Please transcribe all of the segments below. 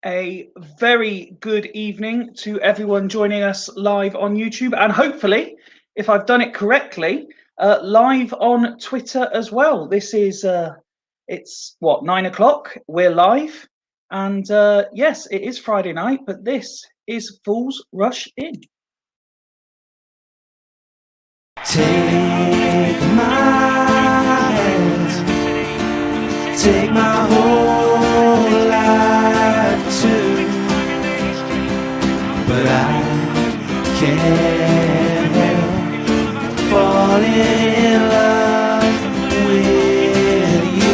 A very good evening to everyone joining us live on YouTube, and hopefully, if I've done it correctly, live on Twitter as well. This is it's what, 9 o'clock. We're live, and yes, it is Friday night, but this is Fools Rush In. Take my hand, take my whole life too, but I can't help falling in love with you.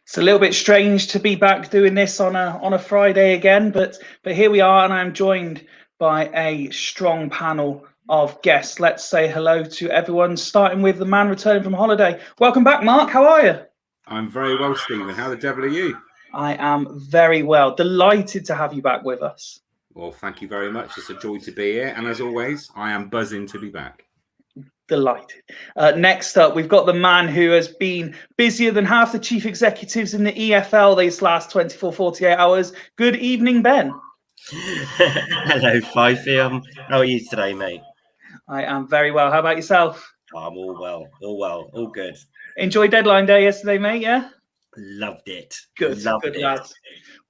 It's a little bit strange to be back doing this on a Friday again, but here we are, and I'm joined by a strong panel of guests. Let's say hello to everyone, starting with the man returning from holiday. Welcome back, Mark. How are you? I'm very well, Stephen. How the devil are you? I am very well. Delighted to have you back with us. Well, thank you very much. It's a joy to be here. And as always, I am buzzing to be back. Delighted. Next up, we've got the man who has been busier than half the chief executives in the EFL these last 24, 48 hours. Good evening, Ben. Hello, Fifey. How are you today, mate? I am very well. How about yourself? I'm all well, all good. Enjoy deadline day yesterday, mate, yeah? Loved it. Good, Loved good it. lads.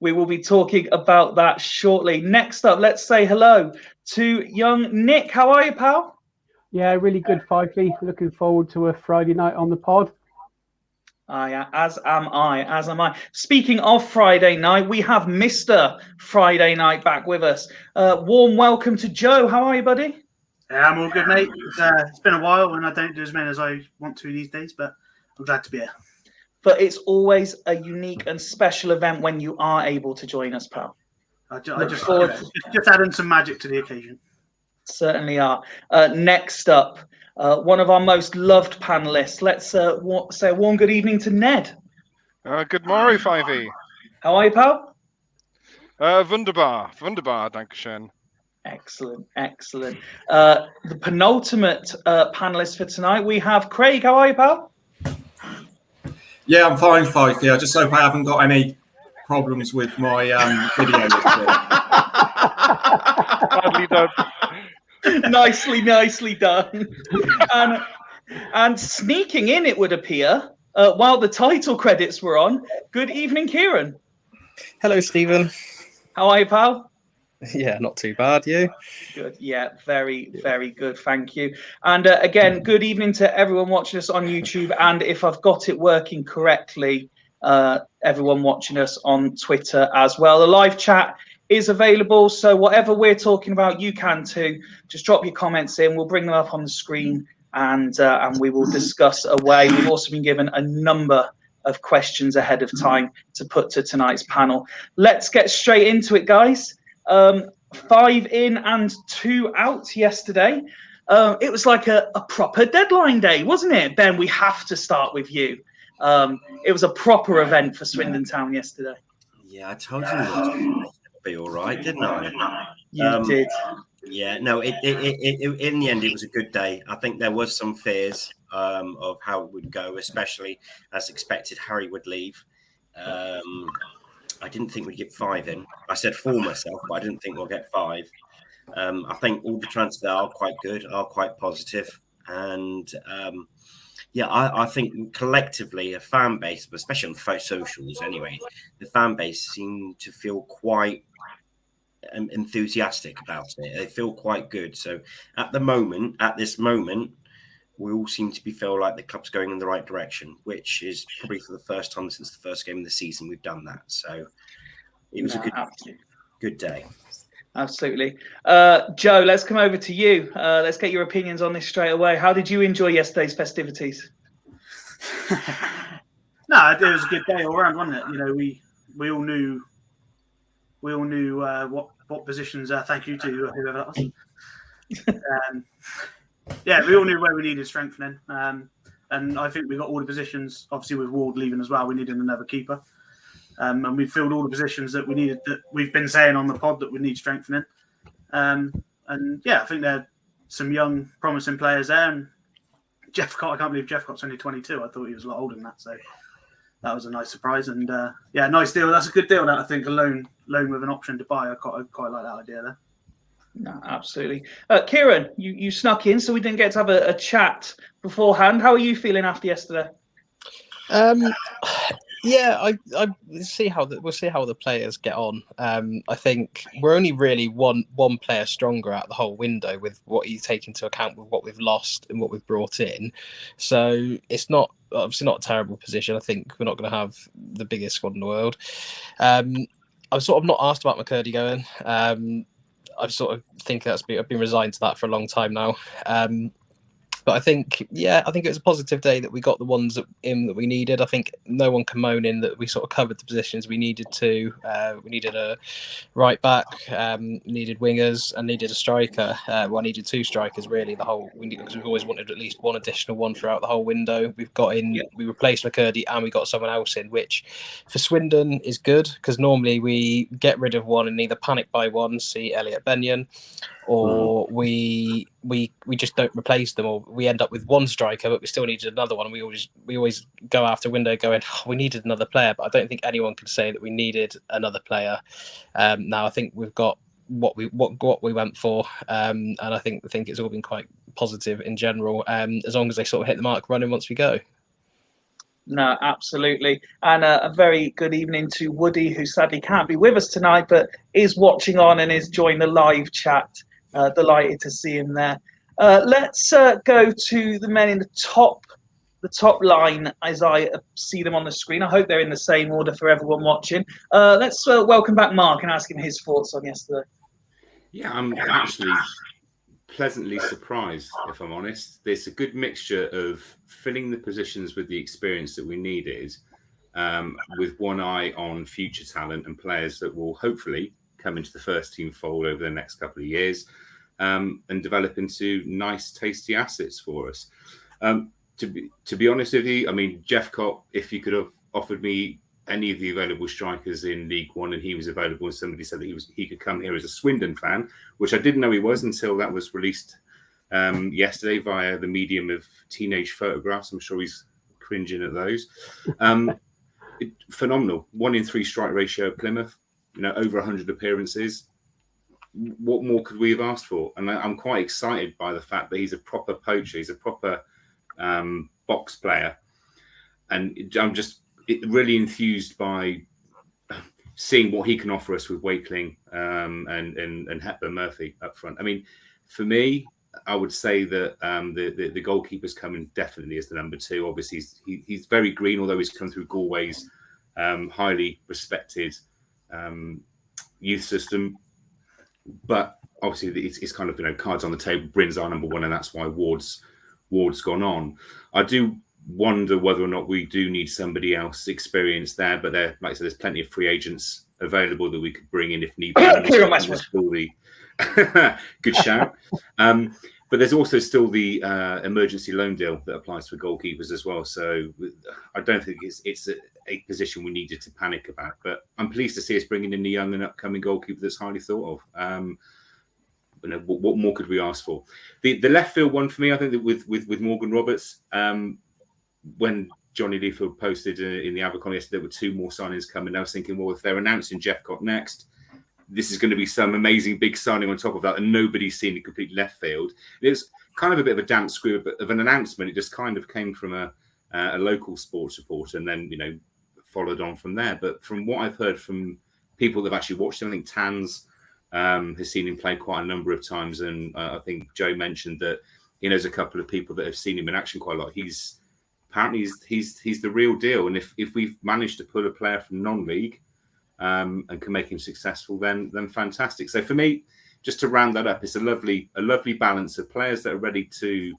We will be talking about that shortly. Next up, let's say hello to young Nick. How are you, pal? Yeah, really good, Fifey. Looking forward to a Friday night on the pod. As am I. Speaking of Friday night, we have Mr. Friday Night back with us. Warm welcome to Joe. How are you, buddy? Yeah, I'm all good, mate. It's been a while, and I don't do as many as I want to these days, but I'm glad to be here. But it's always a unique and special event when you are able to join us, pal. I just adding some magic to the occasion. Certainly are. Next up, one of our most loved panelists. Let's say a warm good evening to Ned. Good morning, Fivey. How are you, pal? Wunderbar, Dankeschön. Excellent. The penultimate panelist for tonight, we have Craig. How are you, pal? Yeah, I'm fine, Fifey. I just hope I haven't got any problems with my video. Badly done. Nicely done. And sneaking in, it would appear, while the title credits were on. Good evening, Kieran. Hello, Stephen. How are you, pal? Yeah, not too bad. You? Good. Yeah, very good. Thank you. And again, good evening to everyone watching us on YouTube. And if I've got it working correctly, everyone watching us on Twitter as well. The live chat is available, so whatever we're talking about, you can too. Just drop your comments in. We'll bring them up on the screen, and we will discuss away. We've also been given a number of questions ahead of time to put to tonight's panel. Let's get straight into it, guys. 5 in and 2 out yesterday. It was like a proper deadline day, wasn't it, Ben? We have to start with you. It was a proper event for Swindon Town yesterday. Yeah, I told you it'd be all right, didn't I? You did. Yeah, no, it in the end, it was a good day. I think there was some fears of how it would go, especially as expected, Harry would leave. I didn't think we'd get 5 in. I said 4 myself, but I didn't think we'll get 5. I think all the transfers are quite good, are quite positive. And I think collectively a fan base, especially on socials anyway, the fan base seemed to feel quite enthusiastic about it. They feel quite good. So at this moment, we all seem to feel like the club's going in the right direction, which is probably for the first time since the first game of the season we've done that. So it was a good day. Absolutely. Joe, let's come over to you. Let's get your opinions on this straight away. How did you enjoy yesterday's festivities? No, it was a good day all around, wasn't it? You know, we all knew what positions. Thank you to whoever that was. We all knew where we needed strengthening, and I think we got all the positions. Obviously, with Ward leaving as well, we needed another keeper, and we filled all the positions that we needed. That we've been saying on the pod that we need strengthening, I think there are some young, promising players there, and Jeffcott, I can't believe Jeffcott's only 22. I thought he was a lot older than that. So that was a nice surprise. And yeah, nice deal. That's a good deal. That I think a loan with an option to buy. I quite like that idea there. No, absolutely. Kieran, you snuck in, so we didn't get to have a chat beforehand. How are you feeling after yesterday? Yeah, I see how we'll see how the players get on. I think we're only really one player stronger out the whole window with what you take into account with what we've lost and what we've brought in. So it's not obviously not a terrible position. I think we're not going to have the biggest squad in the world. I'm sort of not asked about McCurdy going. I sort of think I've been resigned to that for a long time now. But I think it was a positive day that we got the ones that we needed. I think no one can moan in that we sort of covered the positions we needed to. We needed a right back, needed wingers, and needed a striker. I needed two strikers really. Because we've always wanted at least one additional one throughout the whole window. We've got in. We replaced McCurdy and we got someone else in, which for Swindon is good because normally we get rid of one and either panic buy one, see Elliot Benyon, or we just don't replace them, or we end up with one striker but we still needed another one. We always go after window going, we needed another player, but I don't think anyone can say that we needed another player. Now I think we've got what we went for, and I think it's all been quite positive in general, as long as they sort of hit the mark running once we go. No, absolutely. And a very good evening to Woody, who sadly can't be with us tonight, but is watching on and is joining the live chat. Delighted to see him there. Let's go to the men in the top line as I see them on the screen. I hope they're in the same order for everyone watching. Let's welcome back Mark and ask him his thoughts on yesterday. Yeah, I'm actually pleasantly surprised, if I'm honest. There's a good mixture of filling the positions with the experience that we needed, with one eye on future talent and players that will hopefully come into the first team fold over the next couple of years, and develop into nice, tasty assets for us. To be honest with you, I mean, Jeffcott, if you could have offered me any of the available strikers in League One and he was available and somebody said that he could come here as a Swindon fan, which I didn't know he was until that was released yesterday via the medium of teenage photographs. I'm sure he's cringing at those. Phenomenal. 1 in 3 strike ratio at Plymouth, over 100 appearances. What more could we have asked for? And I'm quite excited by the fact that he's a proper poacher. He's a proper box player. And I'm just really enthused by seeing what he can offer us with Wakeling and Hepburn Murphy up front. I mean, for me, I would say that the goalkeeper's coming definitely as the number 2. Obviously, he's very green, although he's come through Galway's highly respected youth system. But obviously, it's kind of cards on the table. Bryn's our number 1, and that's why Ward's gone on. I do wonder whether or not we do need somebody else experienced there, but like I said, there's plenty of free agents available that we could bring in if need be. Good shout. But there's also still the emergency loan deal that applies for goalkeepers as well. So I don't think it's a position we needed to panic about. But I'm pleased to see us bringing in the young and upcoming goalkeeper that's highly thought of. What more could we ask for? The left field one for me, I think that with Morgan Roberts, when Johnny Leafield posted in the Abercon yesterday, there were 2 more signings coming. I was thinking, well, if they're announcing Jeffcott next, this is going to be some amazing big signing on top of that, and nobody's seen a complete left field. It was kind of a bit of a damp screw of an announcement. It just kind of came from a local sports reporter, and then followed on from there. But from what I've heard from people that have actually watched him, I think Tans has seen him play quite a number of times, and I think Joe mentioned that he knows a couple of people that have seen him in action quite a lot. Apparently he's the real deal, and if we've managed to pull a player from non-league and can make him successful, then fantastic. So for me, just to round that up, it's a lovely balance of players that are ready to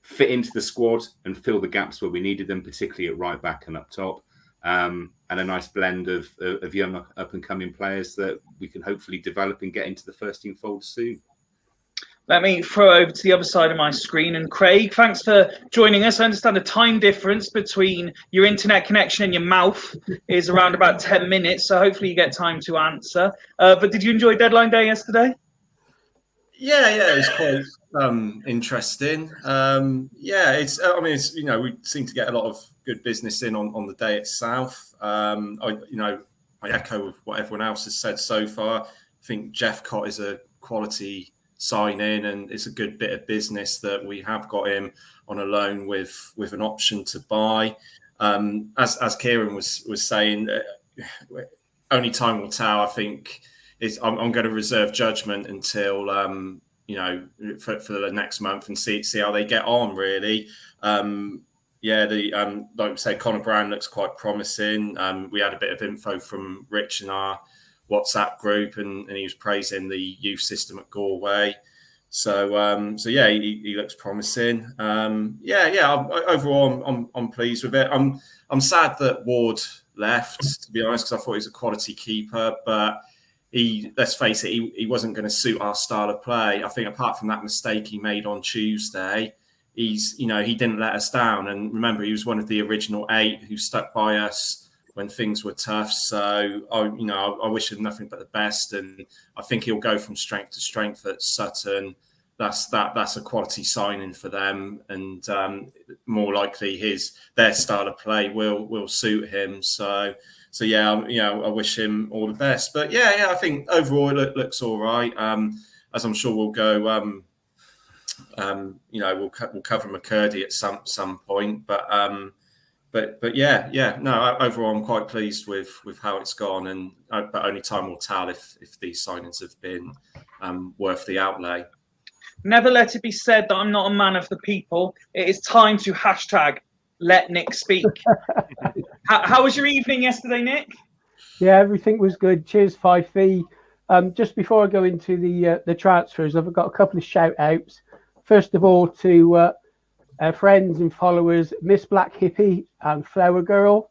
fit into the squad and fill the gaps where we needed them, particularly at right back and up top, and a nice blend of young up and coming players that we can hopefully develop and get into the first team fold soon. Let me throw over to the other side of my screen. And Craig, thanks for joining us. I understand the time difference between your internet connection and your mouth is around about 10 minutes. So hopefully you get time to answer. But did you enjoy deadline day yesterday? Yeah, it's quite interesting. It's we seem to get a lot of good business in on the day itself. I echo with what everyone else has said so far. I think Jeff Cott is a quality sign in, and it's a good bit of business that we have got him on a loan with an option to buy. As Kieran was saying, only time will tell. I think I'm going to reserve judgment until for the next month and see how they get on. Really, like we said, Connor Brown looks quite promising. We had a bit of info from Rich in our WhatsApp group, and he was praising the youth system at Galway. So he looks promising. Overall, I'm pleased with it. I'm sad that Ward left, to be honest, because I thought he was a quality keeper, but let's face it, he wasn't going to suit our style of play. I think apart from that mistake he made on Tuesday, he didn't let us down. And remember, he was one of the original 8 who stuck by us when things were tough. So I wish him nothing but the best, and I think he'll go from strength to strength at Sutton. That's a quality signing for them, and more likely their style of play will suit him. So I wish him all the best. But I think overall it looks all right. As I'm sure we'll go, we'll cover McCurdy at some point. But overall I'm quite pleased with how it's gone, but only time will tell if these signings have been worth the outlay. Never let it be said that I'm not a man of the people. It is time to #let Nick speak. How was your evening yesterday, Nick? Yeah, everything was good. Cheers, 5V. Just before I go into the transfers, I've got a couple of shout outs. First of all, to friends and followers, Miss Black Hippie and Flower Girl.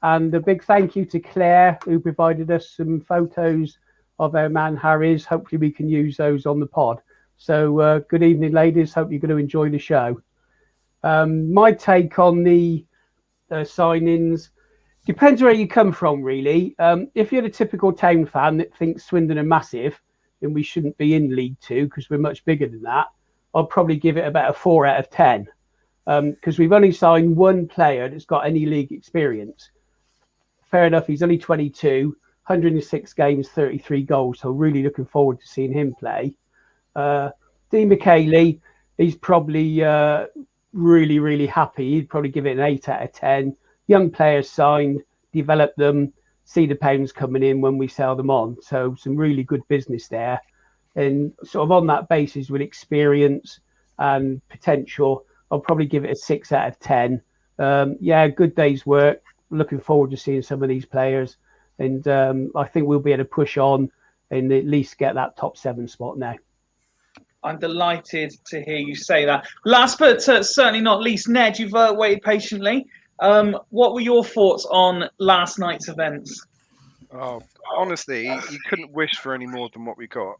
And a big thank you to Claire, who provided us some photos of our man Harry's. Hopefully we can use those on the pod. So good evening, ladies. Hope you're going to enjoy the show. My take on the signings depends where you come from, really. If you're a typical town fan that thinks Swindon are massive, then we shouldn't be in League Two because we're much bigger than that. I'll probably give it about a 4 out of 10 because we've only signed one player that's got any league experience. Fair enough, he's only 22, 106 games, 33 goals. So really looking forward to seeing him play. Dean McKaylee, he's probably really, really happy. He'd probably give it an 8 out of 10. Young players signed, develop them, see the pounds coming in when we sell them on. So some really good business there. And sort of on that basis with experience and potential, I'll probably give it a 6 out of 10. Good day's work. Looking forward to seeing some of these players. And I think we'll be able to push on and at least get that top 7 spot now. I'm delighted to hear you say that. Last but certainly not least, Ned, you've waited patiently. What were your thoughts on last night's events? Oh, honestly, you couldn't wish for any more than what we got.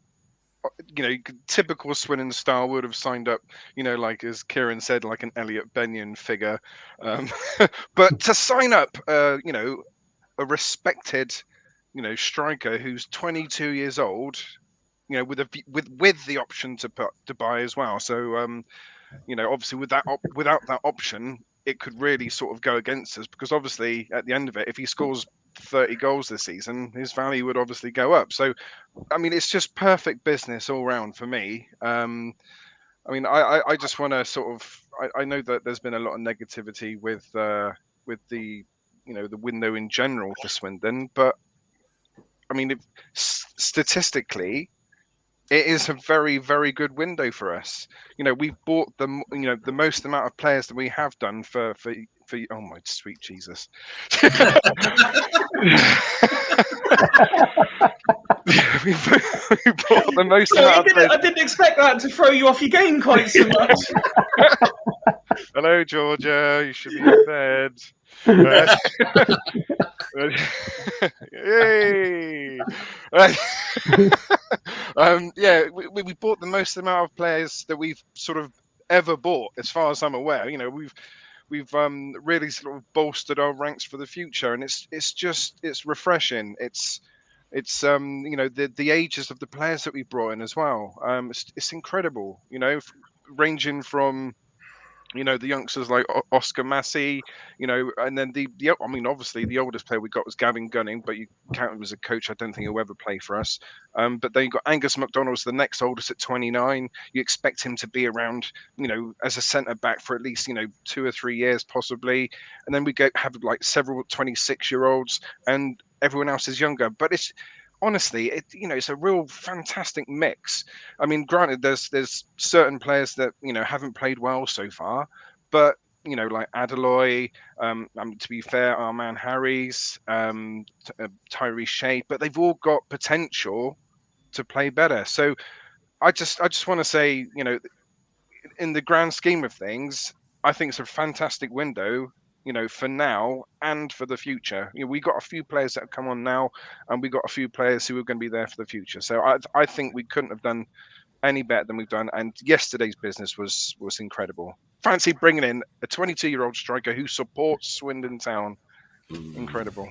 Typical Swindon style would have signed up, like as Kieran said, like an Elliot Benyon figure. But to sign up, a respected, striker who's 22 years old, with the option to buy as well. So, obviously without that option, it could really sort of go against us because obviously at the end of it, if he scores 30 goals this season, his value would obviously go up. So, I mean, it's just perfect business all round for me. I just want to sort of. I know that there's been a lot of negativity with the the window in general for Swindon, but I mean, statistically, it is a very, very good window for us. We've bought the most amount of players that we have done for oh my sweet Jesus. we bought the most amount of players. I didn't expect that to throw you off your game quite so much. Hello, Georgia. You should be in bed. Yay! We bought the most amount of players that we've sort of ever bought, as far as I'm aware. We've really sort of bolstered our ranks for the future, and it's refreshing. It's It's the ages of the players that we brought in as well. It's incredible. Ranging from the youngsters like Oscar Massey, and then obviously the oldest player we got was Gavin Gunning, but you count him as a coach. I don't think he'll ever play for us. But then you got Angus McDonald's the next oldest at 29. You expect him to be around, as a centre back for at least 2 or 3 years possibly. And then we have like several 26-year-olds, and everyone else is younger. But it's honestly, it's a real fantastic mix. I mean, granted, there's certain players that haven't played well so far, but like Adeloy, to be fair, our man Harry's, Tyree Shea, but they've all got potential to play better. So I just want to say, in the grand scheme of things, I think it's a fantastic window. For now and for the future. We got a few players that have come on now, and we got a few players who are going to be there for the future. So I think we couldn't have done any better than we've done. And yesterday's business was incredible. Fancy bringing in a 22-year-old striker who supports Swindon Town. Incredible.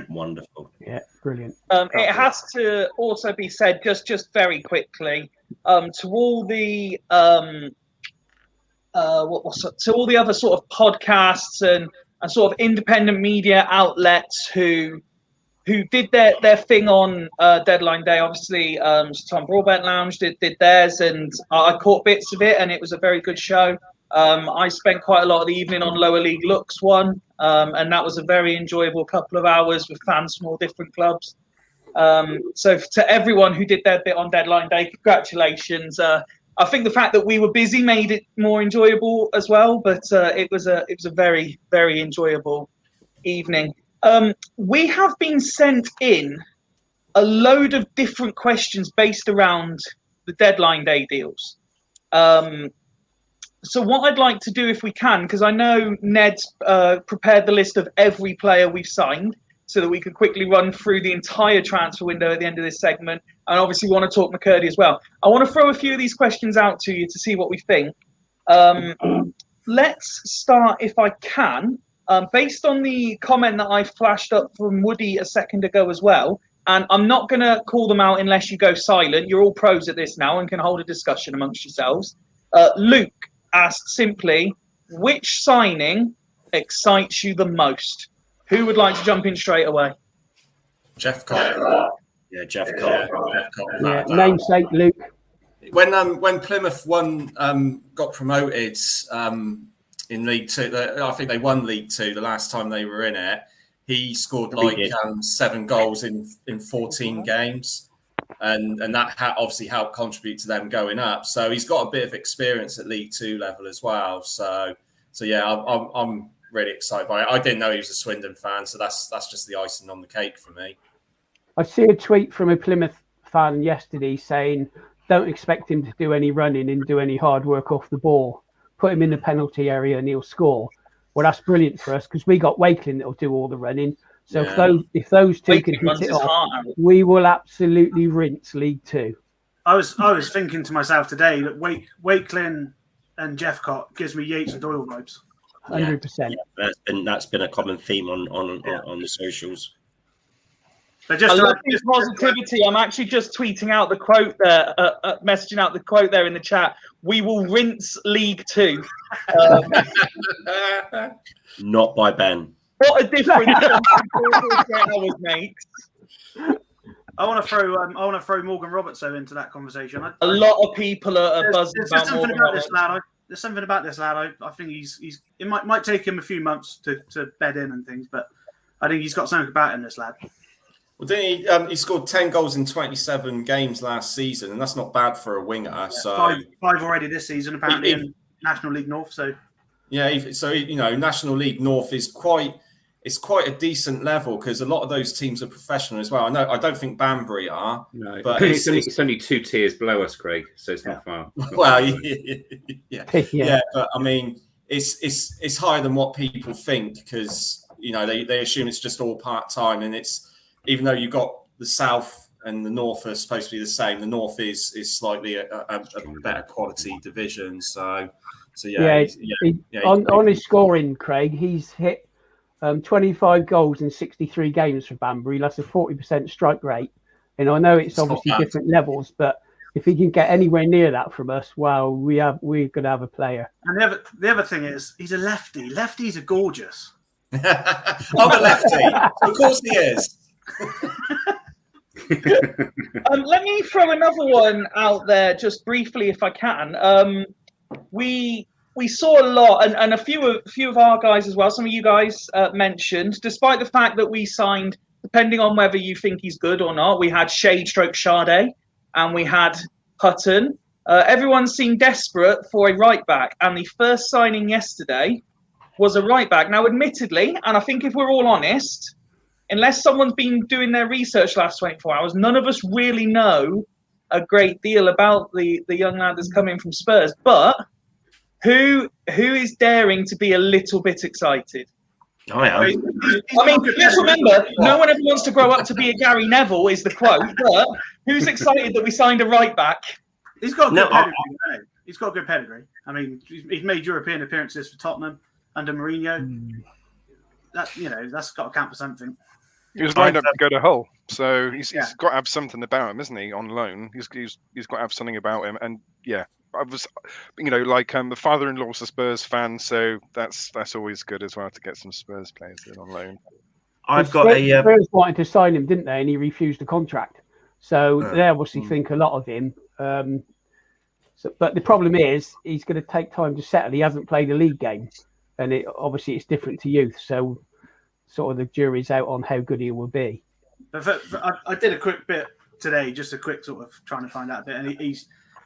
Wonderful. Yeah, brilliant. It has to also be said, just very quickly, to all the to all the other sort of podcasts and sort of independent media outlets who did their thing on deadline day. Obviously, Tom Broadbent Lounge did theirs, and I caught bits of it, and it was a very good show. I spent quite a lot of the evening on Lower League Looks one, and that was a very enjoyable couple of hours with fans from all different clubs. So to everyone who did their bit on deadline day, congratulations. I think the fact that we were busy made it more enjoyable as well, but it was a very, very enjoyable evening. We have been sent in a load of different questions based around the deadline day deals. So what I'd like to do, if we can, because I know Ned's prepared the list of every player we've signed, so that we could quickly run through the entire transfer window at the end of this segment. And obviously we want to talk McCurdy as well. I want to throw a few of these questions out to you to see what we think. Let's start, if I can, based on the comment that I flashed up from Woody a second ago as well. And I'm not going to call them out unless you go silent. You're all pros at this now and can hold a discussion amongst yourselves. Luke asked simply, which signing excites you the most? Who would like to jump in straight away? Jeff Cott. Yeah, Jeff Cott. Yeah, namesake Luke. When Plymouth got promoted in League Two, I think they won League Two the last time they were in it. He scored 7 goals in 14 games, and that obviously helped contribute to them going up. So he's got a bit of experience at League Two level as well. So yeah, I'm really excited by it. I didn't know he was a Swindon fan, so that's just the icing on the cake for me. I see a tweet from a Plymouth fan yesterday saying, don't expect him to do any running and do any hard work off the ball. Put him in the penalty area and he'll score. Well, that's brilliant for us because we got Wakeling that'll do all the running. So if those two can hit it off, we will absolutely rinse League Two. I was thinking to myself today that Wakeling and Jeff Cott gives me Yates and Doyle vibes. 100%. Yeah, that's been a common theme on the socials. But just I love this positivity. I'm actually just tweeting out the quote there, messaging out the quote there in the chat. We will rinse League Two. Not by Ben. What a difference hours makes. I want to throw Morgan Robertson into that conversation. A lot of people are buzzing about Morgan Robertson. There's something about this lad. I think he's. It might take him a few months to bed in and things, but I think he's got something about him. This lad. Well, didn't he scored 10 goals in 27 games last season, and that's not bad for a winger. Yeah, so five already this season, apparently in National League North. So yeah, so National League North is quite a decent level because a lot of those teams are professional as well. I don't think Banbury are. No, but it's only 2 tiers below us, Craig. So it's not far. Well, yeah, but I mean, it's higher than what people think because they assume it's just all part time, and it's. Even though you've got the South and the North are supposed to be the same, the North is slightly a better quality division. So yeah. On his scoring, Craig, he's hit 25 goals in 63 games for Banbury. That's a 40% strike rate. And I know it's obviously different levels, but if he can get anywhere near that from us, well, we're going to have a player. And the other thing is, he's a lefty. Lefties are gorgeous. I'm a lefty. Of course he is. Let me throw another one out there just briefly, if I can. We saw a lot, and a few of our guys as well. Some of you guys mentioned, despite the fact that we signed, depending on whether you think he's good or not, we had Sade and we had Hutton. Everyone seemed desperate for a right back, and the first signing yesterday was a right back. Now, admittedly, and I think if we're all honest, unless someone's been doing their research last 24 hours, none of us really know a great deal about the young lad that's coming from Spurs. But who is daring to be a little bit excited? I am. I mean, let's remember, no one ever wants to grow up to be a Gary Neville, is the quote. But who's excited that we signed a right back? He's got a good pedigree. Hasn't he? He's got a good pedigree. I mean, he's made European appearances for Tottenham under Mourinho. That's got to count for something. He was lined up to go to Hull, so he's got to have something about him, isn't he? On loan, he's got to have something about him, and yeah. I was, the father-in-law's a Spurs fan, so that's always good as well to get some Spurs players in on loan. Spurs wanted to sign him, didn't they? And he refused the contract, so they obviously think a lot of him. But the problem is, he's going to take time to settle. He hasn't played a league game, and obviously it's different to youth. So, sort of the jury's out on how good he will be. But I did a quick bit today, just a quick sort of trying to find out a bit, and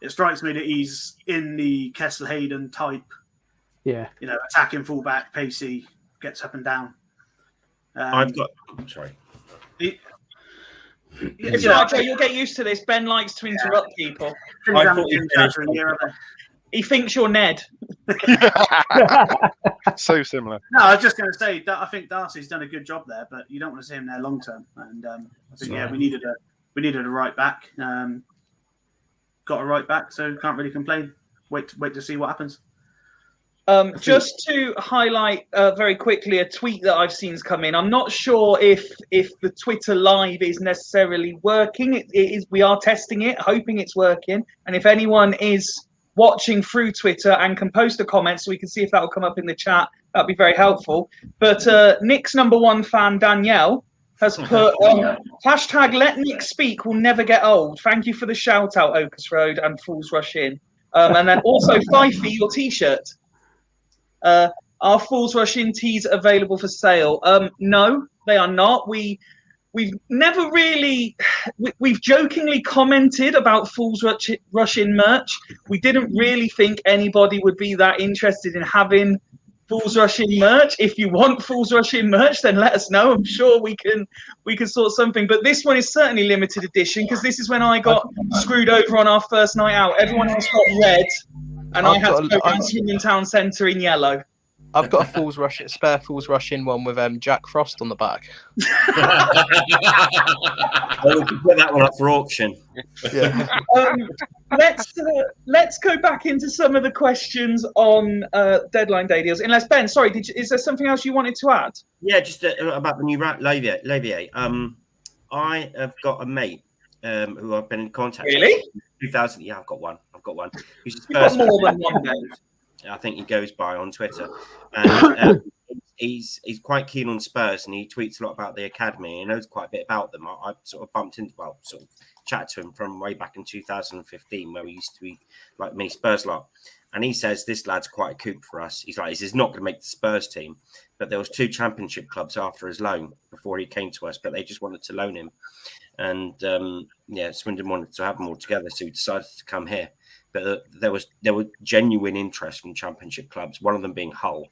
it strikes me that he's in the Kessel Hayden type. Yeah. Attacking fullback, pacey, gets up and down. Sorry. You'll get used to this. Ben likes to interrupt people. He thinks you're Ned. So similar. No, I was just going to say that I think Darcy's done a good job there, but you don't want to see him there long term. And I think we needed a right back. Got a right back, so can't really complain. Wait to see what happens. Just to highlight very quickly a tweet that I've seen come in. I'm not sure if the Twitter live is necessarily working. It is. We are testing it, hoping it's working. And if anyone is watching through Twitter and can post a comment so we can see if that will come up in the chat, that'd be very helpful. But Nick's #1 fan, Danielle, has put hashtag let Nick speak will never get old. Thank you for the shout out, Oakus Road and Fools Rush In. And then also Fifey, your t-shirt. Are Fools Rush In tees available for sale? No, they are not. We've never really we've jokingly commented about Fools Rush In merch. We didn't really think anybody would be that interested in having Fools Rush In merch. If you want Fools Rush In merch, then let us know. I'm sure we can sort something. But this one is certainly limited edition because this is when I got screwed over on our first night out. Everyone else got red, and I had to go down to Union Town Centre in yellow. I've got a spare Fools Rush In one with Jack Frost on the back. Well, we can put that one up for auction. Yeah. Let's go back into some of the questions on deadline day deals. Unless Ben, sorry, is there something else you wanted to add? Yeah, just about the new Lavier. I have got a mate who I've been in contact with. Really? 2000. Yeah, I've got one. He's You've got more than one, Ben. I think he goes by on Twitter, and he's quite keen on Spurs, and he tweets a lot about the academy. He knows quite a bit about them. I sort of chatted to him from way back in 2015, where we used to be like mini Spurs lot. And he says this lad's quite a coup for us. He's not going to make the Spurs team, but there was 2 championship clubs after his loan before he came to us, but they just wanted to loan him, and Swindon wanted to have them all together, so he decided to come here. But there was genuine interest from championship clubs, one of them being Hull,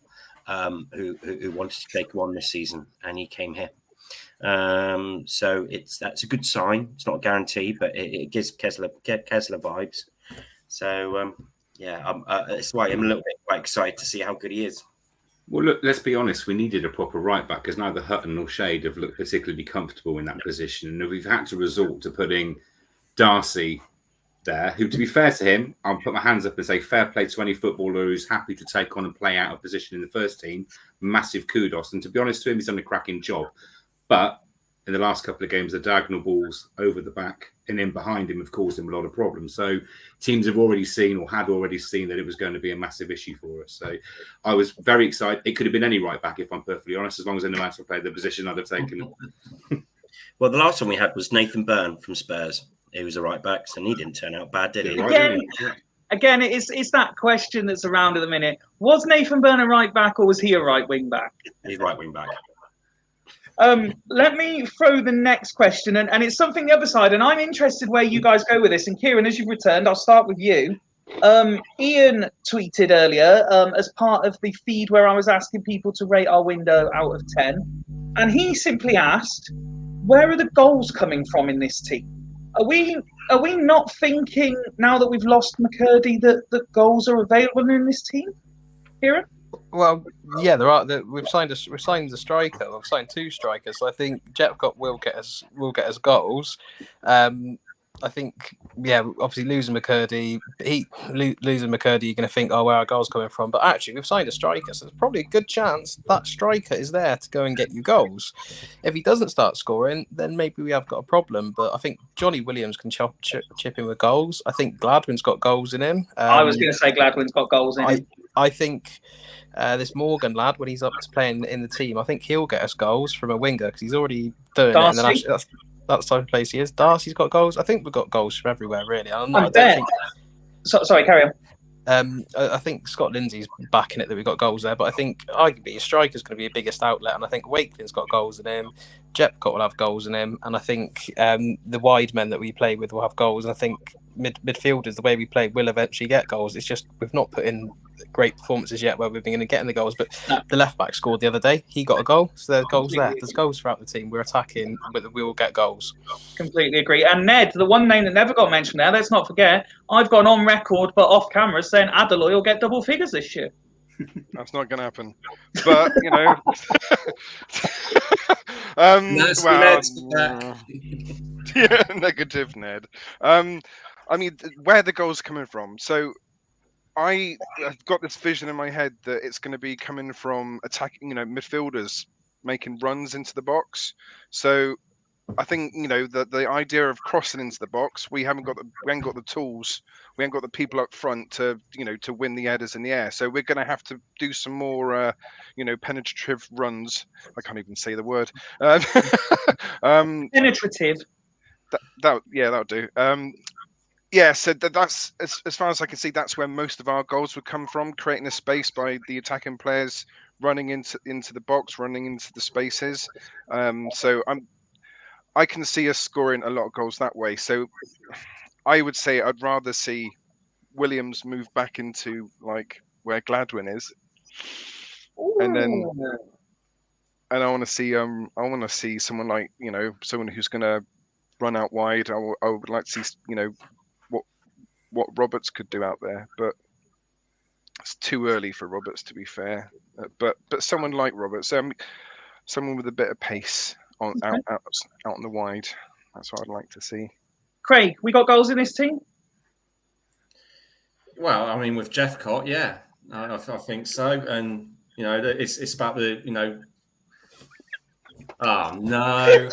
who wanted to take him on this season, and he came here. So that's a good sign. It's not a guarantee, but it gives Kessler vibes. So that's why I'm a little bit quite excited to see how good he is. Well, look, let's be honest. We needed a proper right back because neither Hutton nor Shade have looked particularly comfortable in that position, and we've had to resort to putting Darcy there, who, to be fair to him, I'll put my hands up and say fair play to any footballer who's happy to take on and play out of position in the first team. massive kudos. And to be honest to him, he's done a cracking job. But in the last couple of games, the diagonal balls over the back and in behind him have caused him a lot of problems. So teams have already seen or had already seen that it was going to be a massive issue for us. So I was very excited. It could have been any right back, if I'm perfectly honest, as long as I knew how to play the position I'd have taken. Well, the last one we had was Nathan Byrne from Spurs. He was a right back, and he didn't turn out bad, did he? Again, it's that question that's around at the minute. Was Nathan Byrne a right back or was he a right wing back? He's right wing back. Let me throw the next question, and it's something the other side, and I'm interested where you guys go with this. And Kieran, as you've returned, I'll start with you. Ian tweeted earlier as part of the feed where I was asking people to rate our window out of 10, and he simply asked, where are the goals coming from in this team? Are we not thinking now that we've lost McCurdy that goals are available in this team? Kieran? Well, yeah, there are. We've signed a striker. We've signed 2 strikers. So I think Jepcott will get us goals. I think, yeah, obviously losing McCurdy, you're going to think, oh, where are our goals coming from? But actually, we've signed a striker, so there's probably a good chance that striker is there to go and get you goals. If he doesn't start scoring, then maybe we have got a problem. But I think Johnny Williams can chip in with goals. I think Gladwin's got goals in him. I was going to say Gladwin's got goals in him. I think this Morgan lad, when he's up to playing in the team, I think he'll get us goals from a winger because he's already doing Darcy. it. And then that's the type of place he is. Darcy's got goals. I think we've got goals from everywhere, really. Sorry, carry on. I think Scott Lindsay's backing it that we've got goals there, but I think arguably a striker's going to be a biggest outlet, and I think Wakelin's got goals in him. Jepcott will have goals in him, and I think the wide men that we play with will have goals. And I think midfielders, the way we play, will eventually get goals. It's just we've not put in great performances yet where we've been going to get in the goals. But the left back scored the other day. He got a goal, so there's goals there. There's goals throughout the team. We're attacking, but we will get goals. Completely agree. And Ned, the one name that never got mentioned there, let's not forget, I've gone on record but off camera saying Adeloy will get double figures this year. That's not going to happen. But, you know. Yeah, negative Ned. I mean, where are the goals coming from? So I've got this vision in my head that it's going to be coming from attacking, midfielders making runs into the box. So I think, the idea of crossing into the box, we haven't got the tools, we haven't got the people up front to win the headers in the air. So we're going to have to do some more, penetrative runs. I can't even say the word. Penetrative. That'll do. So that's as far as I can see. That's where most of our goals would come from, creating a space by the attacking players running into the box, running into the spaces. So I can see us scoring a lot of goals that way. So I would say I'd rather see Williams move back into like where Gladwin is, and I want to see someone like someone who's going to run out wide. I would like to see what Roberts could do out there, but it's too early for Roberts, to be fair. But someone like Roberts, someone with a bit of pace out on the wide. That's what I'd like to see. Craig, we got goals in this team? Well, I mean, with Jeffcott, yeah, I think so. And it's about the Oh no!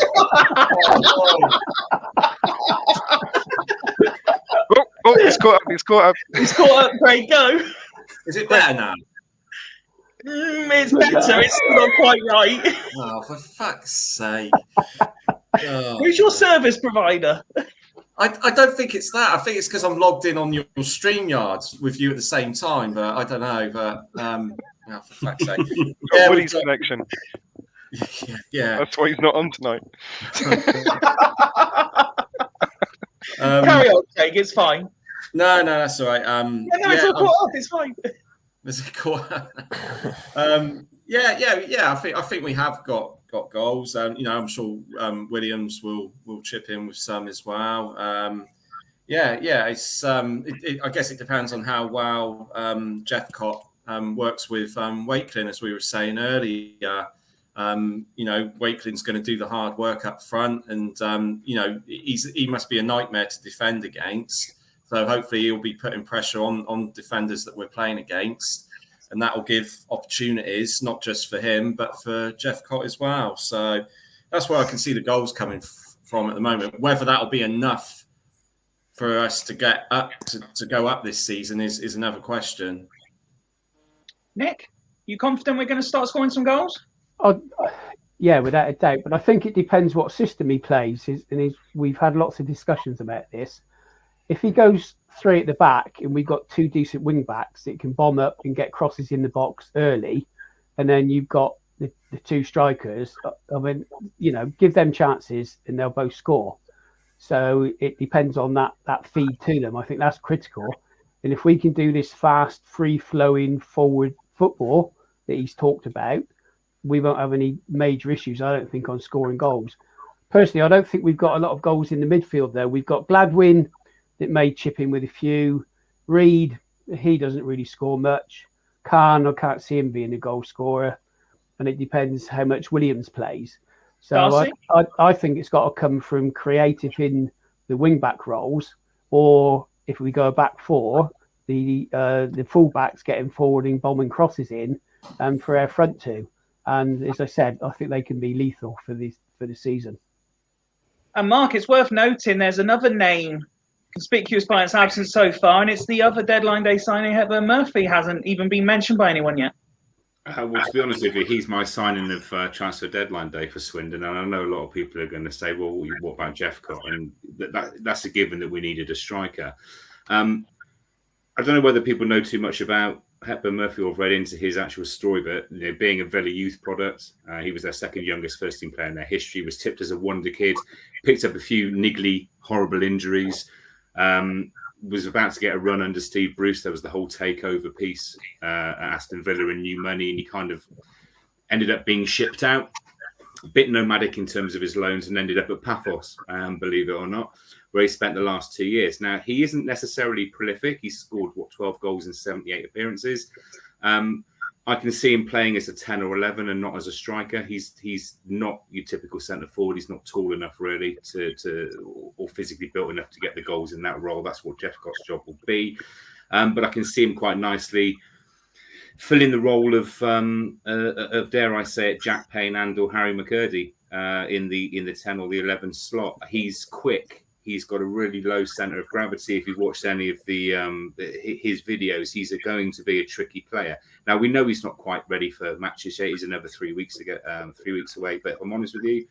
He's caught up. He's caught up. Craig, go. Is it better now? It's better. It's still not quite right. Oh, for fuck's sake! Who's your service provider? I don't think it's that. I think it's because I'm logged in on your StreamYard with you at the same time. But I don't know. But for fuck's sake! Woody's connection. Yeah, that's why he's not on tonight. Carry on, Craig. It's fine. No, that's all right. It's all caught up. It's fine. Is it caught up? I think we have got goals. I'm sure Williams will chip in with some as well. It's I guess it depends on how well Jeffcott works with Wakelin, as we were saying earlier. Wakelin's going to do the hard work up front, and he must be a nightmare to defend against. So hopefully he'll be putting pressure on defenders that we're playing against. and that will give opportunities not just for him but for Jeff Cott as well. So that's where I can see the goals coming from at the moment. Whether that will be enough for us to get up to go up this season is another question. Nick, you confident we're going to start scoring some goals? Yeah, without a doubt. But I think it depends what system he plays. We've had lots of discussions about this. If he goes 3 at the back and we've got 2 decent wing backs that can bomb up and get crosses in the box early, and then you've got the 2 strikers, I mean, give them chances and they'll both score. So it depends on that feed to them. I think that's critical. And if we can do this fast, free-flowing forward football that he's talked about, we won't have any major issues, I don't think, on scoring goals. Personally, I don't think we've got a lot of goals in the midfield there. We've got Gladwin that may chip in with a few. Reed, he doesn't really score much. Khan, I can't see him being a goal scorer. And it depends how much Williams plays. So I think it's got to come from creative in the wing-back roles, or if we go back 4, the full-backs getting forwarding, bombing crosses in, and for our front 2. And as I said, I think they can be lethal for the season. And Mark, it's worth noting there's another name conspicuous by its absence so far, and it's the other deadline day signing. Hepburn Murphy hasn't even been mentioned by anyone yet. Well, to be honest with you, he's my signing of transfer deadline day for Swindon, and I know a lot of people are going to say, "Well, what about Jeff Cott?" And that's a given that we needed a striker. I don't know whether people know too much about Hepburn Murphy or have read into his actual story, but being a Villa youth product, he was their second youngest first team player in their history. Was tipped as a wonder kid, picked up a few niggly, horrible injuries. Was about to get a run under Steve Bruce. There was the whole takeover piece at Aston Villa and new money, and he kind of ended up being shipped out, a bit nomadic in terms of his loans, and ended up at Paphos, believe it or not, where he spent the last 2 years. Now, he isn't necessarily prolific. He's scored, 12 goals in 78 appearances. I can see him playing as a 10 or 11 and not as a striker. He's not your typical centre forward. He's not tall enough really or physically built enough to get the goals in that role. That's what Jeff Cott's job will be. But I can see him quite nicely filling the role of dare I say it, Jack Payne and or Harry McCurdy in the 10 or the 11 slot. He's quick. He's got a really low centre of gravity. If you've watched any of his videos, he's going to be a tricky player. Now, we know he's not quite ready for matches yet. He's another 3 weeks ago, 3 weeks away. But if I'm honest with you,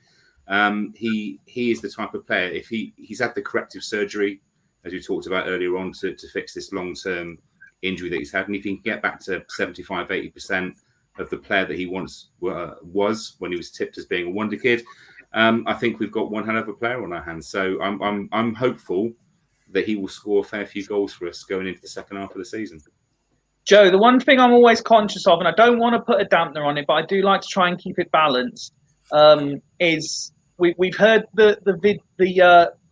he is the type of player. If he's had the corrective surgery, as we talked about earlier on, to fix this long-term injury that he's had, and if he can get back to 75, 80% of the player that he once was when he was tipped as being a wonder kid, I think we've got one hell of a player on our hands. So I'm hopeful that he will score a fair few goals for us going into the second half of the season. Joe, the one thing I'm always conscious of, and I don't want to put a dampener on it, but I do like to try and keep it balanced, is we've heard the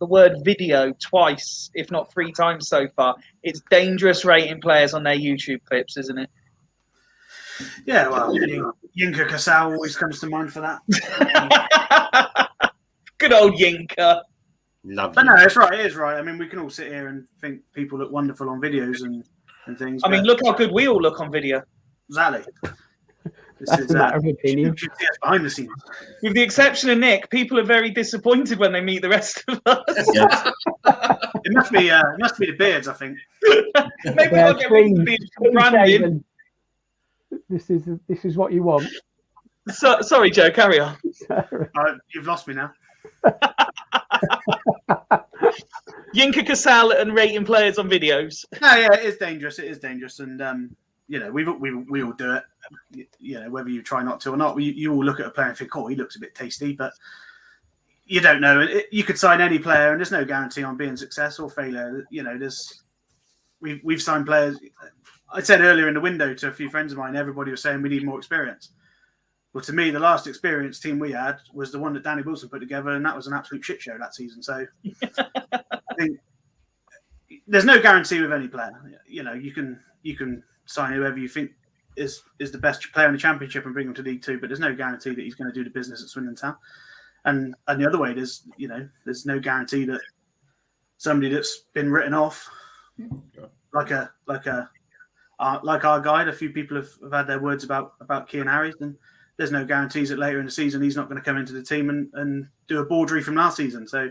word video twice, if not 3 times so far. It's dangerous rating players on their YouTube clips, isn't it? Yeah, well, Yinka Kasau always comes to mind for that. Good old Yinka. Lovely. But no, it's right. It is right. I mean, we can all sit here and think people look wonderful on videos and things. I mean, look how good we all look on video. Exactly. This That's is a matter of opinion. you should see us behind the scenes. With the exception of Nick, people are very disappointed when they meet the rest of us. Yes. It must be the beards, I think. Maybe we'll get rid of the beard for branding. This is what you want. So, sorry, Joe, carry on. You've lost me now. Yinka Kasal and rating players on videos. No, yeah, it is dangerous. It is dangerous, and we all do it. Whether you try not to or not, you all look at a player and think, "Oh, he looks a bit tasty," but you don't know. You could sign any player, and there's no guarantee on being success or failure. We've signed players. I said earlier in the window to a few friends of mine, everybody was saying we need more experience. Well, to me, the last experienced team we had was the one that Danny Wilson put together, and that was an absolute shit show that season. So I think there's no guarantee with any player. You can sign whoever you think is the best player in the Championship and bring him to League Two, but there's no guarantee that he's going to do the business at Swindon Town. And the other way, there's no guarantee that somebody that's been written off, like a like our guide, a few people have had their words about Kean Harris, and there's no guarantees that later in the season he's not going to come into the team and do a Baudry from last season. So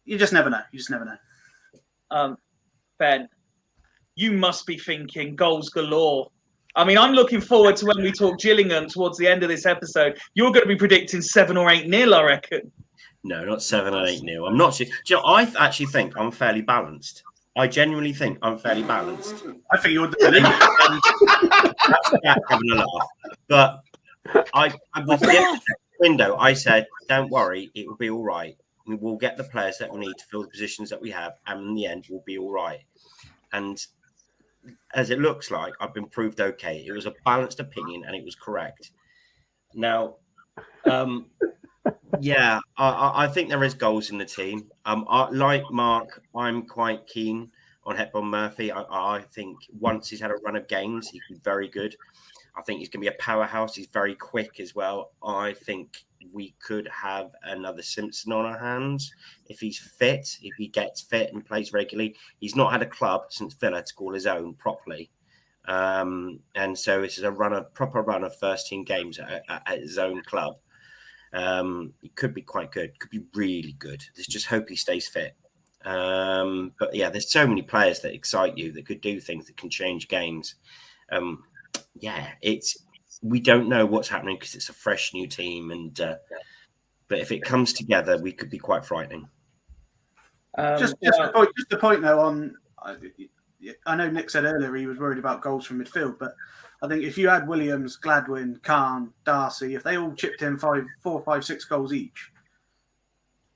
you just never know. You just never know. Ben, you must be thinking goals galore. I mean, I'm looking forward to when we talk Gillingham towards the end of this episode. You're going to be predicting 7 or 8-0, I reckon. No, not 7 or 8-0. I'm not sure. Do you know, I actually think I'm fairly balanced. I genuinely think I'm fairly balanced. I think you're That's having a laugh. But with the window, I said, don't worry, it will be all right. We will get the players that we need to fill the positions that we have, and in the end, we'll be all right. And as it looks like, I've been proved okay. It was a balanced opinion, and it was correct. Now, yeah, I think there is goals in the team. Like Mark, I'm quite keen on Hepburn Murphy. I think once he's had a run of games, he can be very good. I think he's going to be a powerhouse. He's very quick as well. I think we could have another Simpson on our hands if he's fit, if he gets fit and plays regularly. He's not had a club since Villa to call his own properly. And so this is a proper run of first team games at his own club. It could be quite good, could be really good. Just hope he stays fit. But yeah, there's so many players that excite you that could do things that can change games. We don't know what's happening because it's a fresh new team, and but if it comes together, we could be quite frightening. Just a point though on. I know Nick said earlier he was worried about goals from midfield, but I think if you had Williams, Gladwin, Khan, Darcy, if they all chipped in 4, 5, 6 goals each,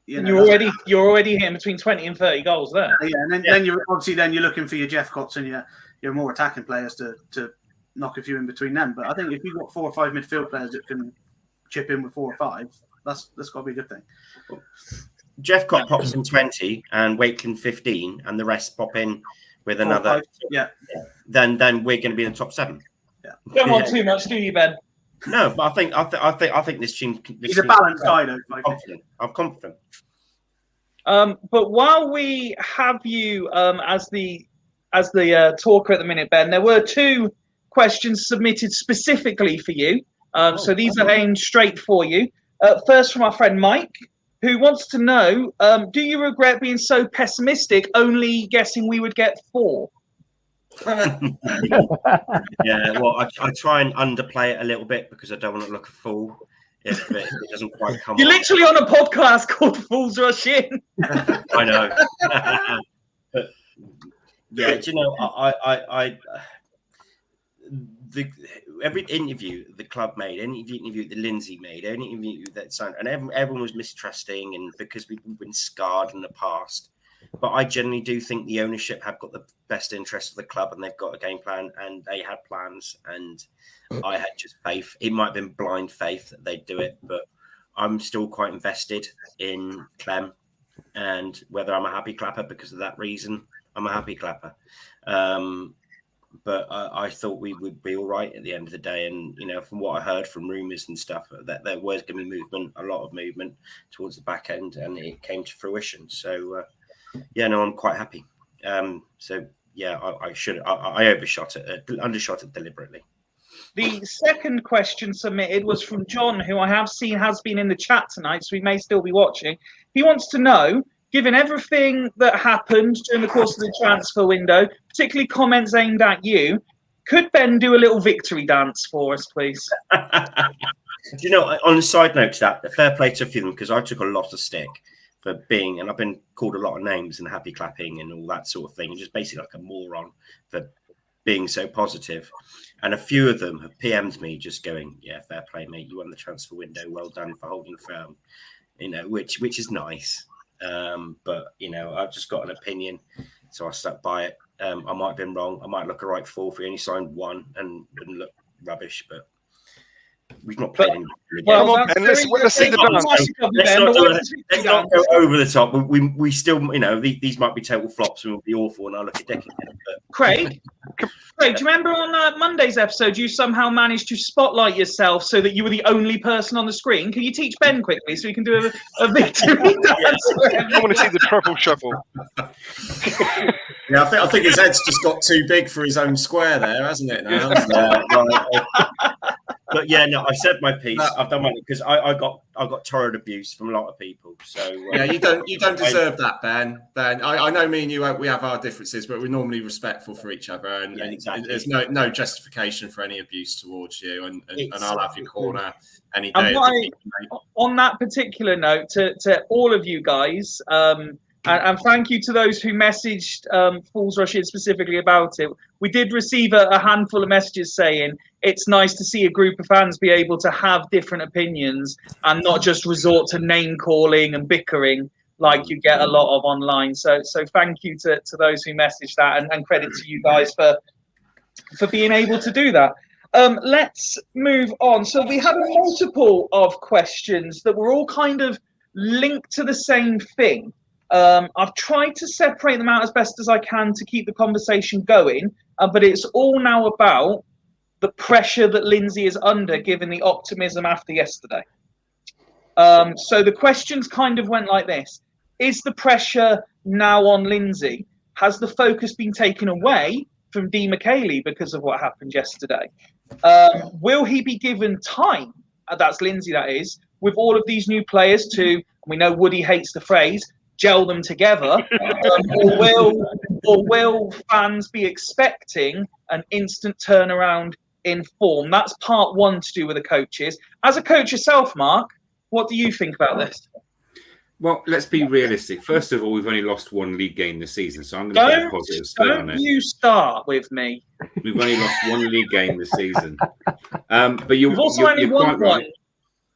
you're already hitting between 20 and 30 goals there. Yeah, and then you're looking for your Jeff Cotts and your more attacking players to knock a few in between them. But I think if you've got 4 or 5 midfield players that can chip in with 4 or 5, that's got to be a good thing. Jeff Cott pops in 20 and Wakeland 15, and the rest pop in with another. 5, yeah. Then we're going to be in the top 7. Yeah. Don't want too much, do you, Ben? No, but I think this team. He's a balanced guy, though. I'm confident. But while we have you as the talker at the minute, Ben, there were 2 questions submitted specifically for you. So these are aimed straight for you. First from our friend Mike, who wants to know, do you regret being so pessimistic, only guessing we would get 4? Yeah, well, I try and underplay it a little bit because I don't want to look a fool if it doesn't quite come. You're literally on a podcast called Fools Rush In. I know. But yeah, do you know, every interview the club made, any interview that Lindsay made, any interview that signed, and everyone was mistrusting, and because we've been scarred in the past. But I generally do think the ownership have got the best interest of the club, and they've got a game plan, and they had plans, and I had just faith. It might have been blind faith that they'd do it, but I'm still quite invested in Clem, and whether I'm a happy clapper because of that reason, I'm a happy clapper. But I thought we would be all right at the end of the day. And, from what I heard from rumours and stuff, that there was going to be movement, a lot of movement towards the back end, and it came to fruition. So, I'm quite happy. I overshot it, undershot it deliberately. The second question submitted was from John, who I have seen has been in the chat tonight, so he may still be watching. He wants to know, given everything that happened during the course of the transfer window, particularly comments aimed at you, could Ben do a little victory dance for us, please? On a side note to that, fair play to a few of them, because I took a lot of stick for being, and I've been called a lot of names and happy clapping and all that sort of thing, and just basically like a moron for being so positive. And a few of them have PM'd me just going, yeah, fair play, mate. You won the transfer window. Well done for holding firm, which is nice. But I've just got an opinion, so I stuck by it. I might have been wrong. I might look a right fool if we only signed 1 and wouldn't look rubbish, but We've not played any. Well, Come on, that's Ben, let's very see the good. dance. Let's not go over the top. We still, these might be total flops and will be awful, and I'll look at decking them. Craig, do you remember on Monday's episode you somehow managed to spotlight yourself so that you were the only person on the screen? Can you teach Ben quickly so we can do a victory dance? I want to see the truffle shuffle. Yeah, I think his head's just got too big for his own square there, hasn't it? Now. But yeah, no, I said my piece. I've done my because I got torrid abuse from a lot of people. So yeah, you don't deserve that, Ben. Ben, I know me and you we have our differences, but we're normally respectful for each other, and, exactly. There's no justification for any abuse towards you, and I'll have your corner any day. On that particular note, to all of you guys, and thank you to those who messaged Fools Rush In specifically about it. We did receive a handful of messages saying it's nice to see a group of fans be able to have different opinions and not just resort to name calling and bickering like you get a lot of online. So thank you to those who messaged that, and credit to you guys for being able to do that. Let's move on. So we have a multiple of questions that were all kind of linked to the same thing. I've tried to separate them out as best as I can to keep the conversation going, but it's all now about the pressure that Lindsay is under given the optimism after yesterday. So the questions kind of went like this. Is the pressure now on Lindsay? Has the focus been taken away from Dee McKaylee because of what happened yesterday? Will he be given time, that's Lindsay that is, with all of these new players to, we know Woody hates the phrase, gel them together, or will fans be expecting an instant turnaround in form? That's part one to do with the coaches. As a coach yourself, Mark, what do you think about this? Well, let's be realistic. First of all, we've only lost one league game this season, so I'm going to put a positive spin on it. Don't you start with me. We've only lost one league game this season. But you're quite right.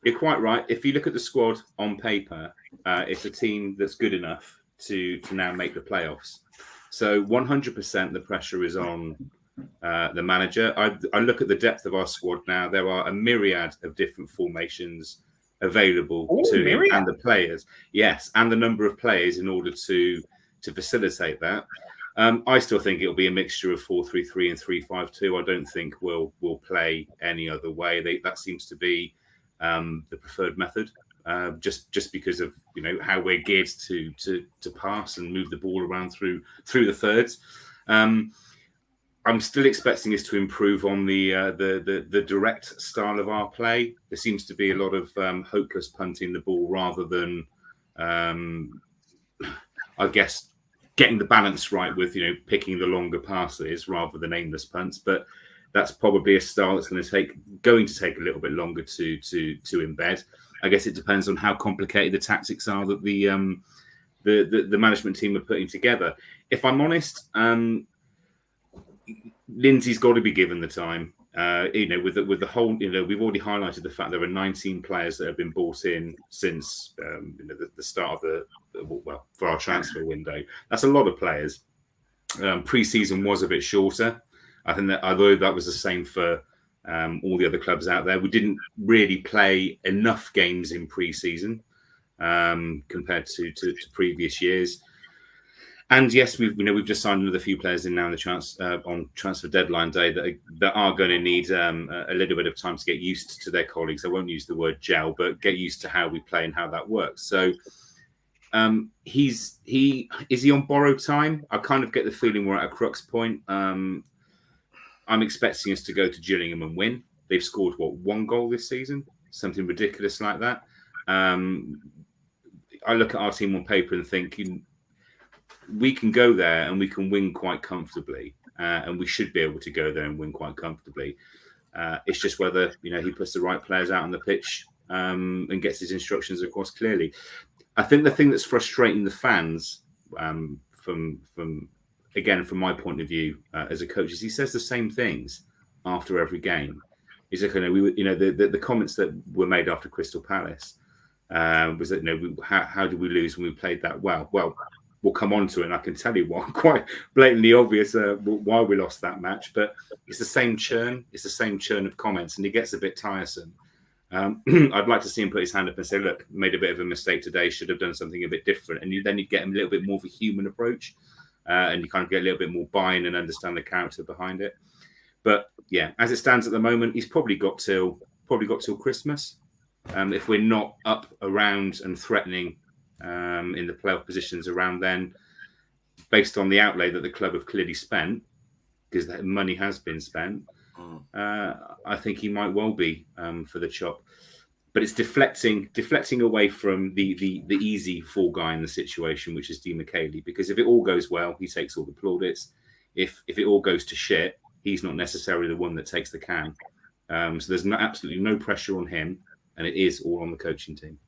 You're quite right. If you look at the squad on paper, it's a team that's good enough to now make the playoffs. So 100% the pressure is on the manager. I look at the depth of our squad now. There are a myriad of different formations available to him and the players. Yes, and the number of players in order to facilitate that. I still think it'll be a mixture of 4-3-3 and 3-5-2. I don't think we'll play any other way. That seems to be the preferred method, just because of how we're geared to pass and move the ball around through the thirds. I'm still expecting us to improve on the direct style of our play. There seems to be a lot of hopeless punting the ball rather than, I guess, getting the balance right with picking the longer passes rather than aimless punts. But that's probably a style that's going to take a little bit longer to embed. I guess it depends on how complicated the tactics are that the management team are putting together. If I'm honest, Lindsay's got to be given the time. With the whole, we've already highlighted the fact there are 19 players that have been bought in since the start of for our transfer window. That's a lot of players. Pre-season was a bit shorter. I think that although that was the same for all the other clubs out there, we didn't really play enough games in pre-season compared to previous years. And yes, we've just signed another few players in now in the on transfer deadline day that are going to need a little bit of time to get used to their colleagues. I won't use the word gel, but get used to how we play and how that works. So is he on borrowed time? I kind of get the feeling we're at a crux point. I'm expecting us to go to Gillingham and win. They've scored one goal this season, something ridiculous like that. I look at our team on paper and think we can go there and we can win quite comfortably, and we should be able to go there and win quite comfortably. It's just whether he puts the right players out on the pitch and gets his instructions across clearly. I think the thing that's frustrating the fans, from my point of view as a coach, is he says the same things after every game. He's like, the comments that were made after Crystal Palace was that how did we lose when we played that well? Well, we'll come on to it, and I can tell you what, quite blatantly obvious why we lost that match. But it's the same churn. It's the same churn of comments, and it gets a bit tiresome. I'd like to see him put his hand up and say, look, made a bit of a mistake today, should have done something a bit different. And then you get him a little bit more of a human approach, and you kind of get a little bit more buy-in and understand the character behind it. But yeah, as it stands at the moment, he's probably got till Christmas. If we're not up around and threatening in the playoff positions around then, based on the outlay that the club have clearly spent, because that money has been spent, I think he might well be for the chop. But it's deflecting away from the easy fall guy in the situation, which is Dean McKaylee. Because if it all goes well, he takes all the plaudits. If it all goes to shit, he's not necessarily the one that takes the can. So there's absolutely no pressure on him, and it is all on the coaching team.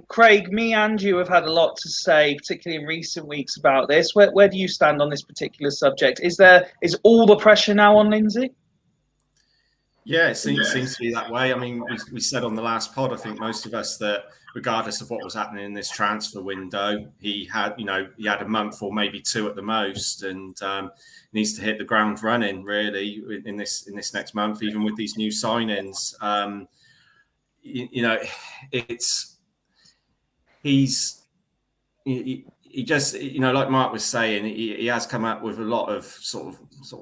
Craig, me and you have had a lot to say, particularly in recent weeks, about this. Where do you stand on this particular subject? Is all the pressure now on Lindsay? Yeah, it seems to be that way. I mean, we said on the last pod, I think most of us, that regardless of what was happening in this transfer window, he had a month or maybe two at the most, and needs to hit the ground running really in this next month, even with these new signings. He just, like Mark was saying, he has come up with a lot of sort of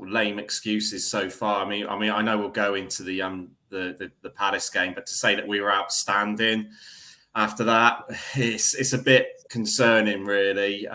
lame excuses so far. I mean, I know we'll go into the Palace game, but to say that we were outstanding after that, it's a bit concerning, really.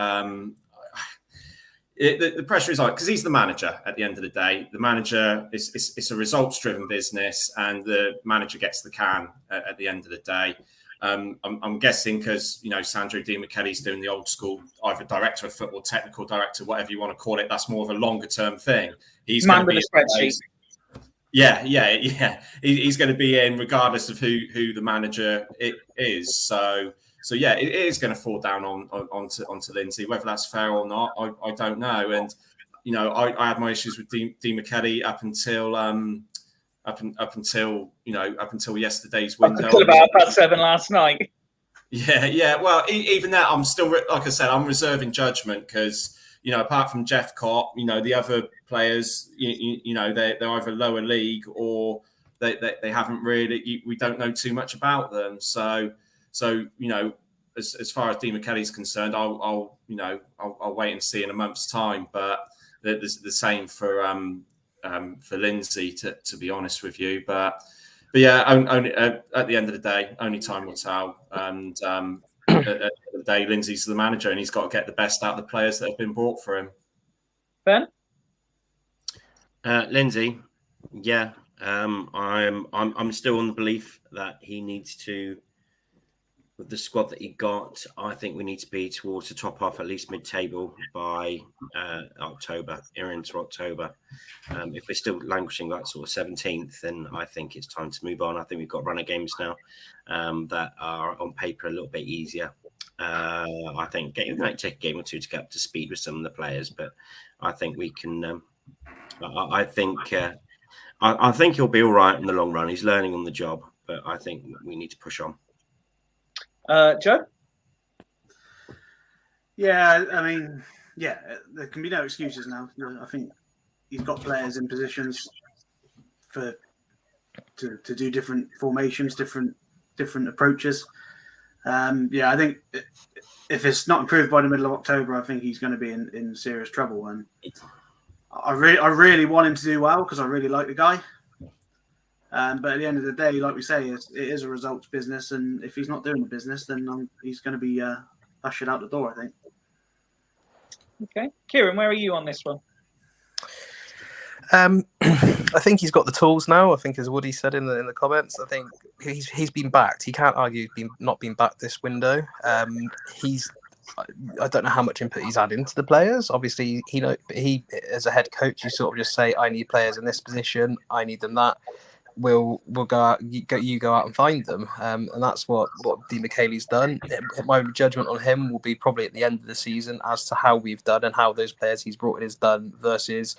The pressure is on because he's the manager at the end of the day. The manager it's a results-driven business, and the manager gets the can at the end of the day. I'm guessing because Sandro Di Michele's doing the old school, either director of football, technical director, whatever you want to call it. That's more of a longer term thing. He's going to be spreadsheet. Yeah. He's going to be in regardless of who the manager is. So yeah, it is going to fall down onto Lindsay. Whether that's fair or not, I don't know. And I had my issues with Di Michele up until yesterday's window. Up until about 7:30 last night. Yeah. Well, even that, I'm still, like I said, I'm reserving judgment because apart from Jeff Cott, the other players, they're either lower league or they haven't really. We don't know too much about them. So as far as Di Michele's concerned, I'll wait and see in a month's time. But the same for Lindsay, to be honest with you. But yeah, only, at the end of the day, only time will tell. And at the end of the day, Lindsay's the manager, and he's got to get the best out of the players that have been brought for him. Ben? Lindsay, yeah, I'm still on the belief that he needs to. With the squad that he got, I think we need to be towards the top half, at least mid-table by October, into October. If we're still languishing like sort of 17th, then I think it's time to move on. I think we've got runner games now that are on paper a little bit easier. I think it might take a game or two to get up to speed with some of the players, but I think we can. I think he'll be all right in the long run. He's learning on the job, but I think we need to push on. Joe? Yeah, I mean, there can be no excuses now. I think he's got players in positions to do different formations, different approaches. I think if it's not improved by the middle of October, I think he's going to be in serious trouble. And I really want him to do well because I really like the guy. But at the end of the day, like we say, it is a results business, and if he's not doing the business, then he's going to be ushered out the door, I think. Okay. Kieran, where are you on this one? I think he's got the tools now. I think, as Woody said in the comments, I think he's been backed. He can't argue not being backed this window. I don't know how much input he's had into the players. Obviously, he as a head coach, you sort of just say, I need players in this position, I need them that. We'll go out. You go out and find them, and that's what Di Michele's done. My judgment on him will be probably at the end of the season as to how we've done and how those players he's brought in has done versus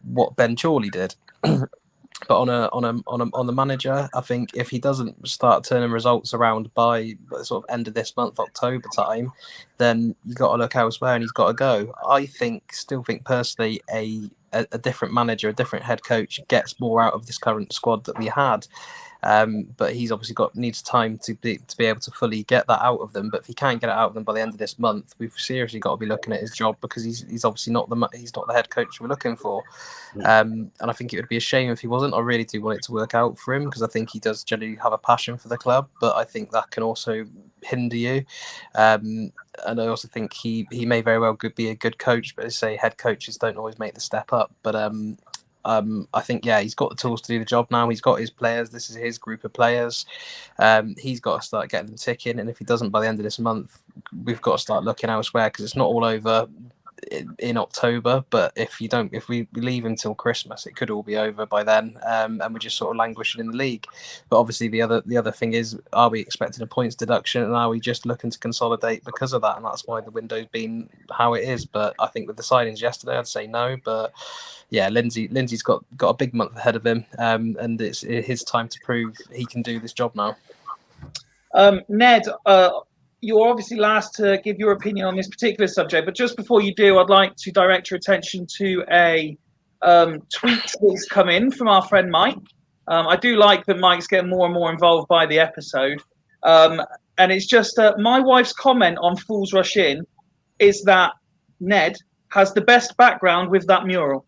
what Ben Chorley did. But on the manager, I think if he doesn't start turning results around by sort of end of this month, October time, then you've got to look elsewhere and he's got to go. I still think personally a different manager, a different head coach gets more out of this current squad that we had. But he's obviously needs time to be able to fully get that out of them. But if he can't get it out of them by the end of this month, we've seriously got to be looking at his job, because he's obviously not the head coach we're looking for. And I think it would be a shame if he wasn't. I really do want it to work out for him, because I think he does generally have a passion for the club, but I think that can also hinder you. And I also think he may very well be a good coach, but as I say, head coaches don't always make the step up. But I think, he's got the tools to do the job now. He's got his players. This is his group of players. He's got to start getting them ticking. And if he doesn't by the end of this month, we've got to start looking elsewhere, because it's not all over in October. But if we leave until Christmas, it could all be over by then, and we're just sort of languishing in the league. But obviously the other thing is, are we expecting a points deduction, and are we just looking to consolidate because of that? And that's why the window's been how it is. But I think with the signings yesterday, I'd say no. But Lindsay's got a big month ahead of him, and it's his time to prove he can do this job now. Ned, you're obviously last to give your opinion on this particular subject, but just before you do, I'd like to direct your attention to a tweet that's come in from our friend Mike. I do like that Mike's getting more and more involved by the episode. And it's just my wife's comment on Fools Rush In is that Ned has the best background with that mural.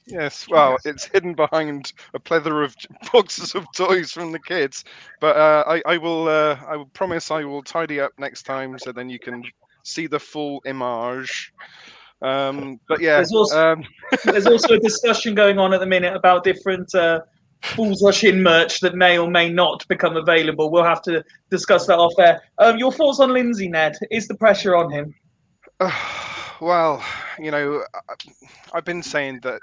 Yes, well, it's hidden behind a plethora of boxes of toys from the kids, but I will promise I will tidy up next time, so then you can see the full image. But yeah, there's also a discussion going on at the minute about different Fools Rush In merch that may or may not become available. We'll have to discuss that off air. Your thoughts on Lindsay, Ned? Is the pressure on him? Well, I've been saying that,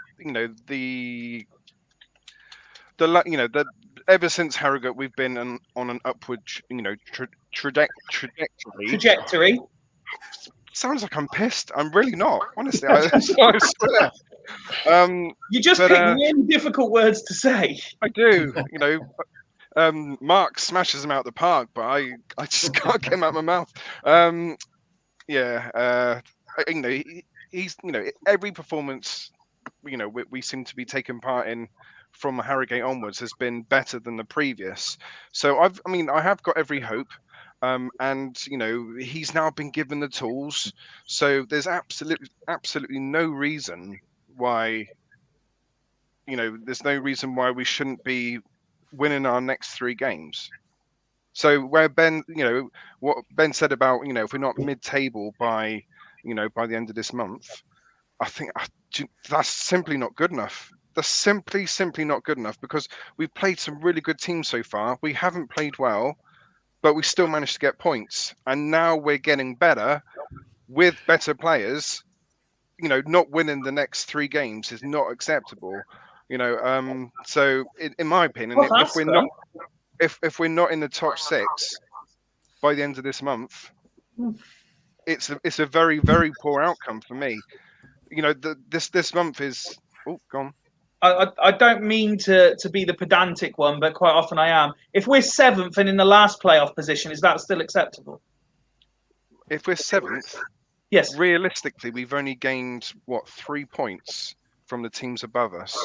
ever since Harrogate, we've been on an upward, trajectory. Sounds like I'm pissed. I'm really not, honestly. I swear. You just pick really difficult words to say. I do, Mark smashes them out the park, but I just can't get them out of my mouth. He's every performance we seem to be taking part in from Harrogate onwards has been better than the previous. So I have got every hope, and he's now been given the tools. So there's absolutely no reason why we shouldn't be winning our next 3 games. So where what Ben said about, if we're not mid-table by the end of this month, I think that's simply not good enough. That's simply not good enough, because we've played some really good teams so far. We haven't played well, but we still managed to get points. And now we're getting better with better players. Not winning the next 3 games is not acceptable. So in my opinion, if we're not in the top 6 by the end of this month, it's a very, very poor outcome for me. This month is gone. I don't mean to be the pedantic one, but quite often I am. If we're 7th and in the last playoff position, is that still acceptable? If we're 7th, yes. Realistically, we've only gained 3 points from the teams above us.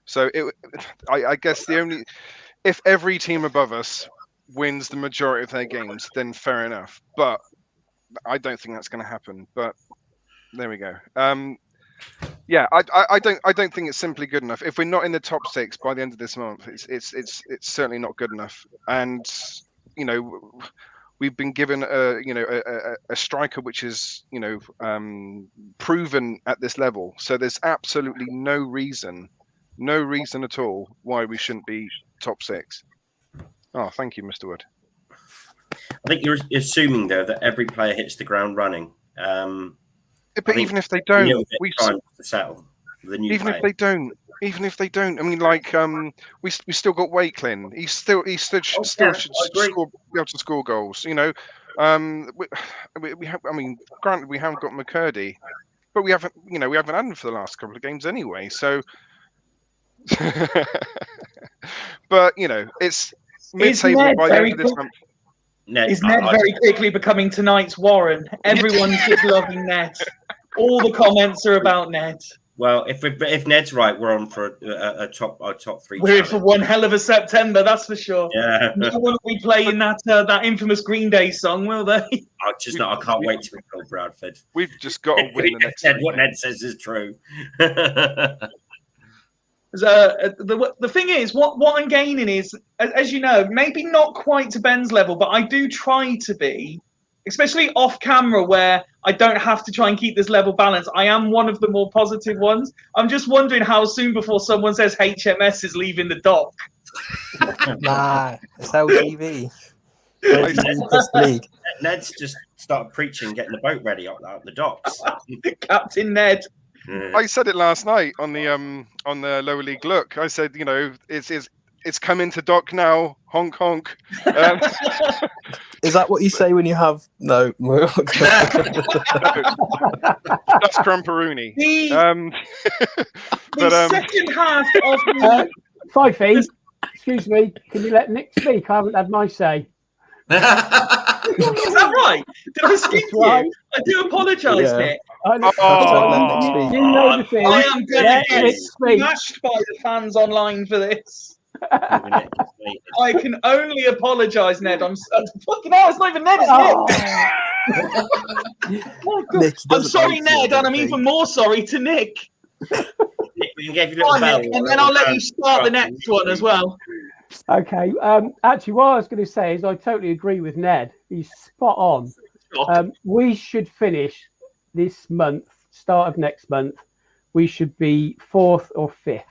So I guess if every team above us wins the majority of their games, then fair enough. But I don't think that's going to happen. But there we go. I don't think it's simply good enough. If we're not in the top 6 by the end of this month, it's certainly not good enough. And we've been given a striker which is proven at this level. So there's absolutely no reason at all why we shouldn't be top 6. Oh, thank you, Mr. Wood. I think you're assuming though that every player hits the ground running. But even if they don't, even if they don't, I mean, we still got Wakelin. He still should be able to score goals. We have. I mean, granted, we haven't got McCurdy, but we haven't had him for the last couple of games anyway. So, but it's mid-table by the end of this month. Is Ned very quickly becoming tonight's Warren? Everyone's just loving Ned. All the comments are about Ned. Well, if Ned's right, we're on for a top 3. We're in for one hell of a September, that's for sure. Yeah. No one will be playing that infamous Green Day song, will they? I can't wait to be called Bradford. We've just got to win the next. What Ned says is true. The thing is, what I'm gaining is, as you know, maybe not quite to Ben's level, but I do try to be, especially off camera, where I don't have to try and keep this level balance. I am one of the more positive ones. I'm just wondering how soon before someone says HMS is leaving the dock. Nah, it's LGV. Ned's just started preaching, getting the boat ready out the docks. Captain Ned. I said it last night on the lower league look. I said, it's coming to dock now. Honk honk. Is that what you say when you have no? That's Crumperoonie. The second half of the Fifey, excuse me, can you let Nick speak? I haven't had my say. Is that right? Did I skip you? I do apologise, Nick. You know the thing. I am going to get smashed by the fans online for this. I can only apologise, Ned. I'm fucking hell. It's not even Ned. It's Nick. I'm sorry, Ned, and I'm even more sorry to Nick. We can give you a little bell, Nick, and then I'll let you start the next one as well. Okay. Actually, what I was going to say is I totally agree with Ned. He's spot on. We should finish this month, start of next month. We should be 4th or 5th.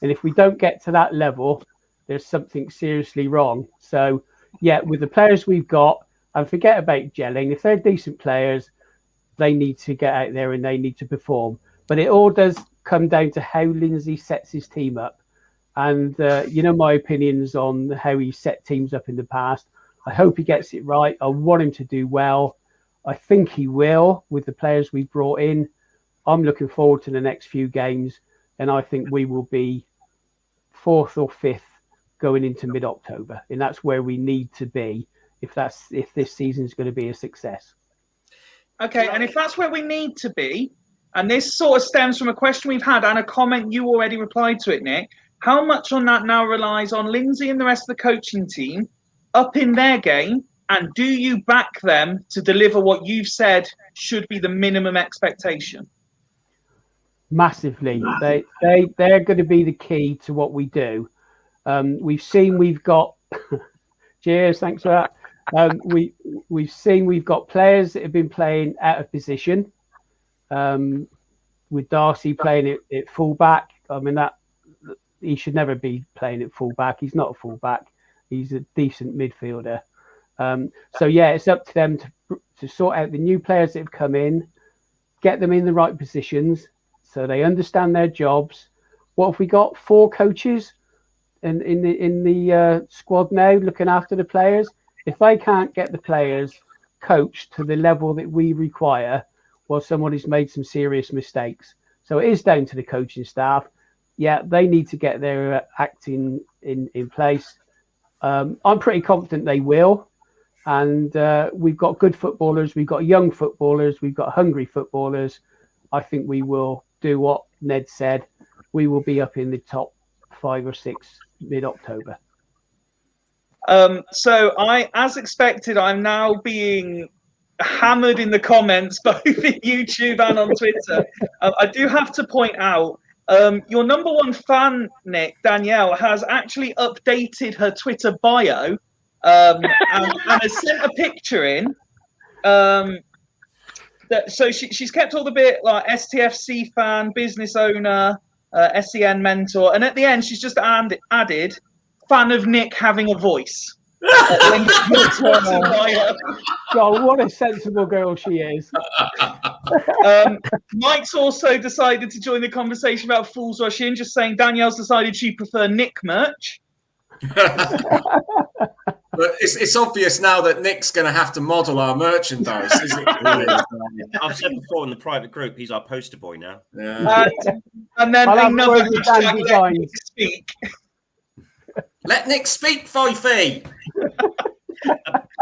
And if we don't get to that level, there's something seriously wrong. So, yeah, with the players we've got, and forget about gelling. If they're decent players, they need to get out there and they need to perform. But it all does come down to how Lindsay sets his team up. And, my opinions on how he set teams up in the past. I hope he gets it right. I want him to do well. I think he will with the players we've brought in. I'm looking forward to the next few games. And I think we will be 4th or 5th going into mid-October. And that's where we need to be if this season is going to be a success. Okay, and if that's where we need to be, and this sort of stems from a question we've had and a comment you already replied to it, Nick, how much on that now relies on Lindsay and the rest of the coaching team up in their game, and do you back them to deliver what you've said should be the minimum expectation? Massively. They're going to be the key to what we do. We've got cheers, thanks for that. We've seen we've got players that have been playing out of position. With Darcy playing at fullback, I mean that he should never be playing at fullback. He's not a fullback. He's a decent midfielder. So yeah, it's up to them to sort out the new players that have come in, get them in the right positions so they understand their jobs. What have we got? 4 coaches in the squad now looking after the players. If they can't get the players coached to the level that we require, well, somebody's made some serious mistakes. So it is down to the coaching staff. Yeah, they need to get their acting in place. I'm pretty confident they will. And we've got good footballers. We've got young footballers. We've got hungry footballers. I think we will do what Ned said. We will be up in the top 5 or 6 mid-October. So as expected, I'm now being hammered in the comments, both in YouTube and on Twitter. I do have to point out, your number one fan, Nick, Danielle, has actually updated her Twitter bio and has sent a picture in. So she's kept all the bit like STFC fan, business owner, SEN mentor, and at the end she's just added fan of Nick having a voice. God, what a sensible girl she is. Mike's also decided to join the conversation about Fools Rush In, just saying Danielle's decided she prefer Nick merch. But it's obvious now that Nick's going to have to model our merchandise, isn't it? I've said before in the private group, he's our poster boy now. Yeah. And then another hashtag, let Nick speak. Let Nick speak, Fifey.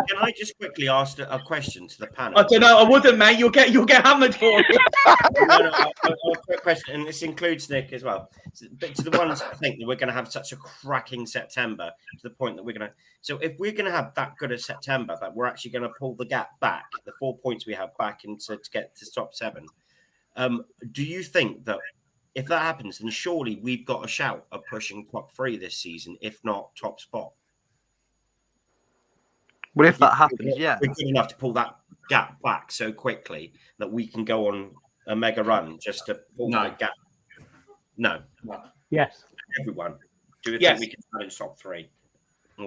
Can I just quickly ask a question to the panel? I don't know. I wouldn't, mate. You'll get hammered for it. A quick question, and this includes Nick as well. But to the ones that think that we're going to have such a cracking September, to the point that we're going to. So if we're going to have that good a September, that we're actually going to pull the gap back, the 4 points we have back into to get to top 7. Do you think that if that happens, then surely we've got a shout of pushing top 3 this season, if not top spot? Well, if that happens, yeah. We're good enough to pull that gap back so quickly that we can go on a mega run just to pull that gap. No. Yes. Everyone. Do you Yes. think we can challenge top 3?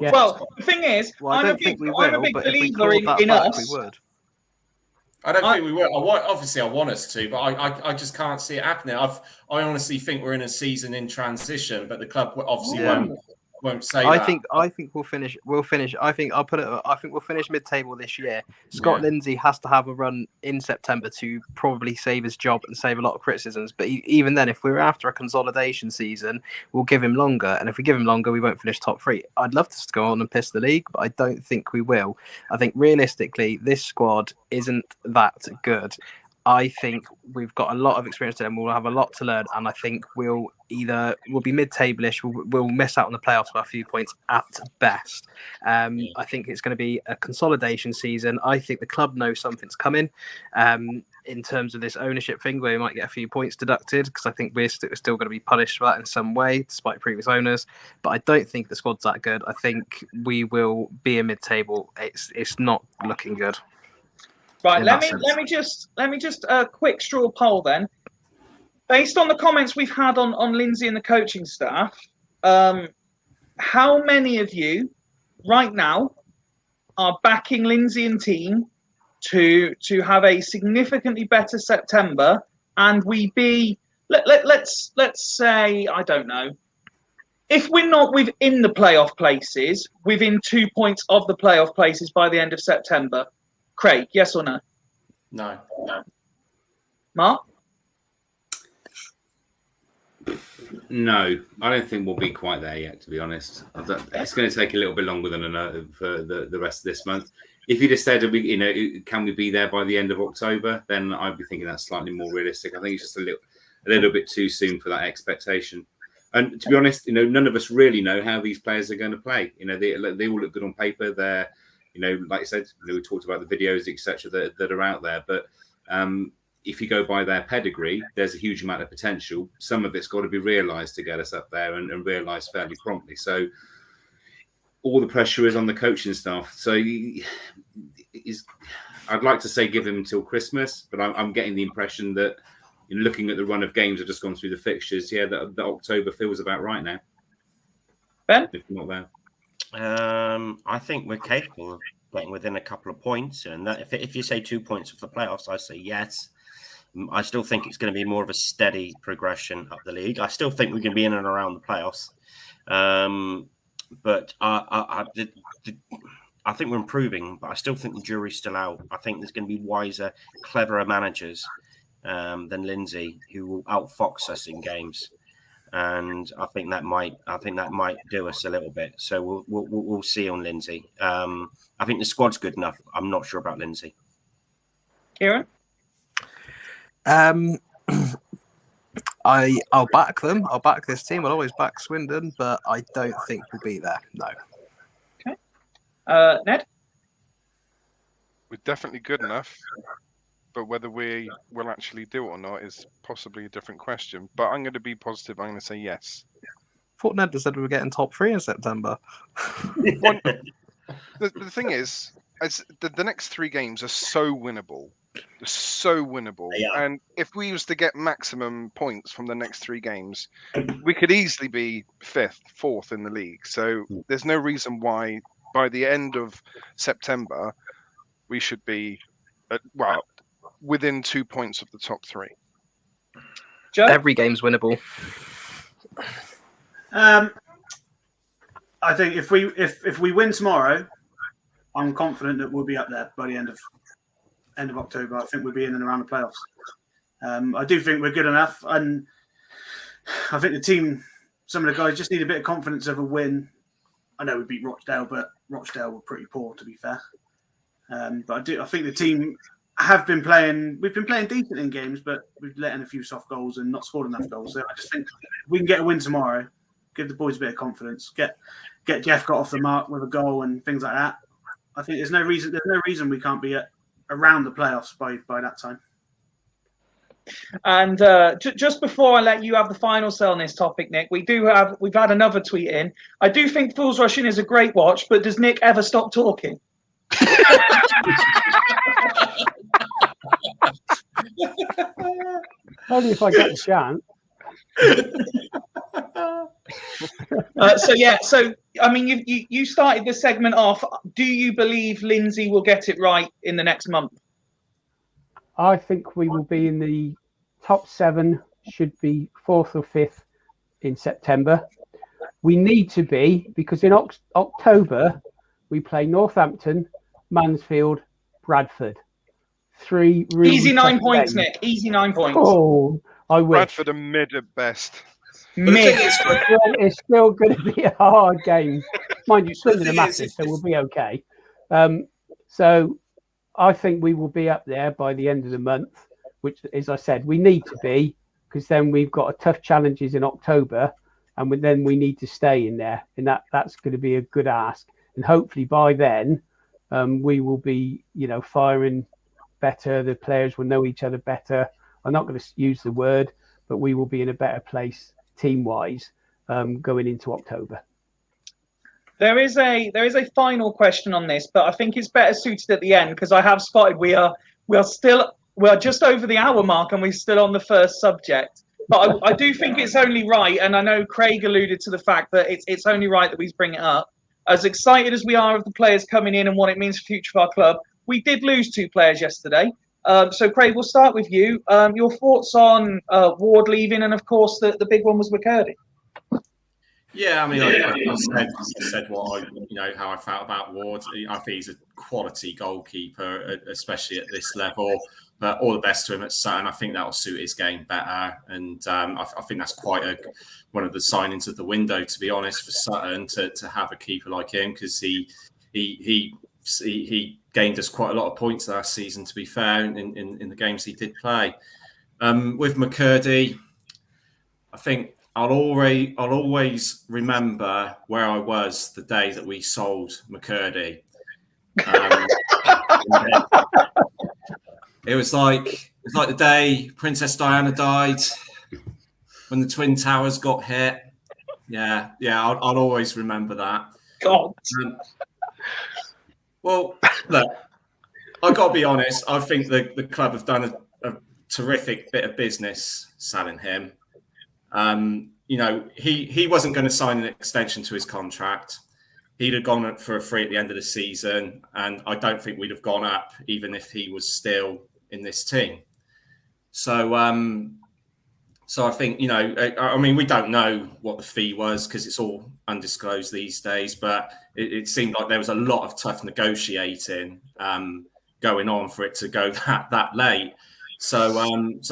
Yes. Well, the thing is, Well, I I'm don't a think big, we will, I'm a big but if we believer clawed that in back, us. we would. I don't think we will. Obviously, I want us to, but I just can't see it happening. I honestly think we're in a season in transition, but the club obviously won't say I that. think we'll finish. I think we'll finish mid-table this year. Scott Lindsay has to have a run in September to probably save his job and save a lot of criticisms. But even then, if we're after a consolidation season, we'll give him longer. And if we give him longer, we won't finish top 3. I'd love to go on and piss the league, but I don't think we will. I think realistically, this squad isn't that good. I think we've got a lot of experience and we'll have a lot to learn. And I think we'll be mid-table-ish. We'll miss out on the playoffs by a few points at best. I think it's going to be a consolidation season. I think the club knows something's coming in terms of this ownership thing where we might get a few points deducted because I think we're still going to be punished for that in some way despite previous owners. But I don't think the squad's that good. I think we will be a mid-table. It's not looking good. Right, let me just a quick straw poll then. Based on the comments we've had on Lindsay and the coaching staff, how many of you right now are backing Lindsay and team to have a significantly better September and we be let's say, I don't know, if we're not within the playoff places, within 2 points of the playoff places by the end of September? Craig, yes or no? No. Mark? No, I don't think we'll be quite there yet, to be honest. It's going to take a little bit longer than for the rest of this month. If you just said, can we be there by the end of October, then I'd be thinking that's slightly more realistic. I think it's just a little bit too soon for that expectation. And to be honest, none of us really know how these players are going to play. They all look good on paper. They're like I said, we talked about the videos, etc., that are out there. But if you go by their pedigree, there's a huge amount of potential. Some of it's got to be realised to get us up there and realised fairly promptly. So all the pressure is on the coaching staff. So I'd like to say give him until Christmas, but I'm getting the impression that looking at the run of games I've just gone through the fixtures, that October feels about right now. Ben? If not there. I think we're capable of getting within a couple of points, and that if you say 2 points of the playoffs, I say yes. I still think it's going to be more of a steady progression up the league. I still think we're going to be in and around the playoffs, but I think we're improving. But I still think the jury's still out. I think there's going to be wiser, cleverer managers than Lindsay who will outfox us in games. And I think that might do us a little bit. So we'll see on Lindsay. I think the squad's good enough. I'm not sure about Lindsay. Kieran? I'll back them. I'll back this team. I'll always back Swindon, but I don't think we'll be there. No. Okay. Ned? We're definitely good enough. But whether we will actually do it or not is possibly a different question. But I'm going to be positive. I'm going to say yes. I thought Ned said we were getting top 3 in September. The thing is the next 3 games are so winnable. They're so winnable. Yeah. And if we was to get maximum points from the next 3 games, we could easily be 5th, 4th in the league. So there's no reason why by the end of September we should be within 2 points of the top 3. Joe? Every game's winnable. I think if we win tomorrow, I'm confident that we'll be up there by the end of October. I think we'll be in and around the playoffs. I do think we're good enough, and I think the team, some of the guys just need a bit of confidence of a win. I know we beat Rochdale, but Rochdale were pretty poor, to be fair. But I think the team have been playing. We've been playing decent in games, but we've let in a few soft goals and not scored enough goals. So I just think if we can get a win tomorrow, give the boys a bit of confidence, get Jeff got off the mark with a goal and things like that. I think there's no reason we can't be around the playoffs by that time. And just before I let you have the final say on this topic, Nick, we've had another tweet in. I do think Fools Rushing is a great watch, but does Nick ever stop talking? Only if I get the chance. So I mean, you started this segment off. Do you believe Lindsay will get it right in the next month? I think we will be in the top 7, should be 4th or 5th in September. We need to be, because in October we play Northampton, Mansfield, Bradford. 3 really easy 9 points, games. Nick. Easy 9 points. Oh, I wish. Bradford are mid at best. Mid. It's still going to be a hard game. Mind you, Swindon are massive, so we'll be okay. So I think we will be up there by the end of the month, which, as I said, we need to be, because then we've got a tough challenges in October, and then we need to stay in there, and that's going to be a good ask. And hopefully by then, we will be, firing better. The players will know each other better. I'm not going to use the word, but we will be in a better place team-wise going into October. There is a final question on this, but I think it's better suited at the end, because I have spotted we are just over the hour mark and we're still on the first subject. But I do think it's only right, and I know Craig alluded to the fact that it's only right that we bring it up. As excited as we are of the players coming in and what it means for the future of our club, we did lose 2 players yesterday. So Craig, we'll start with you. Your thoughts on Ward leaving, and of course the big one was McCurdy. Yeah, I mean, I said how I felt about Ward. I think he's a quality goalkeeper, especially at this level. But all the best to him at Sutton. I think that will suit his game better, and I think that's quite one of the signings of the window, to be honest, for Sutton to have a keeper like him, because he gained us quite a lot of points last season, to be fair, in the games he did play. With McCurdy, I think I'll always remember where I was the day that we sold McCurdy. It was like the day Princess Diana died, when the Twin Towers got hit. Yeah, I'll always remember that. God. Well, look, I've got to be honest. I think the club have done a terrific bit of business selling him. He wasn't going to sign an extension to his contract. He'd have gone up for a free at the end of the season, and I don't think we'd have gone up even if he was still in this team. So I think, we don't know what the fee was, because it's all undisclosed these days, but it seemed like there was a lot of tough negotiating going on for it to go that late. So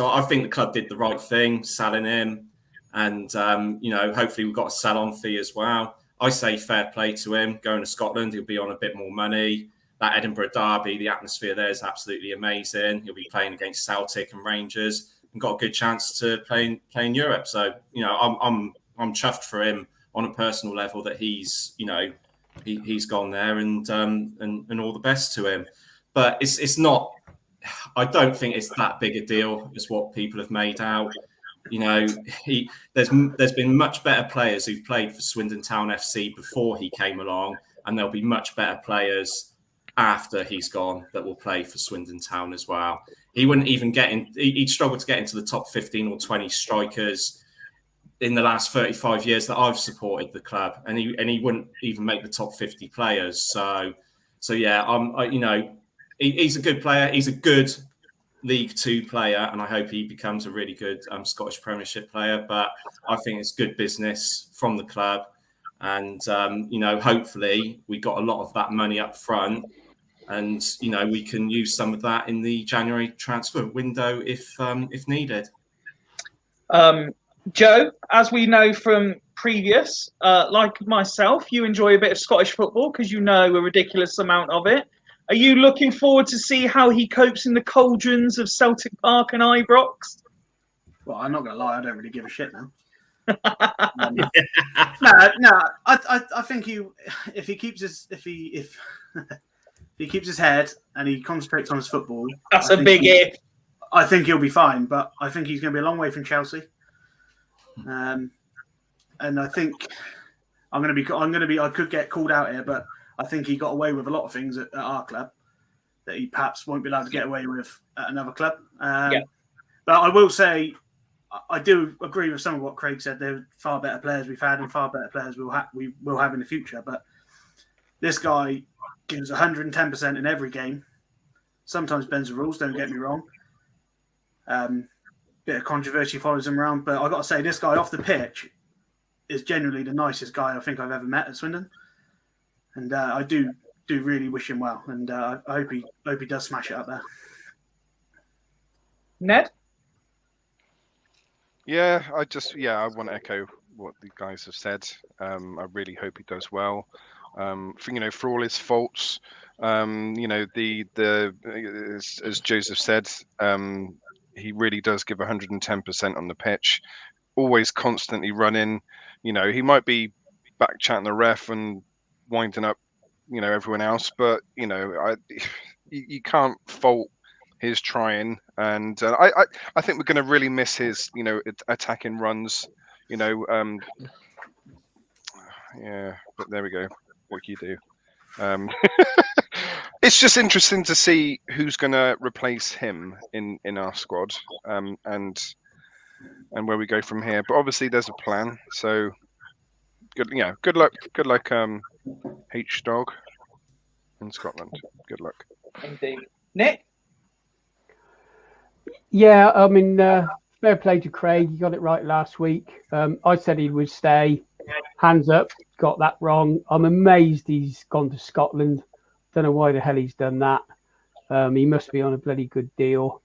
I think the club did the right thing, selling him. And, hopefully we've got a sell-on fee as well. I say fair play to him. Going to Scotland, he'll be on a bit more money. That Edinburgh derby, the atmosphere there is absolutely amazing. He'll be playing against Celtic and Rangers and got a good chance to play in Europe. So, I'm chuffed for him on a personal level that he's gone there, and all the best to him. But it's not, I don't think it's that big a deal as what people have made out. There's been much better players who've played for Swindon Town FC before he came along, and there'll be much better players after he's gone that will play for Swindon Town as well. He wouldn't even get in. He'd struggle to get into the top 15 or 20 strikers in the last 35 years that I've supported the club, and he wouldn't even make the top 50 players. So yeah, he's a good player. He's a good League Two player, and I hope he becomes a really good Scottish Premiership player. But I think it's good business from the club, and hopefully we got a lot of that money up front, and we can use some of that in the January transfer window if needed. Joe, as we know from previous, like myself, you enjoy a bit of Scottish football because you know a ridiculous amount of it. Are you looking forward to see how he copes in the cauldrons of Celtic Park and Ibrox? Well, I'm not going to lie, I don't really give a shit now. No. I think if he keeps his head and he concentrates on his football, that's a big if. I think he'll be fine, but I think he's going to be a long way from Chelsea. And I think I could get called out here, but I think he got away with a lot of things at our club that he perhaps won't be allowed to get away with at another club. But I will say, I do agree with some of what Craig said. There are far better players we've had and far better players we will have in the future. But this guy gives 110% in every game. Sometimes bends the rules, don't get me wrong. Bit of controversy follows him around. But I've got to say, this guy off the pitch is genuinely the nicest guy I think I've ever met at Swindon. And I do really wish him well. And I hope he does smash it up there. Ned? Yeah, I want to echo what the guys have said. I really hope he does well. For all his faults, as Joseph said, he really does give 110% on the pitch. Always constantly running. He might be back chatting the ref and winding up, everyone else, but you can't fault his trying, and I think we're going to really miss his attacking runs. But there we go. What can you do? It's just interesting to see who's going to replace him in our squad, and where we go from here. But obviously, there's a plan. So good luck, H Dog in Scotland. Good luck. Indeed, Nick. Yeah, I mean, fair play to Craig. He got it right last week. I said he would stay. Hands up, got that wrong. I'm amazed he's gone to Scotland. Don't know why the hell he's done that. He must be on a bloody good deal.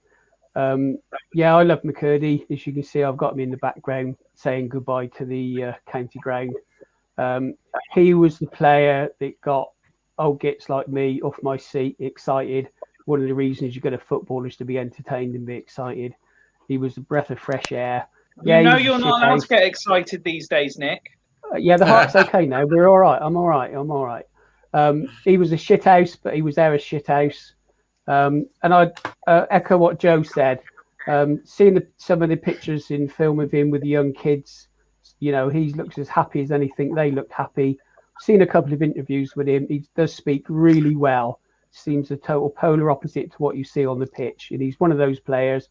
Yeah, I love McCurdy. As you can see, I've got him in the background saying goodbye to the county ground. He was the player that got old gits like me off my seat, excited. One of the reasons you get a football is to be entertained and be excited. He was a breath of fresh air. Yeah, you're not allowed to get excited these days, Nick. Yeah, the heart's okay now. We're all right. I'm all right. He was a shithouse, but he was there as shithouse. And I echo what Joe said. Seeing some of the pictures in film of him with the young kids, he looks as happy as anything. They looked happy. Seen a couple of interviews with him. He does speak really well. Seems a total polar opposite to what you see on the pitch. And he's one of those players.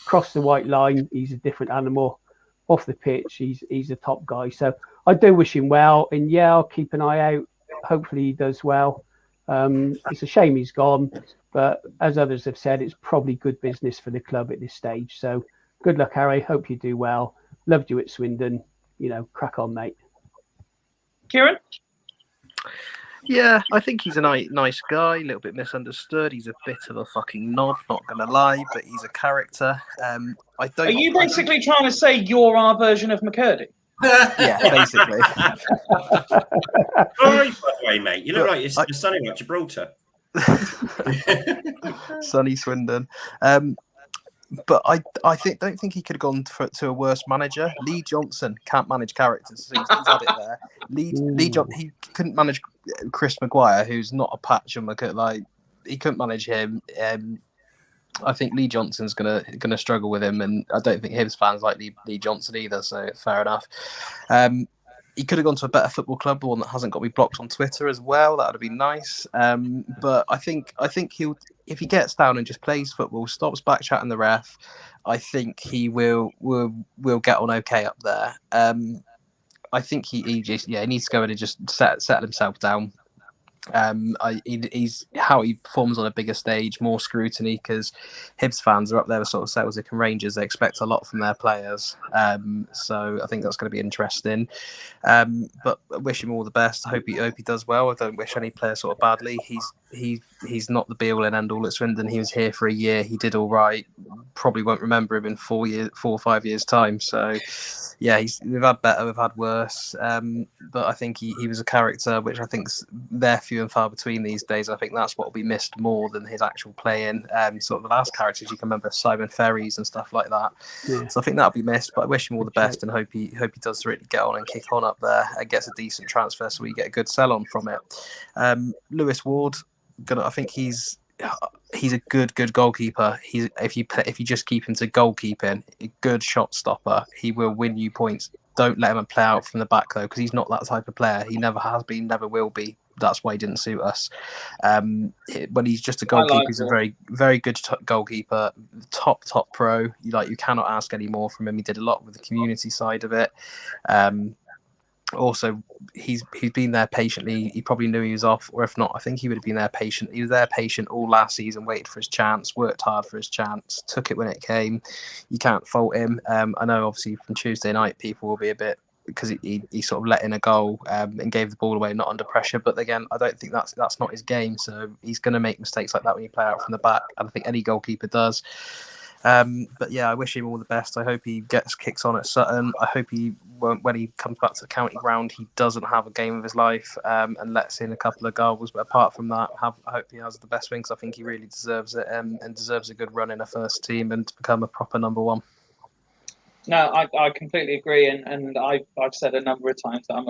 Cross the white line, he's a different animal. Off the pitch, he's a top guy. So I do wish him well. And yeah, I'll keep an eye out. Hopefully he does well. It's a shame he's gone. But as others have said, it's probably good business for the club at this stage. So good luck, Harry. Hope you do well. Loved you at Swindon. Crack on, mate. Kieran? Yeah, I think he's a nice guy, a little bit misunderstood. He's a bit of a fucking knob, not going to lie, but he's a character. Are you basically trying to say you're our version of McCurdy? Yeah, basically. Sorry, by the way, mate. You look like you're sunny like Gibraltar. Sunny Swindon. But I don't think he could have gone to a worse manager. Lee Johnson can't manage characters. So he's had it there. Lee Johnson, he couldn't manage Chris Maguire, who's not a patch on he couldn't manage him. I think Lee Johnson's gonna struggle with him, and I don't think his fans like Lee Johnson either. So fair enough. He could have gone to a better football club, one that hasn't got me blocked on Twitter as well. That would have been nice. But I think he'll, if he gets down and just plays football, stops back chatting the ref, I think he will get on okay up there. I think he needs to go in and just settle himself down. He's how he performs on a bigger stage, more scrutiny, because Hibs fans are up there with sort of Celtic and Rangers. They expect a lot from their players, so I think that's going to be interesting. But I wish him all the best. I hope he does well. I don't wish any player sort of badly. he's not the be all and end all at Swindon. He was here for a year. He did all right. Probably won't remember him in 4 or 5 years' time. So, yeah, we've had better, we've had worse. But I think he was a character which I think's they're few and far between these days. I think that's what will be missed more than his actual playing. Sort of the last characters you can remember, Simon Ferries and stuff like that. Yeah. So I think that'll be missed. But I wish him all the best and hope he does really get on and kick on up there and gets a decent transfer so we get a good sell on from it. Lewis Ward, I think he's a good goalkeeper. If you just keep him to goalkeeping, a good shot stopper, he will win you points. Don't let him play out from the back though, because he's not that type of player. He never has been, never will be. That's why he didn't suit us. When he's just a goalkeeper, he's a very, very good goalkeeper. Top pro. You cannot ask any more from him. He did a lot with the community side of it. Also, he's been there patiently. He probably knew he was off, or if not, I think he would have been there patient. He was there patient all last season, waited for his chance, worked hard for his chance, took it when it came. You can't fault him. I know, obviously, from Tuesday night, people will be a bit because he sort of let in a goal and gave the ball away, not under pressure. But again, I don't think that's not his game. So he's going to make mistakes like that when you play out from the back. And I think any goalkeeper does. But yeah, I wish him all the best. I hope he kicks on at Sutton. I hope he won't, when he comes back to the county ground, he doesn't have a game of his life and lets in a couple of goals. But apart from that, I hope he has the best wing, because I think he really deserves it and deserves a good run in a first team and to become a proper number one. No, I completely agree, and I've said a number of times that I'm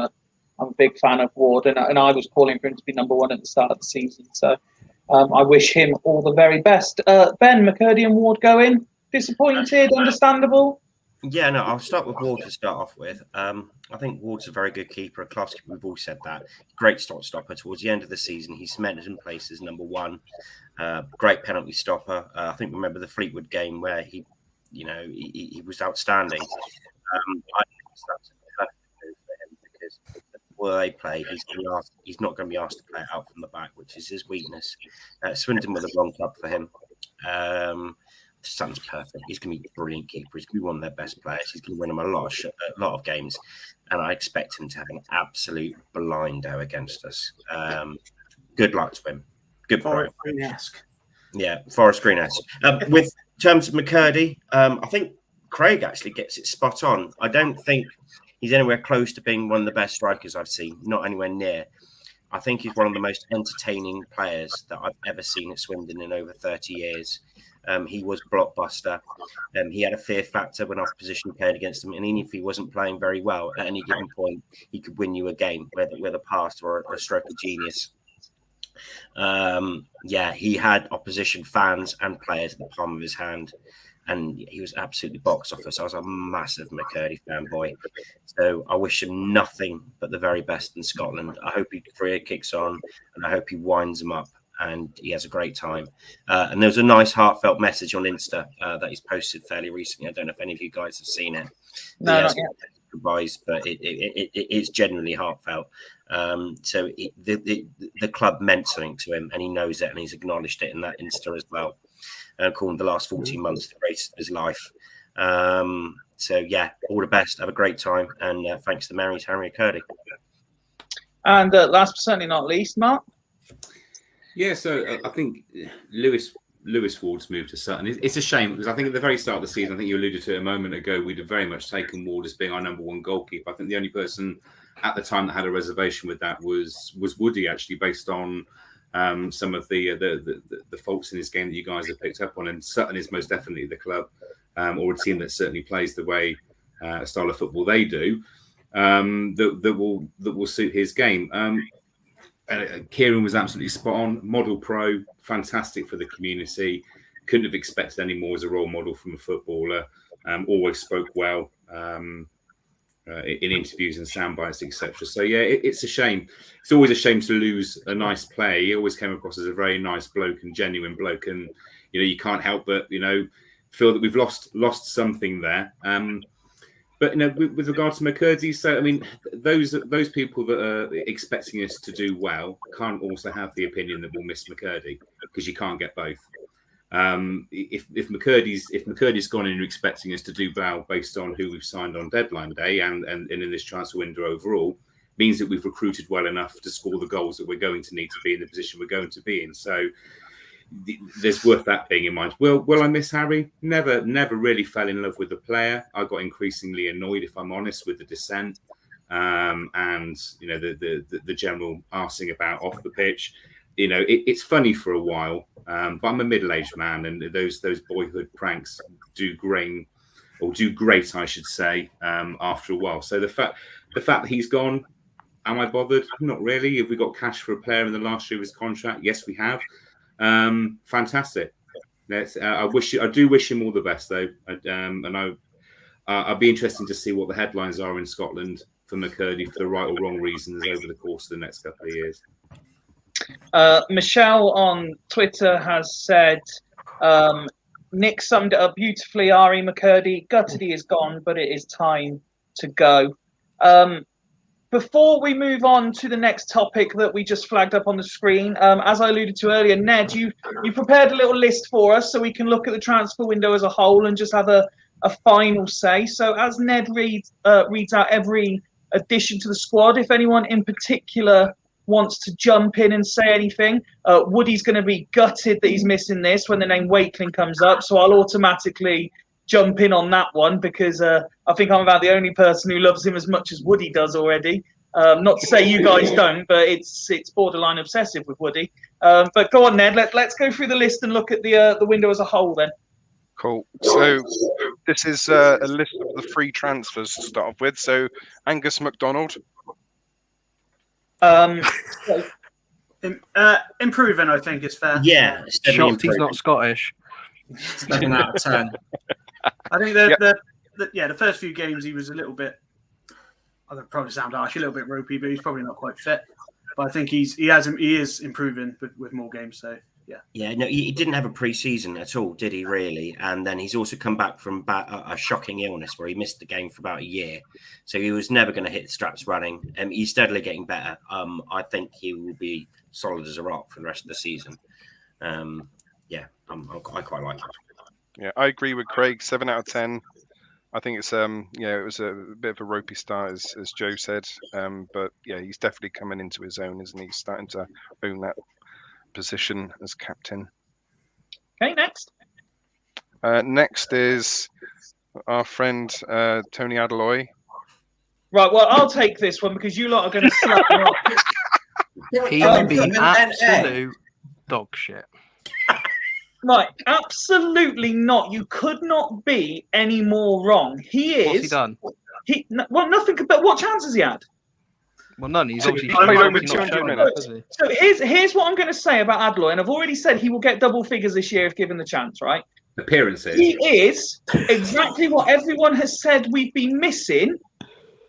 a big fan of Ward, and I was calling for him to be number one at the start of the season. So I wish him all the very best. Ben, McCurdy and Ward go in. Disappointed, understandable. Yeah, no, I'll start with Ward to start off with. I think Ward's a very good keeper, a class keeper. We've all said that. Great stopper. Towards the end of the season, he cemented in place as number one. Great penalty stopper. I think remember the Fleetwood game where he was outstanding. I think that's a perfect move for him, because where they play, he's not going to be asked to play it out from the back, which is his weakness. Swindon were the wrong club for him. Sutton's perfect. He's going to be a brilliant keeper. He's going to be one of their best players. He's going to win them a lot of games, and I expect him to have an absolute blinder against us. Good luck to him. Good Forest Green-esque. Yeah, Forest Green-esque. With terms of McCurdy, I think Craig actually gets it spot on. I don't think he's anywhere close to being one of the best strikers I've seen. Not anywhere near. I think he's one of the most entertaining players that I've ever seen at Swindon in over 30 years. He was blockbuster. He had a fear factor when opposition played against him, and even if he wasn't playing very well at any given point, he could win you a game with a pass or a stroke of genius. He had opposition fans and players in the palm of his hand, and he was absolutely box office. I was a massive McCurdy fanboy, so I wish him nothing but the very best in Scotland. I hope his career kicks on, and I hope he winds him up and he has a great time. And there was a nice heartfelt message on Insta that he's posted fairly recently. I don't know if any of you guys have seen it. No, not yet. Goodbyes, but it's genuinely heartfelt. So the club meant something to him, and he knows it, and he's acknowledged it in that Insta as well. Calling the last 14 months the greatest of his life. So yeah, all the best. Have a great time, and thanks to Mary's Harry McCurdy. And last but certainly not least, Mark. Yeah, so I think Lewis Ward's moved to Sutton. It's a shame, because I think at the very start of the season, I think you alluded to it a moment ago, we'd have very much taken Ward as being our number one goalkeeper. I think the only person at the time that had a reservation with that was Woody, actually, based on some of the faults in his game that you guys have picked up on. And Sutton is most definitely the club or a team that certainly plays the way style of football they do that will suit his game. Kieran was absolutely spot on. Model pro, fantastic for the community. Couldn't have expected any more as a role model from a footballer. Always spoke well in interviews and sound bites, etc. So yeah, it's a shame. It's always a shame to lose a nice player. He always came across as a very nice bloke and genuine bloke, and you can't help but feel that we've lost something there. But with regard to McCurdy, so I mean, those people that are expecting us to do well can't also have the opinion that we'll miss McCurdy, because you can't get both. If McCurdy's gone in and expecting us to do well based on who we've signed on deadline day and in this transfer window overall, means that we've recruited well enough to score the goals that we're going to need to be in the position we're going to be in. So there's worth that being in mind. Will I miss Harry? Never really fell in love with the player. I got increasingly annoyed, if I'm honest, with the dissent and the general arsing about off the pitch. It's funny for a while, but I'm a middle-aged man, and those boyhood pranks do great, I should say, after a while. So the fact that he's gone, am I bothered? Not really. Have we got cash for a player in the last year of his contract? Yes, we have. Fantastic. I do wish him all the best, though, and I'll be interesting to see what the headlines are in Scotland for McCurdy for the right or wrong reasons over the course of the next couple of years. Michelle on Twitter has said, Nick summed it up beautifully. Ari McCurdy, gutted he is gone, but it is time to go. Before we move on to the next topic that we just flagged up on the screen, as I alluded to earlier, Ned, you prepared a little list for us so we can look at the transfer window as a whole and just have a final say. So as Ned reads out every addition to the squad, if anyone in particular wants to jump in and say anything, Woody's going to be gutted that he's missing this when the name Wakeling comes up, so I'll automatically jump in on that one because I think I'm about the only person who loves him as much as Woody does already. Not to say you guys don't, but it's borderline obsessive with Woody. But go on, Ned. Let's go through the list and look at the window as a whole then. Cool. So this is a list of the free transfers to start off with. So Angus MacDonald. Improving, I think, is fair. Yeah, Shocked he's not Scottish. 7 out of 10. I think the first few games he was a little bit. I would probably sound harsh, a little bit ropey, but he's probably not quite fit. But I think he is improving with more games. So yeah. Yeah, no, he didn't have a pre-season at all, did he? Really? And then he's also come back from a shocking illness where he missed the game for about a year, so he was never going to hit the straps running. He's steadily getting better. I think he will be solid as a rock for the rest of the season. I quite like him. Yeah, I agree with Craig. 7 out of 10. I think it's it was a bit of a ropey start, as Joe said. But yeah, he's definitely coming into his own, isn't he? He's starting to own that position as captain. Okay, next. Next is our friend Tony Adeloye. Right, well, I'll take this one because you lot are going to slap me up. He would be absolute dog shit. Right, absolutely not. You could not be any more wrong. He is. What's he done? Nothing. But what chance has he had? Well, none. He's obviously played over not 200 showing minutes. enough, has he? So here's what I'm going to say about Adeloye, and I've already said he will get double figures this year if given the chance, right? Appearances. He is exactly what everyone has said we've been missing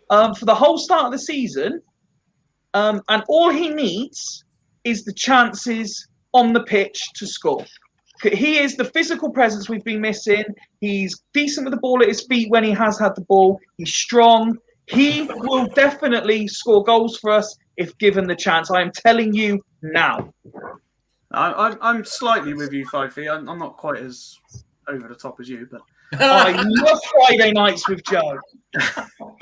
for the whole start of the season, and all he needs is the chances on the pitch to score. He is the physical presence we've been missing. He's decent with the ball at his feet when he has had the ball. He's strong. He will definitely score goals for us if given the chance. I am telling you now. I'm slightly with you, Fifey. I'm not quite as over the top as you, but I love Friday nights with Joe.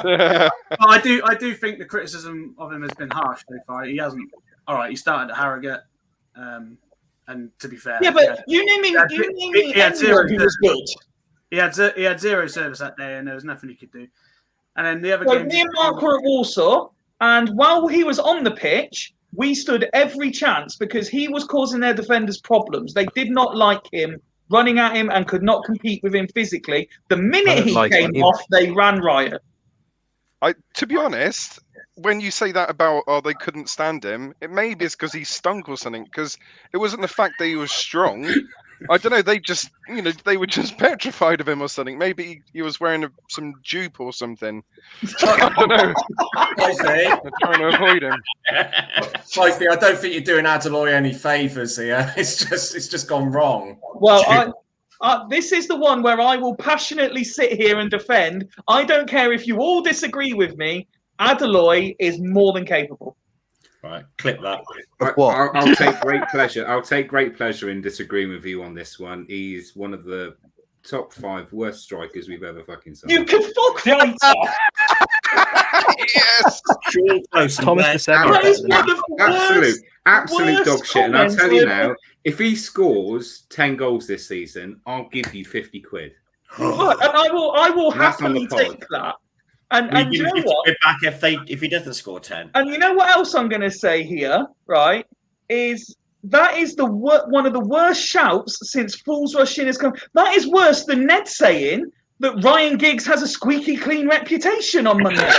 I do think the criticism of him has been harsh so far. He hasn't. All right, he started at Harrogate, and to be fair, yeah, but you knew me. He had zero service. He had zero service that day, and there was nothing he could do. And then the other game. Me and Mark were at Warsaw, and while he was on the pitch, we stood every chance because he was causing their defenders problems. They did not like him running at him and could not compete with him physically. The minute he came off, they ran riot. To be honest, when you say that about they couldn't stand him, it maybe it's because he stunk or something. Because it wasn't the fact that he was strong. I don't know. They just, they were just petrified of him or something. Maybe he was wearing some dupe or something. I don't know. They're trying to avoid him. Sophie, I don't think you're doing Adeloye any favours here. It's just gone wrong. Well, this is the one where I will passionately sit here and defend. I don't care if you all disagree with me. Adeloye is more than capable. Right, clip that. I'll take great pleasure. I'll take great pleasure in disagreeing with you on this one. He's one of the top 5 worst strikers we've ever fucking seen. You can fuck right off. Yes. Sean Close and Thomas Blair December. That is one of the Absolute worst dog shit. And I'll comments tell you I've now, if he scores 10 goals this season, I'll give you 50 quid. Look, and I will And that's on happily the pod. take that. And We you give know him 50 what? quid back if he doesn't score 10. And you know what else I'm going to say here, right? Is that is one of the worst shouts since Fools Rush In has come. That is worse than Ned saying that Ryan Giggs has a squeaky clean reputation on Monday.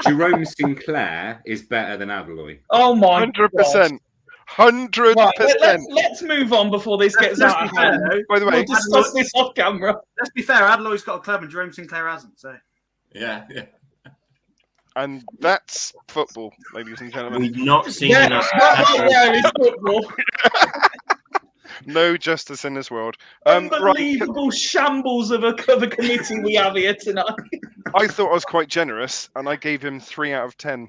Jerome Sinclair is better than Adaloy. Oh my 100%. 100%. Right, let's move on before this gets Let's out be of fair, hand. though. By the way, We'll discuss this off camera. Let's be fair. Adloy's got a club and Jerome Sinclair hasn't. So Yeah. and that's football, ladies and gentlemen. We've not seen Yeah, enough. that right there is football. No justice in this world. Right, Unbelievable shambles of a committee we have here tonight. I thought I was quite generous, and I gave him 3 out of 10.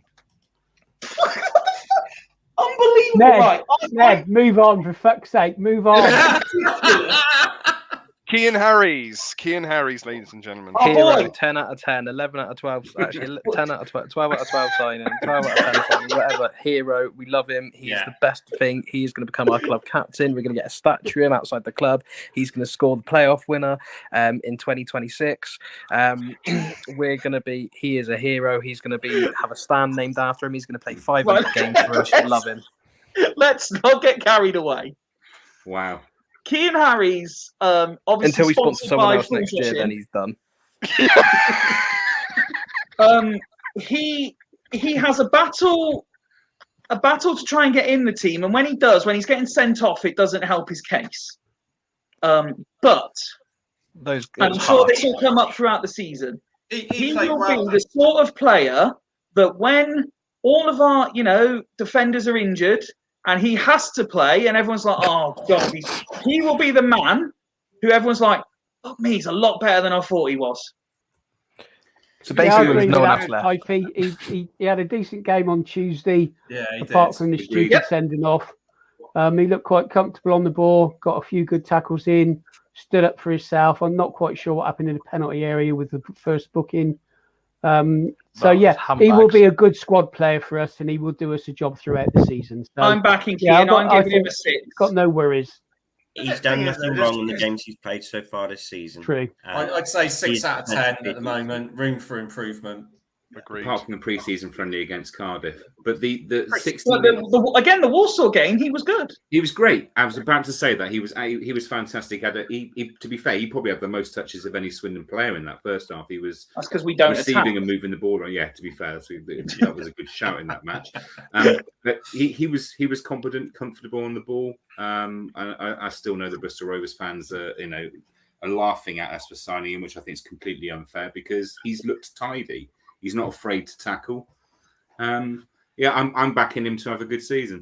Unbelievable, Ned, right? Ned, move on, for fuck's sake, move on. Kean Harries, ladies and gentlemen. Oh, Hero, boy. 10 out of 10, 11 out of 12, actually 10 out of 12, 12 out of 12 signing, 12 out of 10 signing, whatever. Hero, we love him. He's the best thing. He's going to become our club captain. We're going to get a statue of him outside the club. He's going to score the playoff winner in 2026. He is a hero. He's going to have a stand named after him. He's going to play 500 games for us. We love him. Let's not get carried away. Wow. Kean Harries, obviously Until we sponsor sponsored someone by else next year, then he's done. He has a battle to try and get in the team, and when he's getting sent off, it doesn't help his case. But I'm sure this will come up throughout the season. He will be the sort of player that when all of our, defenders are injured and he has to play, and everyone's like, "Oh God," he will be the man who everyone's like, "Fuck me, he's a lot better than I thought he was." So basically, there's no one else that, left. He had a decent game on Tuesday, apart from the stupid sending off. He looked quite comfortable on the ball, got a few good tackles in, stood up for himself. I'm not quite sure what happened in the penalty area with the first booking. He will be a good squad player for us, and he will do us a job throughout the season. So, I'm backing Kean. I'm giving him a 6. Got no worries. He's done nothing wrong in the games he's played so far this season. True. I'd say 6 out of 10 at the moment. Room for improvement. Agreed. Apart from the pre-season friendly against Cardiff, but the 60 again, the Warsaw game, he was good. He was great. I was about to say that he was fantastic. To be fair, he probably had the most touches of any Swindon player in that first half. He was that's because we don't receiving attack. and moving the ball. Yeah, to be fair, that was a good shout in that match. But he was competent, comfortable on the ball. I still know the Bristol Rovers fans are laughing at us for signing him, which I think is completely unfair because he's looked tidy. He's not afraid to tackle. I'm backing him to have a good season.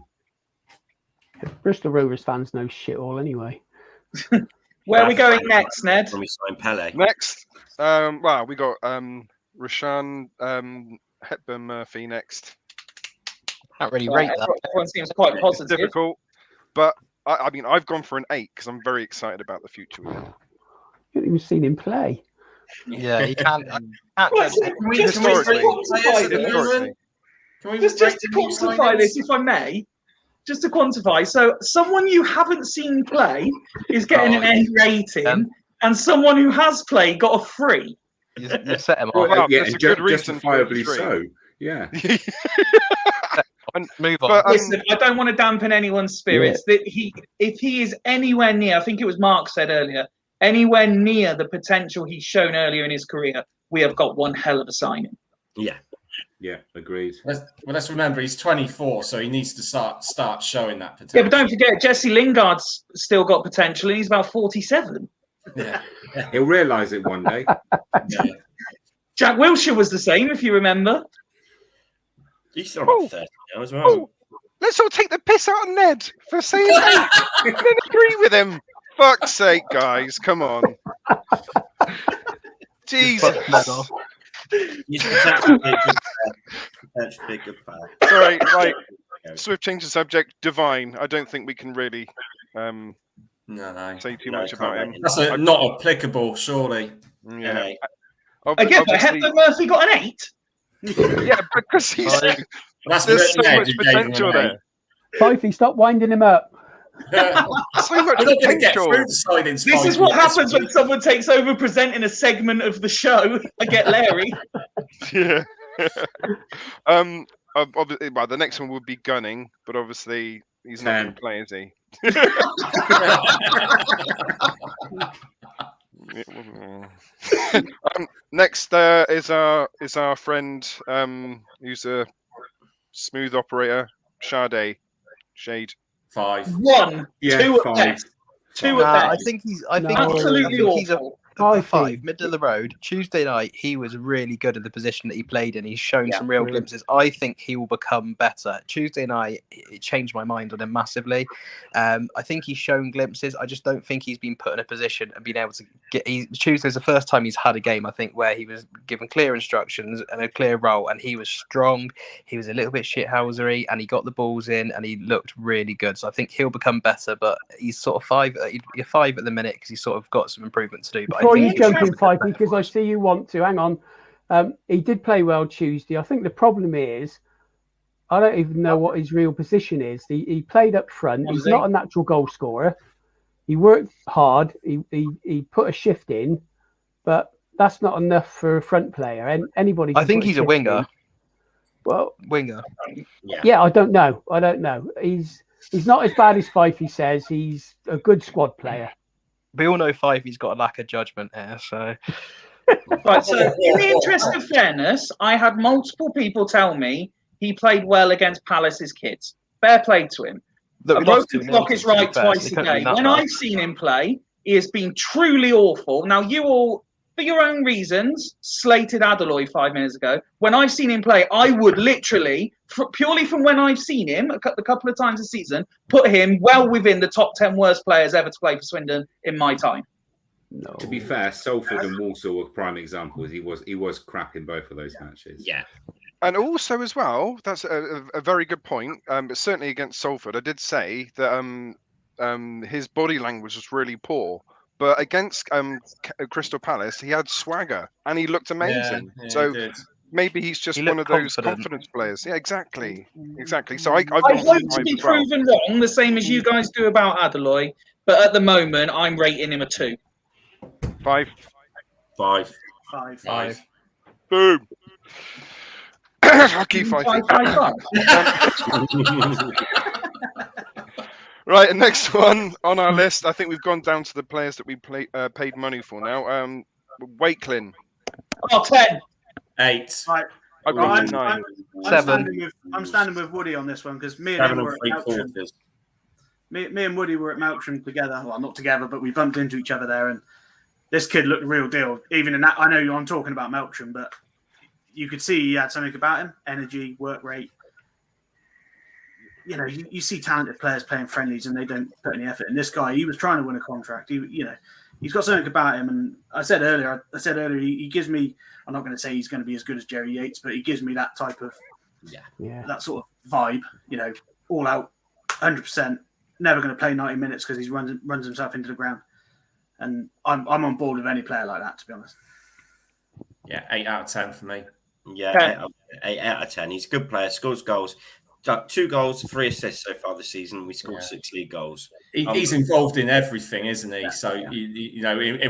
Bristol Rovers fans know shit all anyway. Where are we going next, Ned? When we sign Pele. Next, we got Rashan Hepburn Murphy next. Can't really rate that. Everyone seems quite positive. Difficult, but I've gone for an 8 because I'm very excited about the future with him. You haven't even seen him play. Yeah, he can't. Just to quantify this, if I may, just to quantify. So, someone you haven't seen play is getting an A rating, and someone who has played got a 3. You set him Well, off. yeah, justifiably so. Yeah. And move on. Listen, I don't want to dampen anyone's spirits. That if he is anywhere near, I think it was Mark said earlier, anywhere near the potential he's shown earlier in his career, we have got one hell of a signing. Yeah, agreed. Let's remember he's 24, so he needs to start showing that potential. Yeah, but don't forget, Jesse Lingard's still got potential, and he's about 47. Yeah. He'll realise it one day. Jack Wilshere was the same, if you remember. He's still about 30 now as well. Let's all take the piss out of Ned for saying that. I don't agree with him. Fuck's sake, guys, come on. Jesus. He's potentially a good player. Sorry, right. Swift change the subject. Divine. I don't think we can really say too much about him. That's not applicable, surely. Yeah. Again, but Hector Murphy got an 8. Yeah, because he's That's there's so Ned much who gave him potential an 8. there. Fifey, stop winding him up. So much We're not going to get potential. through the signings. This is what happens when someone takes over presenting a segment of the show. I get Larry. Yeah. Obviously, well, the next one would be Gunning, but obviously he's not going to play, is he? Next is our friend who's a smooth operator, Shade. 5. 1, Yeah, 2 at 5. best. 2 at I best. think he's Absolutely he's a awful. 5, middle of the road. Tuesday night, he was really good in the position that he played in. He's shown some real glimpses. I think he will become better. Tuesday night, it changed my mind on him massively. I think he's shown glimpses. I just don't think he's been put in a position and been able to get. Tuesday's the first time he's had a game, I think, where he was given clear instructions and a clear role, and he was strong. He was a little bit shithousery, and he got the balls in, and he looked really good. So I think he'll become better, but he's sort of 5. You're 5 at the minute because he's sort of got some improvement to do. But Before I you think jump in, Fifey, because I see you want to. Hang on. He did play well Tuesday. I think the problem is, I don't even know what his real position is. He played up front. He's not a natural goal scorer. He worked hard. He put a shift in, but that's not enough for a front player. And anybody. I think he's a winger. Well, winger. Yeah, I don't know. He's not as bad as Fifey says. He's a good squad player. We all know Fifey's got a lack of judgment here, so. Right, so in the interest of fairness, I had multiple people tell me he played well against Palace's kids. Fair play to him. Look, A broken clock is right twice a day. When I've seen him play, he has been truly awful. Now, you all, for your own reasons, slated Adeloy 5 minutes ago. When I've seen him play, I would literally, purely from when I've seen him, a couple of times this season, put him well within the top 10 worst players ever to play for Swindon in my time. No. To be fair, Salford and Walsall were prime examples. He was crap in both of those matches. Yeah. And also as well, that's a very good point. But certainly against Salford, I did say that his body language was really poor. But against Crystal Palace, he had swagger and he looked amazing. Yeah, so he maybe he's just He one of looked those confident. confidence players. Yeah, exactly. So I hope to be proven wrong, the same as you guys do about Adeloy. But at the moment, I'm rating him a 2. 5. 5. 5. Boom. Lucky 5. 5. Right, and next one on our list, I think we've gone down to the players that we paid money for now. Wakelin. Oh, 10. 8. Right. I've gone to 9. I'm standing with Woody on this one because me and him were at Melksham. Me and Woody were at Melksham together. Well, not together, but we bumped into each other there, and this kid looked the real deal. Even in that, I know I'm talking about Melksham, but you could see he had something about him: energy, work rate. You know, you see talented players playing friendlies and they don't put any effort. And this guy, he was trying to win a contract. He's got something about him. And I said earlier, he gives me. I'm not going to say he's going to be as good as Jerry Yates, but he gives me that type of, that sort of vibe. You know, all out, 100%. Never going to play 90 minutes because he runs himself into the ground. And I'm on board with any player like that, to be honest. Yeah, 8 out of 10 for me. Yeah, 8 out of 10. He's a good player, scores goals. 2 goals, 3 assists so far this season. We scored 6 league goals. He's involved in everything, isn't he? So,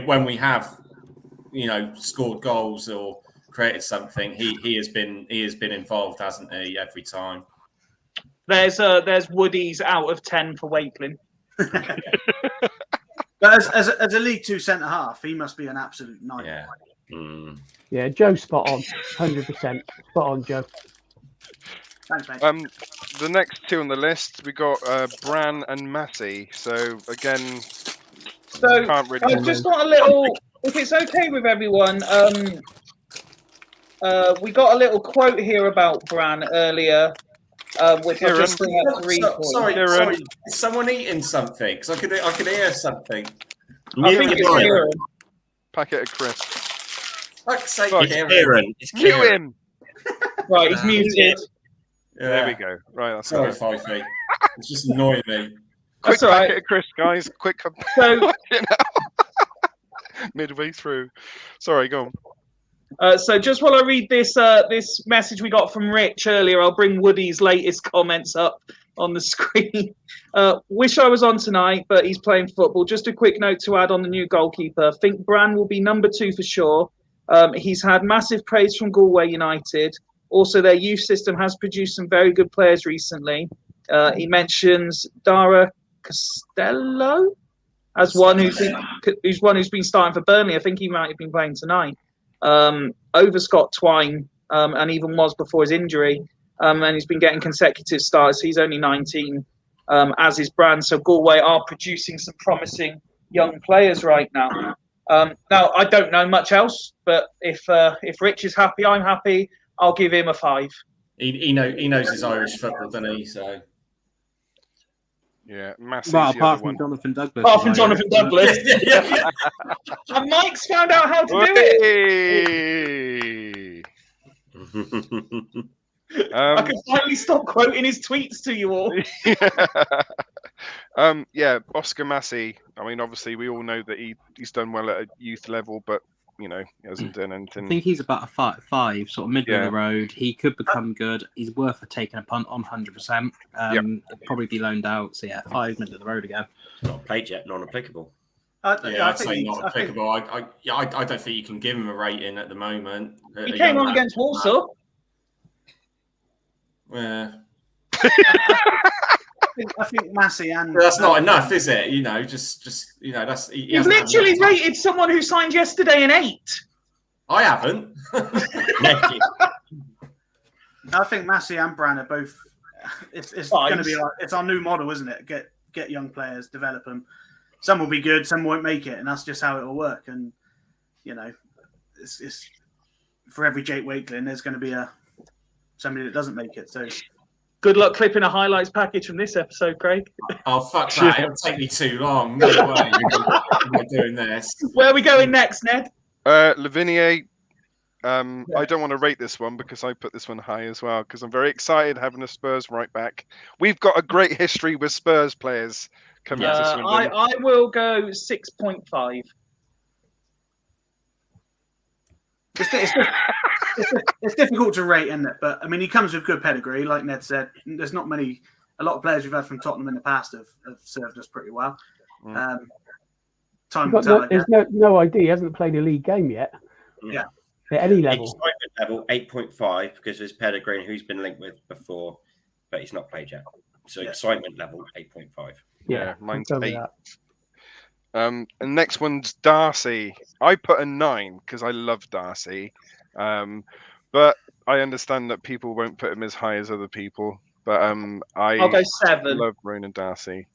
when we have, scored goals or created something, he has been involved, hasn't he? Every time. There's Woody's out of 10 for Wakelin. But as a League 2 centre half, he must be an absolute nightmare. Yeah, Joe's spot on, 100%. Spot on, Joe. Thanks, mate. The next 2 on the list, we got Bran and Massey. So again, can't really. I've just got a little. If it's okay with everyone, we got a little quote here about Bran earlier, which I just bring up to read for you. Sorry, is someone eating something? Because I could hear something. Packet of crisps. It's Cue him. Right, he's muted. Yeah. There we go. Right, that's sorry, Fifey. It's just annoying me. Quick packet of crisps, guys. Quick. So, midway through. Sorry, go on. So just while I read this this message we got from Rich earlier, I'll bring Woody's latest comments up on the screen. Wish I was on tonight, but he's playing football. Just a quick note to add on the new goalkeeper. Think Bran will be number 2 for sure. He's had massive praise from Galway United. Also, their youth system has produced some very good players recently. He mentions Dara Costello as one who's been starting for Burnley. I think he might have been playing tonight. Over Scott Twine, and even was before his injury. And he's been getting consecutive starts. He's only 19, as is Bran. So Galway are producing some promising young players right now. Now, I don't know much else, but if Rich is happy, I'm happy. I'll give him a 5. He knows his Irish football, doesn't he? So yeah, massive. Well, apart from Jonathan Douglas. Apart from Jonathan Douglas. And Mike's found out how to do it. I can finally stop quoting his tweets to you all. Yeah, Oscar Massey. I mean, obviously, we all know that he's done well at a youth level, but he hasn't done anything. I think he's about a 5, sort of middle of the road. He could become good. He's worth taking a punt on 100%. He'll probably be loaned out. So yeah, 5, middle of the road again. Not played yet, non-applicable. I'd say not applicable. I don't think you can give him a rating at the moment. He came on against Warsaw. Yeah. I think Massey and that's not enough, is it? Just that's. You've literally rated someone who signed yesterday an 8. I haven't. I think Massey and Bran are both. It's going to be like it's our new model, isn't it? Get young players, develop them. Some will be good, some won't make it, and that's just how it will work. And it's for every Jake Wakelin, there's going to be somebody that doesn't make it. So. Good luck clipping a highlights package from this episode, Craig. Oh, fuck that. It'll take me too long. No way. We're doing this. Where are we going next, Ned? Lavinia. I don't want to rate this one because I put this one high as well because I'm very excited having a Spurs right back. We've got a great history with Spurs players coming to Swindon. I will go 6.5. It's difficult to rate, isn't it? But I mean, he comes with good pedigree, like Ned said. There's not many. A lot of players we've had from Tottenham in the past have served us pretty well. Time will tell. There's no idea. He hasn't played a league game yet. Yeah, at any level. Excitement level 8.5 because of his pedigree and who he's been linked with before, but he's not played yet. So excitement level 8.5. Yeah, mine's 8. And next one's Darcy. I put a 9 because I love Darcy. But I understand that people won't put him as high as other people. But I'll go 7. Love Ronan Darcy.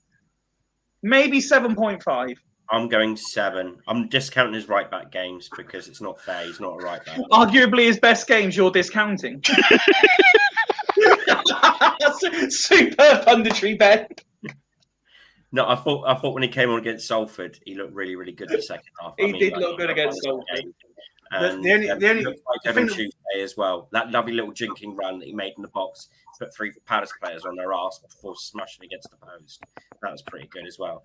Maybe 7.5. I'm going 7. I'm discounting his right back games because it's not fair. He's not a right back. Arguably his best games you're discounting. Super punditry, Ben. No, I thought when he came on against Salford, he looked really, really good in the second half. He did look good against Salford. And the only on Tuesday as well. That lovely little jinking run that he made in the box, put 3 Palace players on their arse before smashing against the post. That was pretty good as well.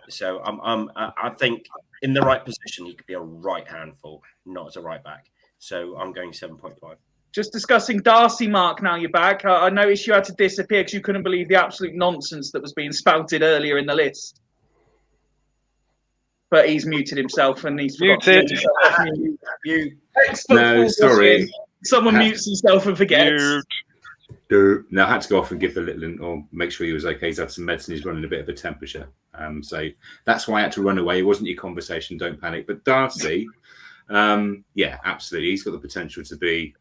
So I think in the right position he could be a right handful, not as a right back. So I'm going 7.5. Just discussing Darcy, Mark, now you're back. I noticed you had to disappear because you couldn't believe the absolute nonsense that was being spouted earlier in the list. But he's muted himself and he's muted. No, sorry. Someone mutes himself and forgets. No, I had to go off and give the little, or make sure he was okay. He's had some medicine. He's running a bit of a temperature. So that's why I had to run away. It wasn't your conversation. Don't panic. But Darcy, yeah, absolutely. He's got the potential to be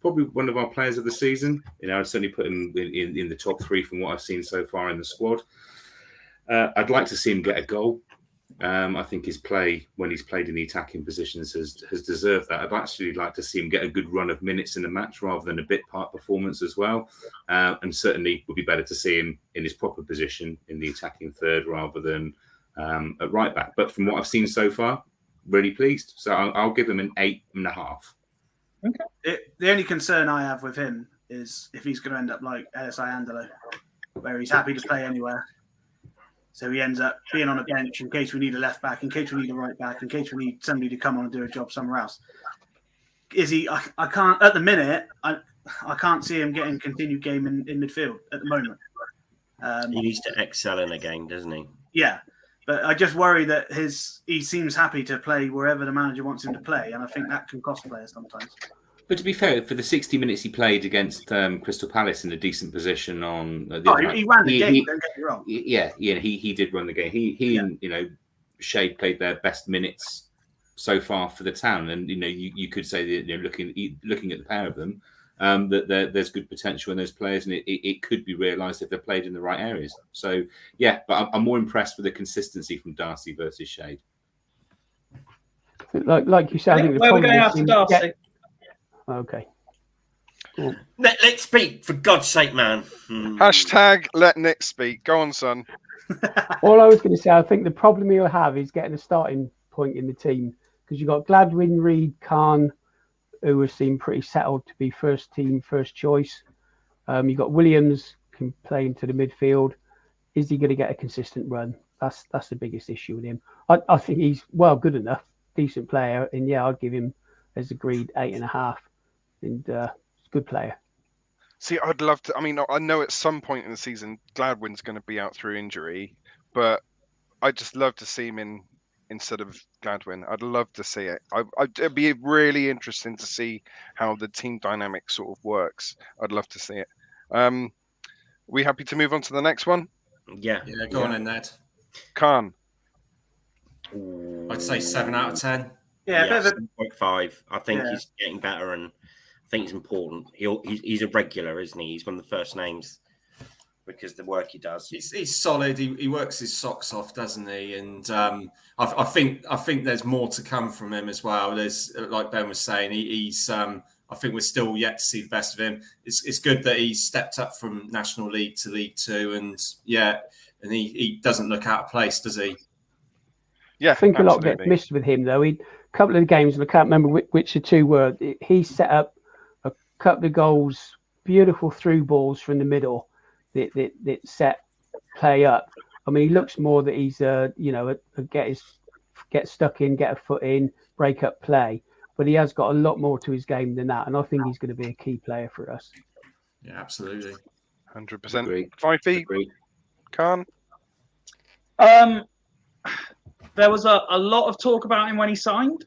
probably one of our players of the season. I'd certainly put him in the top 3 from what I've seen so far in the squad. I'd like to see him get a goal. I think his play, when he's played in the attacking positions, has deserved that. I'd actually like to see him get a good run of minutes in the match rather than a bit part performance as well. And certainly would be better to see him in his proper position in the attacking third rather than at right back. But from what I've seen so far, really pleased. So I'll give him an 8.5. Okay. The only concern I have with him is if he's going to end up like LSI Andelo, where he's happy to play anywhere. So he ends up being on a bench in case we need a left back, in case we need a right back, in case we need somebody to come on and do a job somewhere else. Is he? I can't at the minute. I can't see him getting continued game in midfield at the moment. He needs to excel in a game, doesn't he? Yeah, but I just worry that he seems happy to play wherever the manager wants him to play, and I think that can cost players sometimes. But to be fair, for the 60 minutes he played against Crystal Palace in a decent position on, he ran the game. Don't get me wrong. Yeah, he did run the game. He and Shade played their best minutes so far for the town, and you could say that looking at the pair of them, that there's good potential in those players, and it could be realised if they're played in the right areas. So yeah, but I'm more impressed with the consistency from Darcy versus Shade. Like you said, I think where we're going after Darcy. Okay. Cool. Let's speak, for God's sake, man. Hashtag let Nick speak. Go on, son. All I was going to say, I think the problem he'll have is getting a starting point in the team, because you've got Gladwin, Reed, Khan, who have seemed pretty settled to be first team, first choice. You've got Williams can play into the midfield. Is he going to get a consistent run? That's the biggest issue with him. I think he's good enough, decent player, and yeah, I'd give him, as agreed, 8.5. And he's a good player. See, I'd love to. I mean, I know at some point in the season Gladwin's going to be out through injury, but I'd just love to see him instead of Gladwin. I'd love to see it. It'd be really interesting to see how the team dynamic sort of works. I'd love to see it. We happy to move on to the next one? Yeah, go on in, Ned. Khan. I'd say 7 out of 10. Yeah, 7.5. I think he's getting better, and I think it's important. He's a regular, isn't he? He's one of the first names because the work he does. He's solid. He works his socks off, doesn't he? And I think there's more to come from him as well. There's, like Ben was saying, he's. I think we're still yet to see the best of him. It's good that he's stepped up from National League to League Two, and he doesn't look out of place, does he? Yeah, I think absolutely. A lot gets missed with him, though. A couple of the games, and I can't remember which the two were, he set up a couple of goals, beautiful through balls from the middle that set play up. I mean, he looks more that he's get stuck in, get a foot in, break up play. But he has got a lot more to his game than that, and I think he's going to be a key player for us. Yeah, absolutely. 100%. 5 feet. Khan? There was a lot of talk about him when he signed.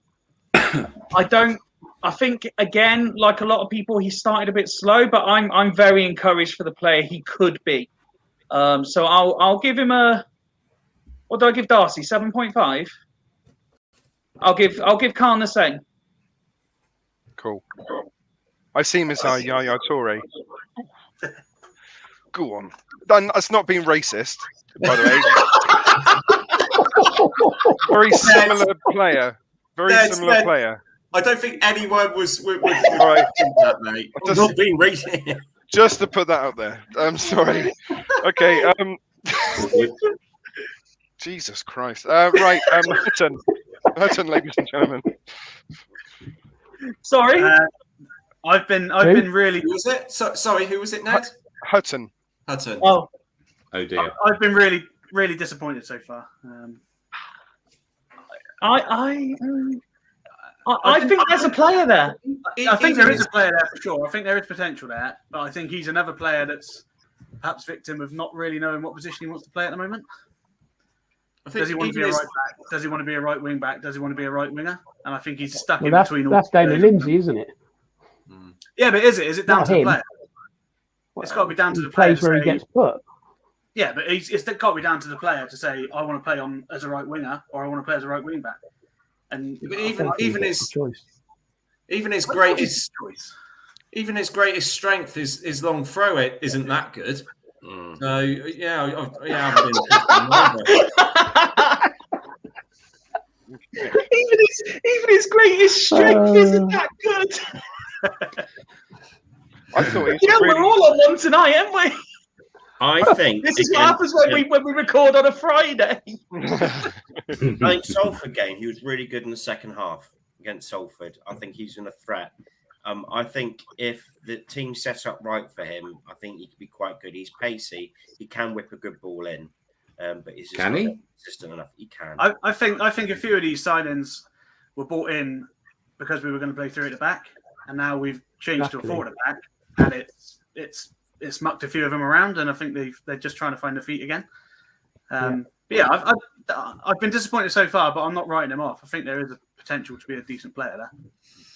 I think, again, like a lot of people, he started a bit slow, but I'm very encouraged for the player he could be. So I'll give him what do I give Darcy? 7.5? I'll give Khan the same. Cool. I see him as our Yaya Toure. Go on. That's not being racist, by the way. Very similar player. Similar player. I don't think anyone was right in that, mate. Not being racist. Just to put that out there. I'm sorry. Okay. Jesus Christ. Right. Hutton, ladies and gentlemen. Sorry. I've been really. Who was it? Sorry, who was it, Ned? Hutton. Oh dear. I've been really, really disappointed so far. I think there's a player there. I think there is a player there for sure. I think there is potential there, but I think he's another player that's perhaps victim of not really knowing what position he wants to play at the moment. Does he want to be a right back? Does he want to be a right wing back? Does he want to be a right winger? And I think he's stuck in between all. That's Damien Lindsay, isn't it? Yeah, but is it? Is it down to the player? It's got to be down to the player. Plays where he gets put. Yeah, but it's got to be down to the player to say, I want to play on as a right winger or I want to play as a right wing back. And even his greatest strength is long throw. It isn't that good. So even his greatest strength isn't that good. I thought we're all on one tonight, aren't we? I think this is what happens when we record on a Friday. I think Salford game, he was really good in the second half against Salford. I think he's in a threat. I think if the team sets up right for him, I think he could be quite good. He's pacey. He can whip a good ball in. but he's just Can not he? consistent enough. He can. I think a few of these signings were brought in because we were going to play 3 at the back, and now we've changed to a 4 at the back, and it's mucked a few of them around, and I think they're just trying to find their feet again. I've been disappointed so far, but I'm not writing him off. I think there is a potential to be a decent player there.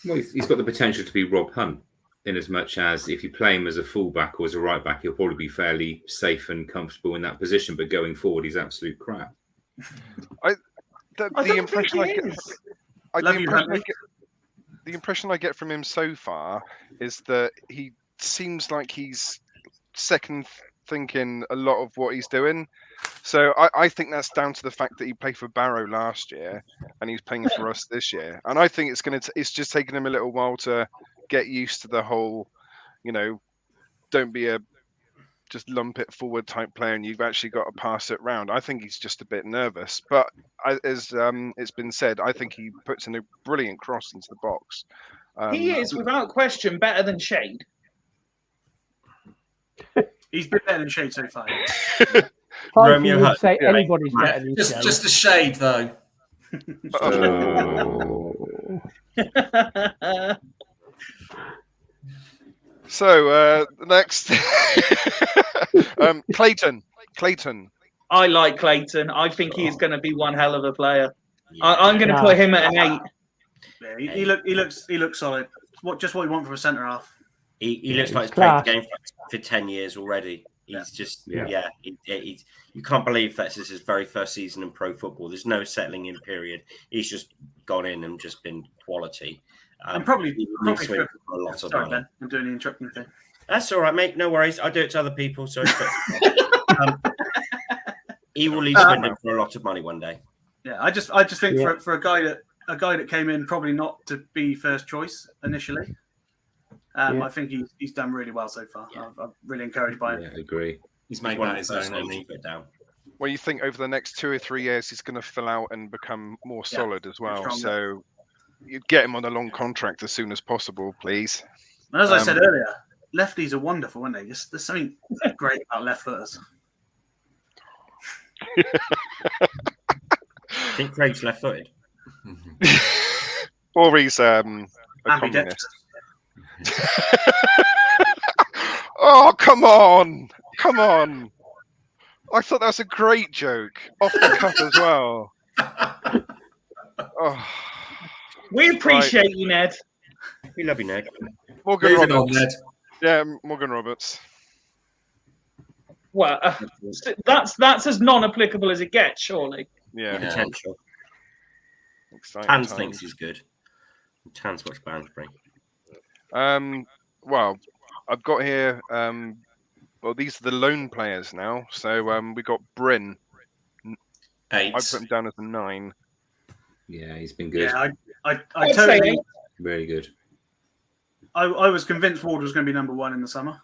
Well, he's got the potential to be Rob Hunt, in as much as if you play him as a fullback or as a right back, he'll probably be fairly safe and comfortable in that position. But going forward, he's absolute crap. The impression I get from him so far is that he seems like he's second thinking a lot of what he's doing. So I think that's down to the fact that he played for Barrow last year and he's playing for us this year. And I think it's just taken him a little while to get used to the whole, don't be a just lump it forward type player and you've actually got to pass it round. I think he's just a bit nervous. But as it's been said, I think he puts in a brilliant cross into the box. He is, without question, better than Shade. He's been better than Shade so far. Romeo would say anybody's better than Shade. Just a shade, though. So next, Clayton. I like Clayton. I think he is going to be one hell of a player. I'm going to put him at an 8. Yeah, he looks solid. Just what you want from a centre half. He looks like he's played the game for 10 years already. He's just you can't believe that's his very first season in pro football. There's no settling in period. He's just gone in and just been quality. And probably for a lot of money. Ben, I'm doing the interrupting thing. That's all right, mate. No worries. I do it to other people, so he will leave Swindon for a lot of money one day. Yeah, I just think for a guy that came in probably not to be first choice initially. I think he's done really well so far. Yeah. I'm really encouraged by him. Yeah, I agree. He's made that his own. Well, you think over the next 2 or 3 years he's going to fill out and become more solid as well. So you get him on a long contract as soon as possible, please. And as I said earlier, lefties are wonderful, aren't they? There's something great about left footers. I think Craig's left-footed. Or he's a communist. Oh, come on. I thought that was a great joke. Off the cuff as well. Oh. We appreciate you, Ned. We love you, Ned. Morgan Roberts. Yeah, Morgan Roberts. Well, that's as non-applicable as it gets, surely. Yeah. Potential. Exciting Tans times. thinks he's good. Tans watched Barnsbury. Well, I've got here. These are the loan players now. So we got Bryn. 8. I put him down as a 9. Yeah, he's been good. Yeah, I totally. Very good. I was convinced Ward was going to be number 1 in the summer.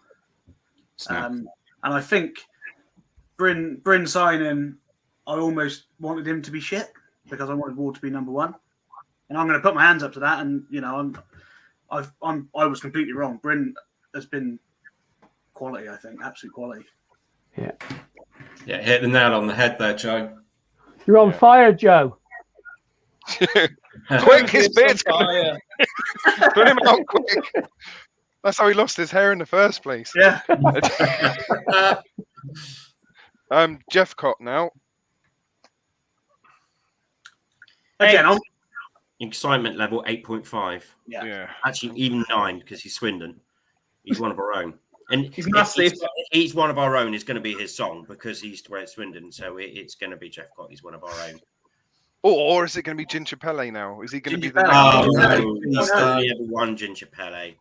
And I think Bryn signing, I almost wanted him to be shit because I wanted Ward to be number 1. And I'm going to put my hands up to that. And I was completely wrong. Bryn has been quality, I think, absolute quality. Yeah. Yeah, hit the nail on the head there, Joe. You're on fire, Joe. Quick, his beard's gonna... Put him out quick. That's how he lost his hair in the first place. Yeah. Jeff Cott now. Again, excitement level 8.5. Yeah. Actually, even 9 because he's Swindon. He's one of our own. And he's massive. He's one of our own. It's going to be his song because he's to wear Swindon. So it's going to be Jeff Cott. He's one of our own. Or is it going to be Ginger Pele now? Is he going to be the He's only ever one Ginger Pele.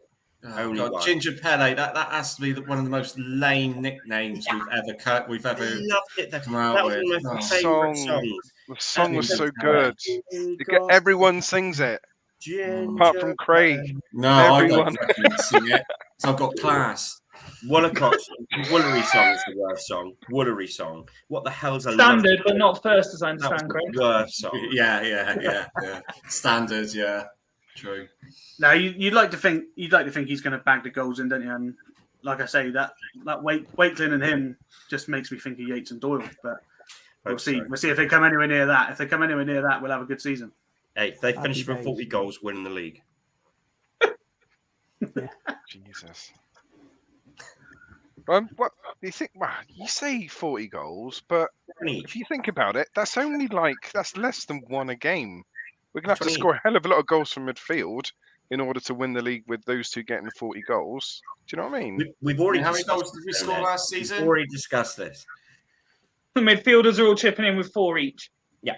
Only one. Ginger Pele. That has to be one of the most lame nicknames we've ever I loved it. come out That was with. one of my favourite songs. The song was so good. Everyone sings it. Apart from Craig. No, everyone. I don't sing it. So I've got class. Woollacot's Woolery song is the worst song. Woolery song. What the hell's a standard, but not first, as I understand, Craig. Worst song. Yeah. Standard, yeah. True. Now you'd like to think he's going to bag the goals in, don't you? And like I say, that Wakeling and him just makes me think of Yates and Doyle. But We'll see. We'll see if they come anywhere near that. If they come anywhere near that, we'll have a good season. Hey, if they finish with 40 goals, winning the league. Jesus. What do you think? Well, you say 40 goals, but if you think about it, that's less than one a game. We're gonna have to score a hell of a lot of goals from midfield in order to win the league with those two getting 40 goals. Do you know what I mean? We've already. How many goals did we score last season? We've already discussed this. The midfielders are all chipping in with 4 each. Yeah.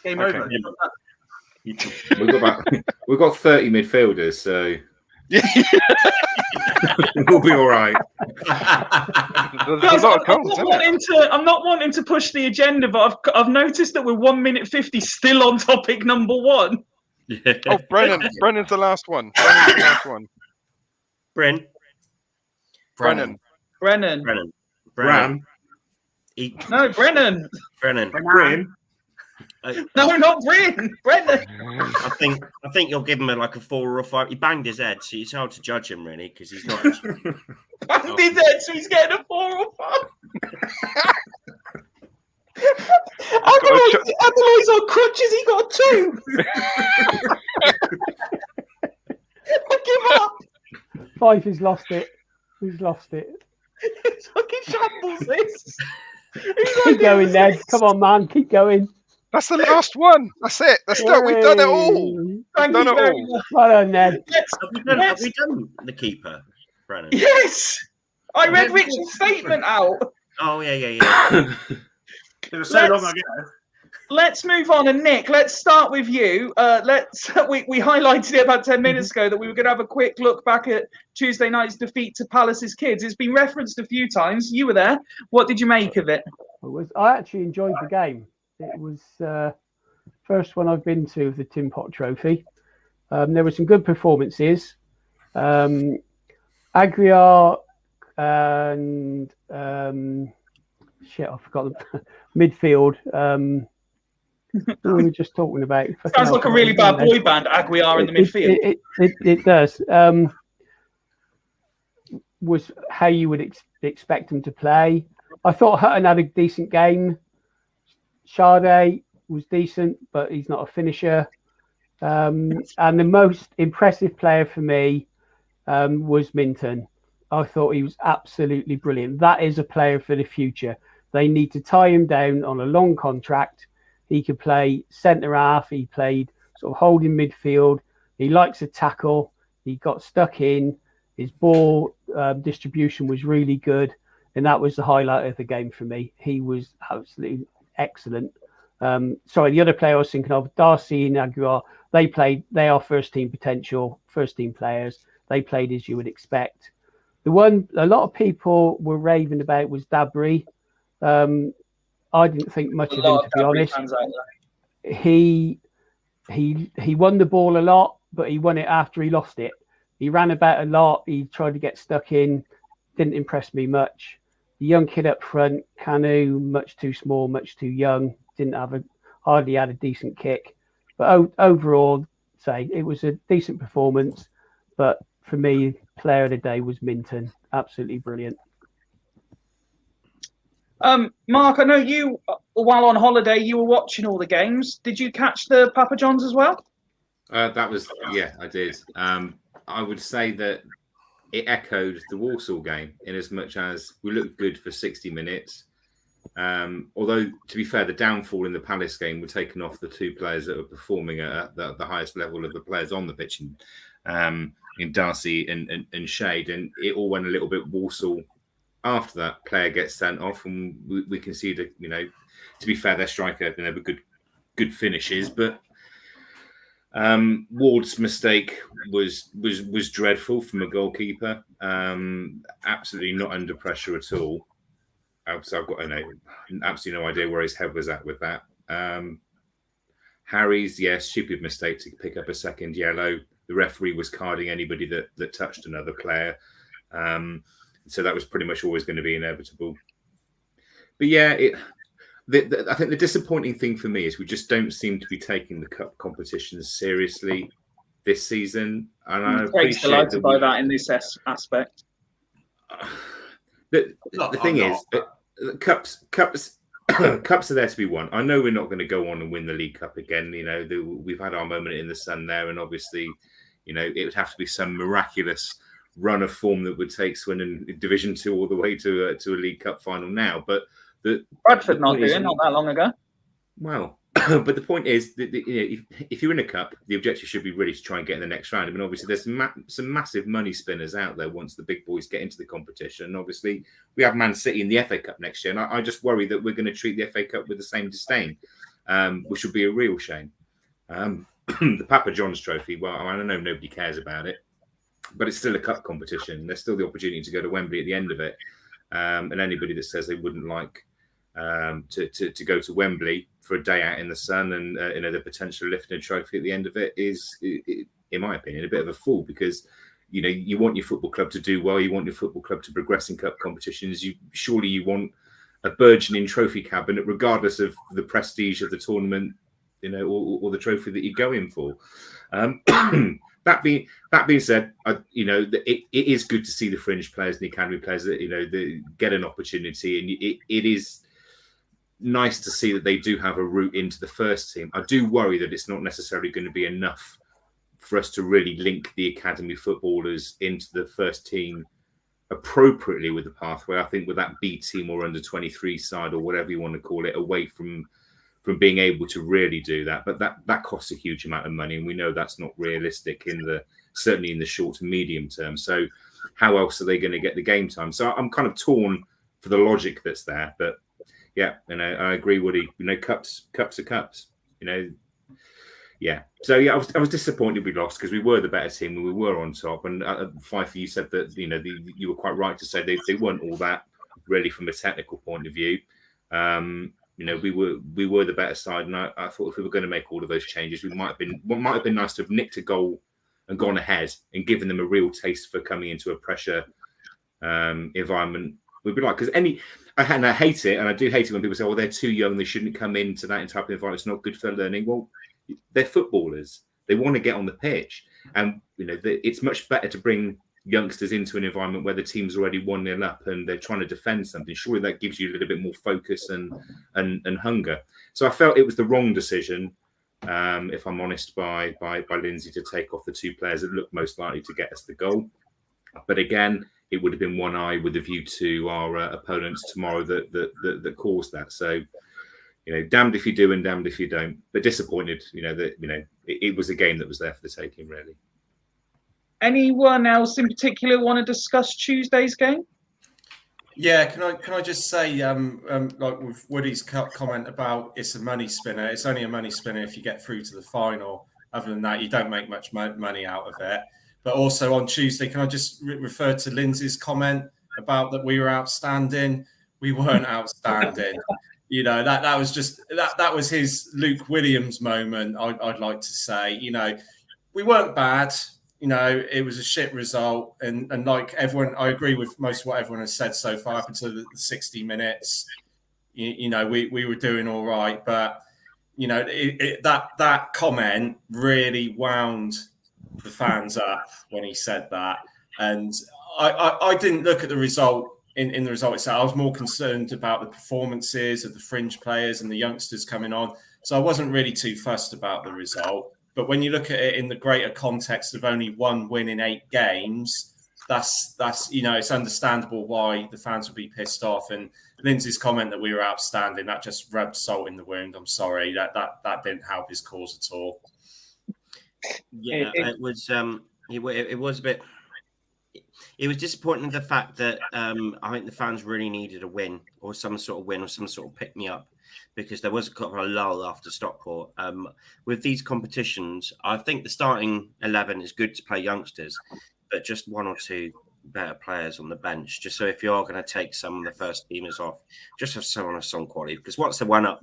Game over. We've got 30 midfielders, so we'll be all right. Guys, I'm not wanting to push the agenda, but I've noticed that we're 1 minute 50 still on topic number 1. Yeah. Oh, Brennan's the last one. Brennan. Brennan. No, Brennan. No, not Brennan. Brennan. I think you'll give him a 4 or a 5. He banged his head, so it's hard to judge him really because he's not. Banged his head, so he's getting a 4 or 5. Adeloy's on crutches. He got 2. I give up. 5 has lost it. He's lost it. It's fucking shambles. This. Keep going, Ned. Come on, man. Keep going. That's the last one. That's it. That's done. We've done it all. Thank you very much. Well done, Ned. Have we done the keeper, Brennan? Yes. I read Richard's statement out. Oh yeah. It was so long ago. Let's move on, and Nick, let's start with you. We highlighted it about 10 minutes ago that we were going to have a quick look back at Tuesday night's defeat to Palace's Kids. It's been referenced a few times. You were there. What did you make of it? I actually enjoyed the game. It was first one I've been to of the Tin Pot Trophy. There were some good performances. Aguiar and I forgot the midfield. What were we just talking about? Sounds like a really bad boy band, Aguiar in the midfield. It does. Was how you would expect him to play. I thought Hutton had a decent game. Sade was decent, but he's not a finisher. And the most impressive player for me was Minton. I thought he was absolutely brilliant. That is a player for the future. They need to tie him down on a long contract. He could play centre half. He played sort of holding midfield. He likes a tackle. He got stuck in. His ball distribution was really good. And that was the highlight of the game for me. He was absolutely excellent. Sorry, the other player I was thinking of, Darcy and Aguiar, they are first team potential, first team players. They played as you would expect. The one a lot of people were raving about was Dabry. I didn't think much of him, to be honest. He won the ball a lot, but he won it after he lost it. He ran about a lot. He tried to get stuck in. Didn't impress me much. The young kid up front, Kanu, much too small, much too young. Hardly had a decent kick. But overall, it was a decent performance. But for me, player of the day was Minton. Absolutely brilliant. Mark, I know you, while on holiday, you were watching all the games. Did you catch the Papa John's as well? I did. I would say that it echoed the Walsall game in as much as we looked good for 60 minutes. Although, to be fair, the downfall in the Palace game were taken off the 2 players that were performing at the highest level of the players on the pitch, in Darcy and Shade, and it all went a little bit Walsall. After that, player gets sent off, and we can see that, to be fair, their striker had never good finishes, but Ward's mistake was dreadful from a goalkeeper. Absolutely not under pressure at all. So I've got absolutely no idea where his head was at with that. Harry's, stupid mistake to pick up a second yellow. The referee was carding anybody that touched another player. So that was pretty much always going to be inevitable. But I think the disappointing thing for me is we just don't seem to be taking the cup competitions seriously this season. And I appreciate delighted by that in this aspect. The thing is, cups cups are there to be won. I know we're not going to go on and win the League Cup again. We've had our moment in the sun there, and obviously, it would have to be some miraculous run of form that would take Swindon in Division 2 all the way to a League Cup final now. But Bradford not that long ago. Well, but the point is that if you're in a cup, the objective should be really to try and get in the next round. I mean, obviously, there's some massive money spinners out there once the big boys get into the competition. Obviously, we have Man City in the FA Cup next year, and I just worry that we're going to treat the FA Cup with the same disdain, which would be a real shame. The Papa John's Trophy, well, I know nobody cares about it, but it's still a cup competition. There's still the opportunity to go to Wembley at the end of it, and anybody that says they wouldn't like to go to Wembley for a day out in the sun and the potential lifting a trophy at the end of it is, in my opinion, a bit of a fool, because you want your football club to do well, you want your football club to progress in cup competitions. You want a burgeoning trophy cabinet, regardless of the prestige of the tournament, or the trophy that you're going for. That being said, it is good to see the fringe players and the academy players that get an opportunity, and it is nice to see that they do have a route into the first team. I do worry that it's not necessarily going to be enough for us to really link the academy footballers into the first team appropriately with the pathway. I think with that B team or under 23 side or whatever you want to call it, away from being able to really do that. But that costs a huge amount of money, and we know that's not realistic certainly in the short to medium term. So how else are they going to get the game time? So I'm kind of torn for the logic that's there, but yeah, I agree, Woody. Cups are cups. Yeah. So yeah, I was disappointed we lost, because we were the better team and we were on top. And Pfeiffer, you said that you were quite right to say they weren't all that really from a technical point of view. We were the better side, and I thought if we were going to make all of those changes, what might have been nice to have nicked a goal and gone ahead and given them a real taste for coming into a pressure environment. We'd be like, because I hate it, and I do hate it when people say, "Oh, they're too young; they shouldn't come into that type of environment. It's not good for learning." Well, they're footballers; they want to get on the pitch, and it's much better to bring youngsters into an environment where the team's already 1-0 up and they're trying to defend something. Surely that gives you a little bit more focus and hunger. So I felt it was the wrong decision, if I'm honest, by Lindsay to take off the two players that looked most likely to get us the goal. But again, it would have been one eye with a view to our opponents tomorrow that caused that. So, damned if you do and damned if you don't. But disappointed, that it was a game that was there for the taking, really. Anyone else in particular want to discuss Tuesday's game? Yeah, can I just say, like with Woody's comment about it's a money spinner. It's only a money spinner if you get through to the final. Other than that, you don't make much money out of it. But also on Tuesday, can I just refer to Lindsay's comment about that we were outstanding? We weren't outstanding. That was just that was his Luke Williams moment. I'd like to say, we weren't bad. It was a shit result, and like everyone, I agree with most of what everyone has said so far up until the 60 minutes. We were doing all right, but that comment really wound the fans up when he said that, and I didn't look at the result in the result itself. I was more concerned about the performances of the fringe players and the youngsters coming on, so I wasn't really too fussed about the result. But when you look at it in the greater context of only one win in 8 games, that's it's understandable why the fans would be pissed off. And Lindsay's comment that we were outstanding, that just rubbed salt in the wound. I'm sorry, that didn't help his cause at all. Yeah, it was a bit. It was disappointing, the fact that I think the fans really needed a win or some sort of pick me up, because there was a lull after Stockport. With these competitions, I think the starting 11 is good to play youngsters, but just 1 or 2 better players on the bench. Just so if you are going to take some of the first teamers off, just have someone of some quality. Because once the one up,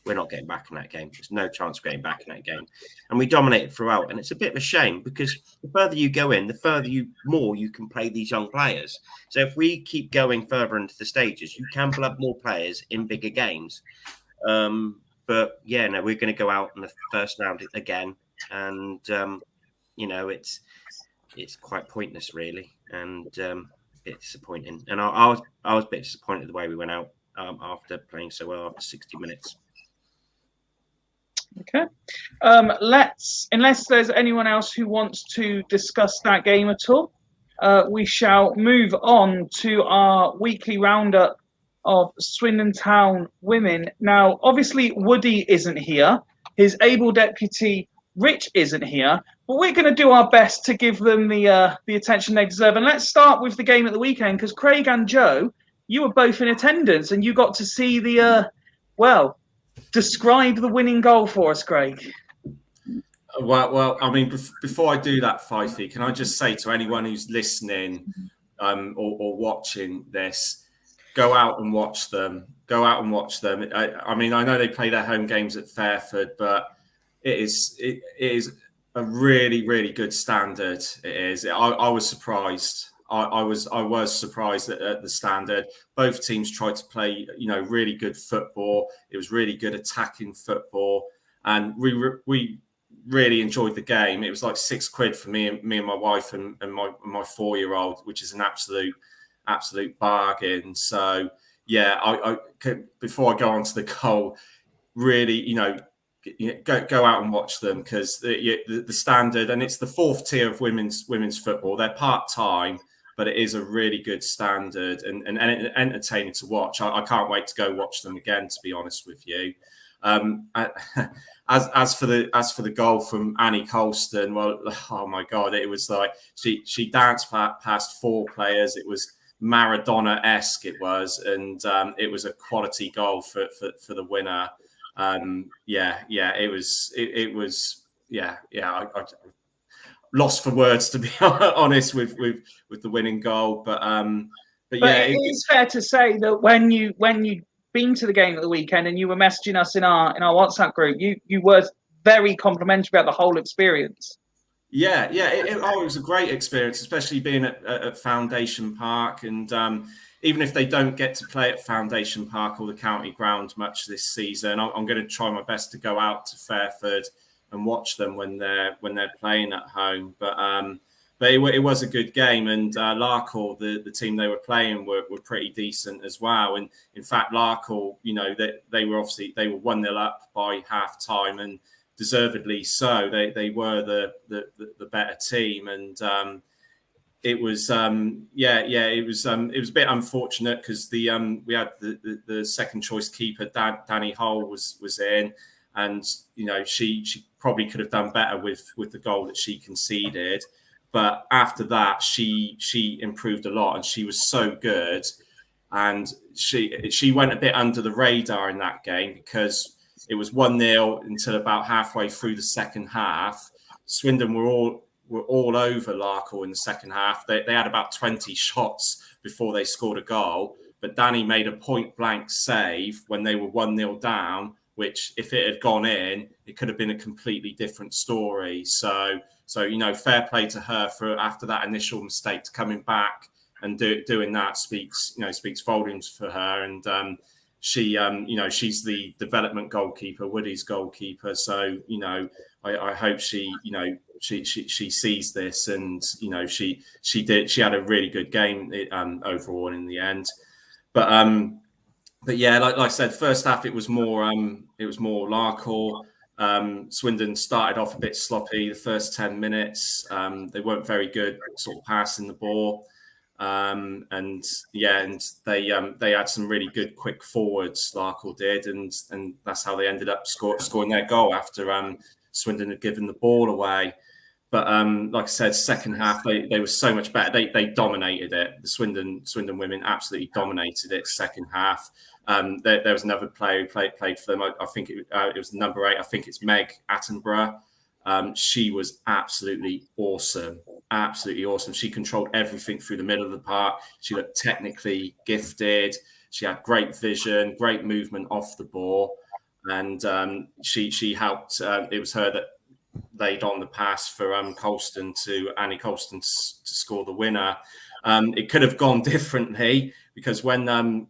we're not getting back in that game. There's no chance of getting back in that game. And we dominated throughout. And it's a bit of a shame, because the further you go in, the more you can play these young players. So if we keep going further into the stages, you can blood more players in bigger games. But yeah, no, we're going to go out in the first round again. And, it's quite pointless, really. And a bit disappointing. And I was a bit disappointed the way we went out. after playing so well after 60 minutes. Okay. Unless there's anyone else who wants to discuss that game at all, we shall move on to our weekly roundup of Swindon Town women. Now, obviously, Woody isn't here. His able deputy, Rich, isn't here. But we're going to do our best to give them the attention they deserve. And let's start with the game at the weekend, because Craig and Joe, you were both in attendance, and you got to see describe the winning goal for us, Craig. Well, I mean, before I do that, Fifey, can I just say to anyone who's listening or watching this, go out and watch them. Go out and watch them. I mean, I know they play their home games at Fairford, but it is a really, really good standard. It is. I was surprised. I was surprised at the standard. Both teams tried to play, really good football. It was really good attacking football, and we really enjoyed the game. It was like £6 for me and my wife and my 4-year-old, which is an absolute bargain. So yeah, I before I go on to the goal, really, go out and watch them, because the standard, and it's the 4th tier of women's football. They're part-time, but it is a really good standard and entertaining to watch. I can't wait to go watch them again, to be honest with you. As for the goal from Annie Colston, well, oh my God, it was like she danced past 4 players. It was Maradona-esque, it was, and it was a quality goal for the winner. It was. I lost for words, to be honest, with the winning goal, but yeah, it is fair to say that when you been to the game at the weekend and you were messaging us in our WhatsApp group, you were very complimentary about the whole experience. Yeah, it was a great experience, especially being at Foundation Park, and even if they don't get to play at Foundation Park or the county ground much this season, I'm going to try my best to go out to Fairford and watch them when they're playing at home. But it was a good game, and Larkhall, the team they were playing, were pretty decent as well. And in fact, Larkhall, they were 1-0 up by half time, and deservedly so. They were the better team, and it was it was a bit unfortunate, because we had the second choice keeper, Danny Hull, was in, and she probably could have done better with the goal that she conceded. But after that, she improved a lot, and she was so good. And she went a bit under the radar in that game, because it was 1-0 until about halfway through the second half. Swindon were all over Larkhall in the second half. They had about 20 shots before they scored a goal. But Danny made a point-blank save when they were 1-0 down, which, if it had gone in, it could have been a completely different story. So fair play to her for, after that initial mistake, to coming back and doing that speaks volumes for her. And she's the development goalkeeper, Woody's goalkeeper. So I hope she sees this, and she had a really good game overall in the end. But yeah, like I said, first half it was more Larkhall. Swindon started off a bit sloppy the first 10 minutes. They weren't very good sort of passing the ball. And they had some really good quick forwards, Larkhall did, and that's how they ended up scoring their goal after Swindon had given the ball away. But like I said, second half they were so much better. They dominated it. The Swindon women absolutely dominated it second half. There was another player who played for them. I think it was number 8. I think it's Meg Attenborough. She was absolutely awesome. Absolutely awesome. She controlled everything through the middle of the park. She looked technically gifted. She had great vision, great movement off the ball. And she helped. It was her that laid on the pass for Annie Colston to score the winner. It could have gone differently, because when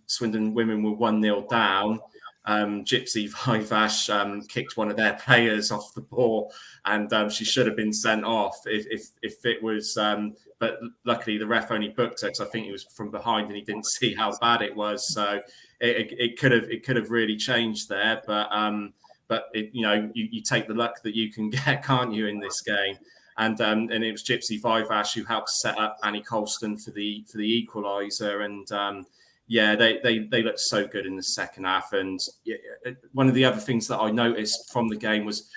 Swindon women were 1-0 down, Gypsy Vivash kicked one of their players off the ball, and she should have been sent off if it was. But luckily, the ref only booked her because I think he was from behind and he didn't see how bad it was. So it could have really changed there. But you take the luck that you can get, can't you, in this game? And it was Gypsy Vivash who helped set up Annie Colston for the equaliser. And they looked so good in the second half. And one of the other things that I noticed from the game was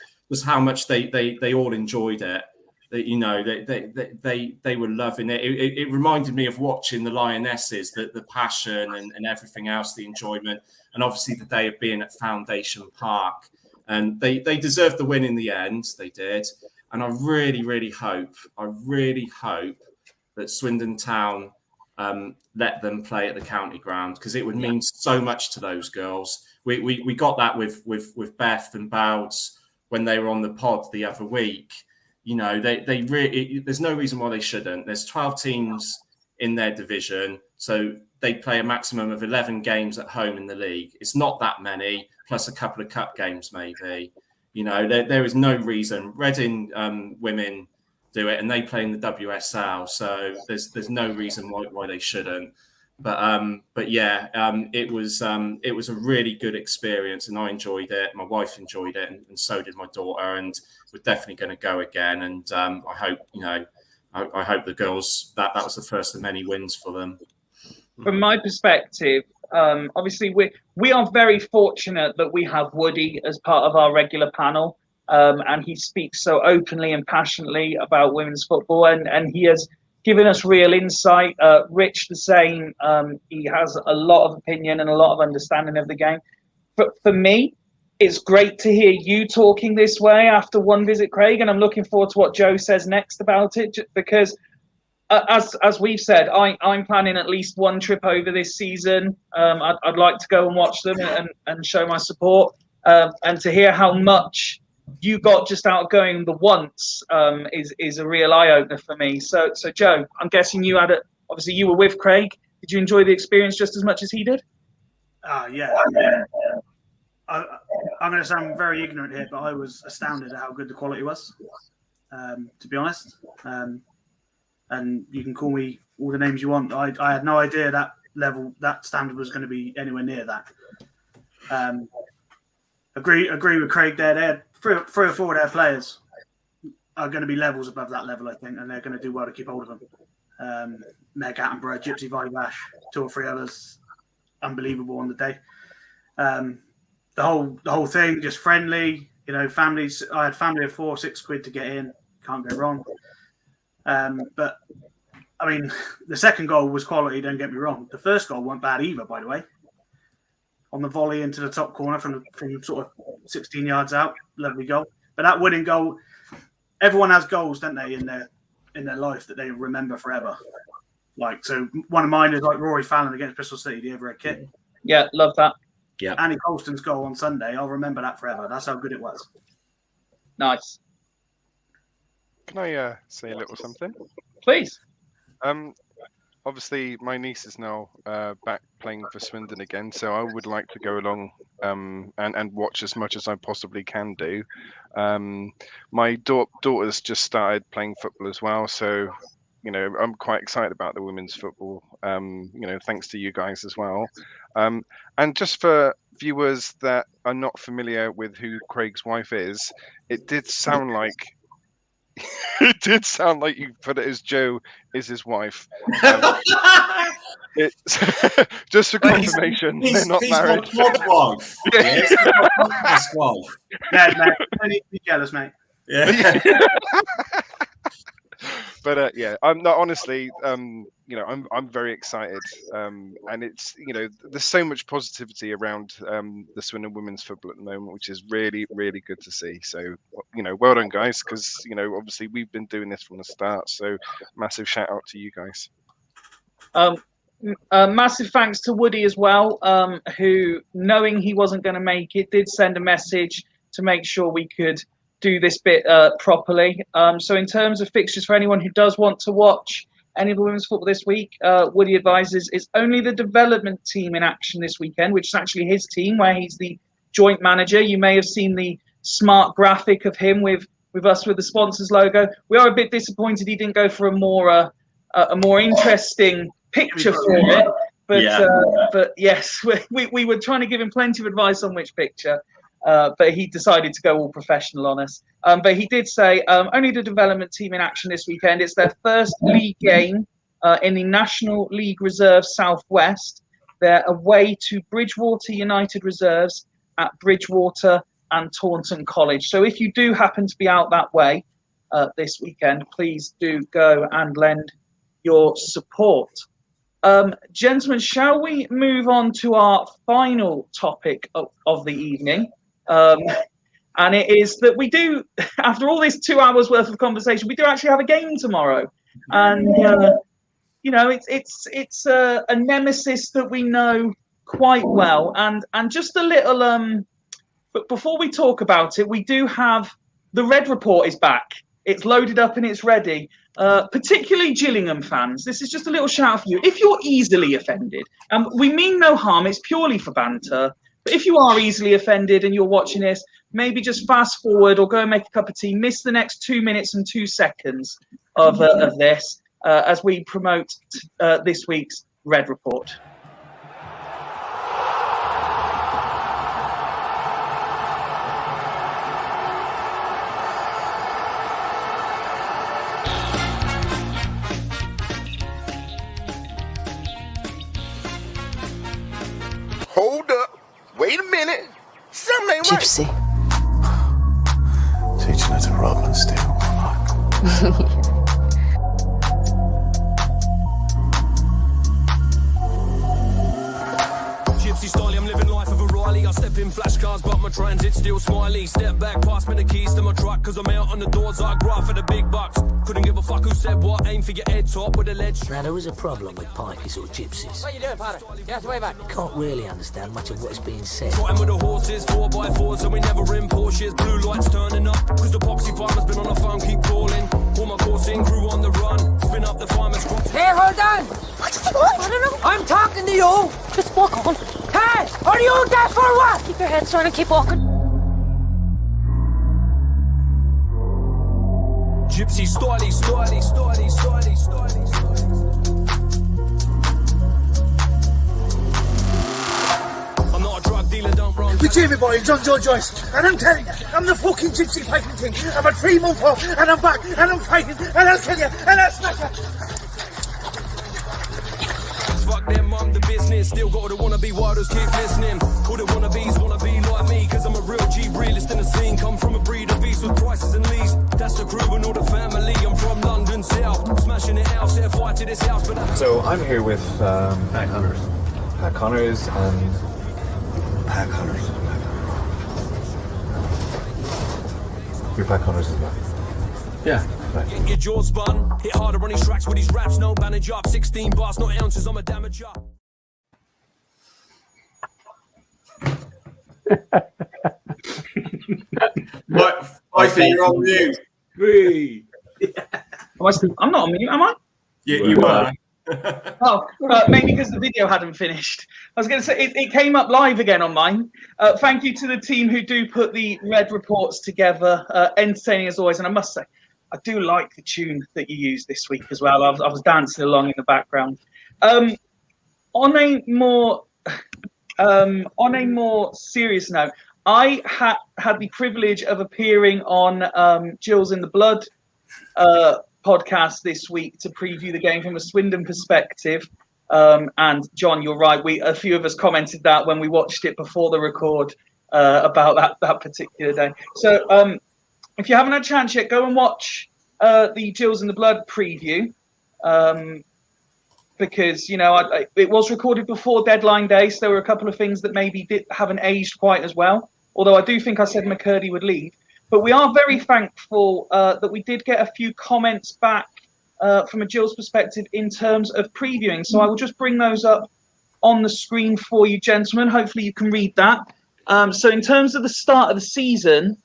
how much they all enjoyed it. They were loving it. It reminded me of watching the Lionesses, the passion and everything else, the enjoyment, and obviously the day of being at Foundation Park. And they deserved the win in the end. They did. And I really, really hope that Swindon Town let them play at the county ground, because it would mean so much to those girls. We got that with Beth and Bouds when they were on the pod the other week. They really, there's no reason why they shouldn't. There's 12 teams in their division, so they play a maximum of 11 games at home in the league. It's not that many, plus a couple of cup games maybe. There is no reason. Reading women do it, and they play in the WSL, so there's no reason why they shouldn't. But yeah, it was a really good experience, and I enjoyed it. My wife enjoyed it, and so did my daughter, and we're definitely going to go again. And I hope I hope the girls that was the first of many wins for them. From my perspective, obviously we are very fortunate that we have Woody as part of our regular panel, and he speaks so openly and passionately about women's football, and he has given us real insight. Rich the same. He has a lot of opinion and a lot of understanding of the game. But for me, it's great to hear you talking this way after one visit, Craig, and I'm looking forward to what Joe says next about it, because as we've said, I'm planning at least one trip over this season. I'd like to go and watch them and show my support, and to hear how much you got just out of going the once is a real eye-opener for me. So Joe, I'm guessing you obviously you were with Craig. Did you enjoy the experience just as much as he did? Yeah. I'm going to sound very ignorant here, but I was astounded at how good the quality was, to be honest. And you can call me all the names you want. I had no idea that standard was going to be anywhere near that. Agree with Craig there. They had three or four of their players are going to be levels above that level, I think, and they're going to do well to keep hold of them. Meg Attenborough, Gypsy Vivash, 2 or 3 others, unbelievable on the day. The whole thing, just friendly, families. I had family of 4, £6 to get in. Can't go wrong. But I mean, the second goal was quality. Don't get me wrong. The first goal wasn't bad either, by the way. On the volley into the top corner from sort of 16 yards out, lovely goal. But that winning goal, everyone has goals, don't they, in their life that they remember forever. So one of mine is like Rory Fallon against Bristol City, the overhead kick. Yeah, love that. Yeah, Annie Colston's goal on Sunday, I'll remember that forever. That's how good it was. Nice. Can I say a little something? Please. Obviously, my niece is now back playing for Swindon again, so I would like to go along and watch as much as I possibly can do. My daughter's just started playing football as well, so I'm quite excited about the women's football. Thanks to you guys as well. And just for viewers that are not familiar with who Craig's wife is, it did sound like you put it as Joe is his wife. It's just for confirmation, they're not married. He's my wife. Yes, my wife. Yeah, mate. Don't need to be jealous, mate. Yeah. But yeah, I'm not honestly. I'm very excited, and it's there's so much positivity around the Swindon women's football at the moment, which is really, really good to see. So well done, guys, because obviously we've been doing this from the start. So massive shout out to you guys. Massive thanks to Woody as well, who, knowing he wasn't going to make it, did send a message to make sure we could do this bit properly. So in terms of fixtures, for anyone who does want to watch any of the women's football this week, Woody advises it's only the development team in action this weekend, which is actually his team, where he's the joint manager. You may have seen the smart graphic of him with us with the sponsors logo. We are a bit disappointed he didn't go for a more interesting picture for it. But yes, we were trying to give him plenty of advice on which picture. But he decided to go all professional on us. But he did say only the development team in action this weekend. It's their first league game in the National League Reserve Southwest. They're away to Bridgewater United Reserves at Bridgewater and Taunton College. So if you do happen to be out that way this weekend, please do go and lend your support. Gentlemen, shall we move on to our final topic of the evening? And it is that we do, after all this 2 hours worth of conversation, we do actually have a game tomorrow. And, you know, it's a nemesis that we know quite well. And just a little, but before we talk about it, we do have, the Red Report is back. It's loaded up and it's ready. Particularly Gillingham fans, this is just a little shout for you. If you're easily offended, and we mean no harm, it's purely for banter, but if you are easily offended and you're watching this, maybe just fast forward or go and make a cup of tea, miss the next 2 minutes and 2 seconds of this as we promote this week's Red Report. Hold up. Wait a minute. Something ain't Gypsy. Teaching her to rob and steal. Gypsy style, I'm living life of a Riley. I step in flashcards, but my transit's still smiley. Step back, pass me the keys to my truck, cause I'm out on the doors like graph for the big bucks. Couldn't give a fuck who said what, aim for your head top with a lead. Now, there is a problem with pikeys or gypsies. What are you doing, Potter? You have to wait back. Can't really understand much of what is being said. Trotting with the horses, 4x4s, and we never in Porsches. Blue lights turning up, cause the poxy farmer's been on the phone, keep calling. All my coursing crew on the run, spin up the farmer's crop. Hey, hold on! What? I don't know. I'm talking to you! Just walk on. Hey! Are you there for what? Keep your head straight and keep walking. Gypsy styley, styley, styley, styley, styley, styley. I'm not a drug dealer, don't run. Good everybody, John George Joyce. And I'm telling you, I'm the fucking gypsy faking king. I've had 3 months off, and I'm back, and I'm faking, and I'll kill you, and I'll smash you. Fuck them, I'm the business. Still got all the wannabe wilders, keep listening. All the wannabes wanna be like me, cause I'm a real G realist in the scene. Come from a breed of beasts with prices and leads. That's the crew and all the family. I'm from London South, smashing it out, set fire to this house. But so I'm here with Pat Connors. Pat Connors and Pat Connors. You're Pat Connors as well. Yeah. Right. Get your jaw spun, hit harder on these tracks with these raps, no bandage up. 16 bars, not ounces, I'm a damager. I think you're on mute. I'm not on mute, am I? You were. Oh, maybe because the video hadn't finished. I was going to say, it came up live again on mine. Thank you to the team who do put the Red Reports together. Entertaining as always. And I must say, I do like the tune that you used this week as well. I was dancing along in the background. On a more serious note, I had the privilege of appearing on Gills in the Blood podcast this week to preview the game from a Swindon perspective. And John, you're right. A few of us commented that when we watched it before the record about that particular day. So if you haven't had a chance yet, go and watch the Gills in the Blood preview. Because, you know, it was recorded before deadline day, so there were a couple of things that maybe haven't aged quite as well. Although I do think I said McCurdy would leave. But we are very thankful that we did get a few comments back from a Gills perspective in terms of previewing. So I will just bring those up on the screen for you, gentlemen. Hopefully you can read that. So in terms of the start of the season,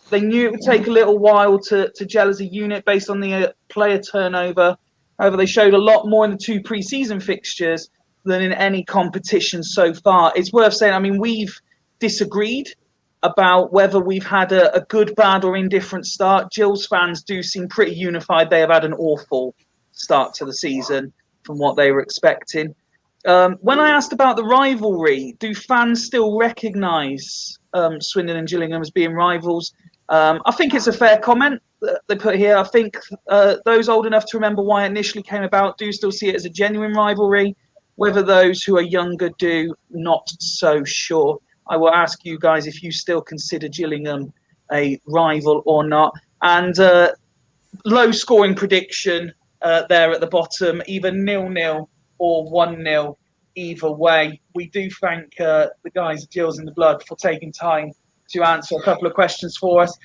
They knew it would take a little while to gel as a unit based on the player turnover. However, they showed a lot more in the 2 pre-season fixtures than in any competition so far. It's worth saying, I mean, we've disagreed about whether we've had a good, bad, or indifferent start. Gills fans do seem pretty unified. They have had an awful start to the season from what they were expecting. When I asked about the rivalry, do fans still recognise Swindon and Gillingham as being rivals? I think it's a fair comment that they put here. I think those old enough to remember why it initially came about do still see it as a genuine rivalry. Whether those who are younger do, not so sure. I will ask you guys if you still consider Gillingham a rival or not. And low scoring prediction there at the bottom, either 0-0 or 1-0 either way. We do thank the guys at Gills in the Blood for taking time to answer a couple of questions for us.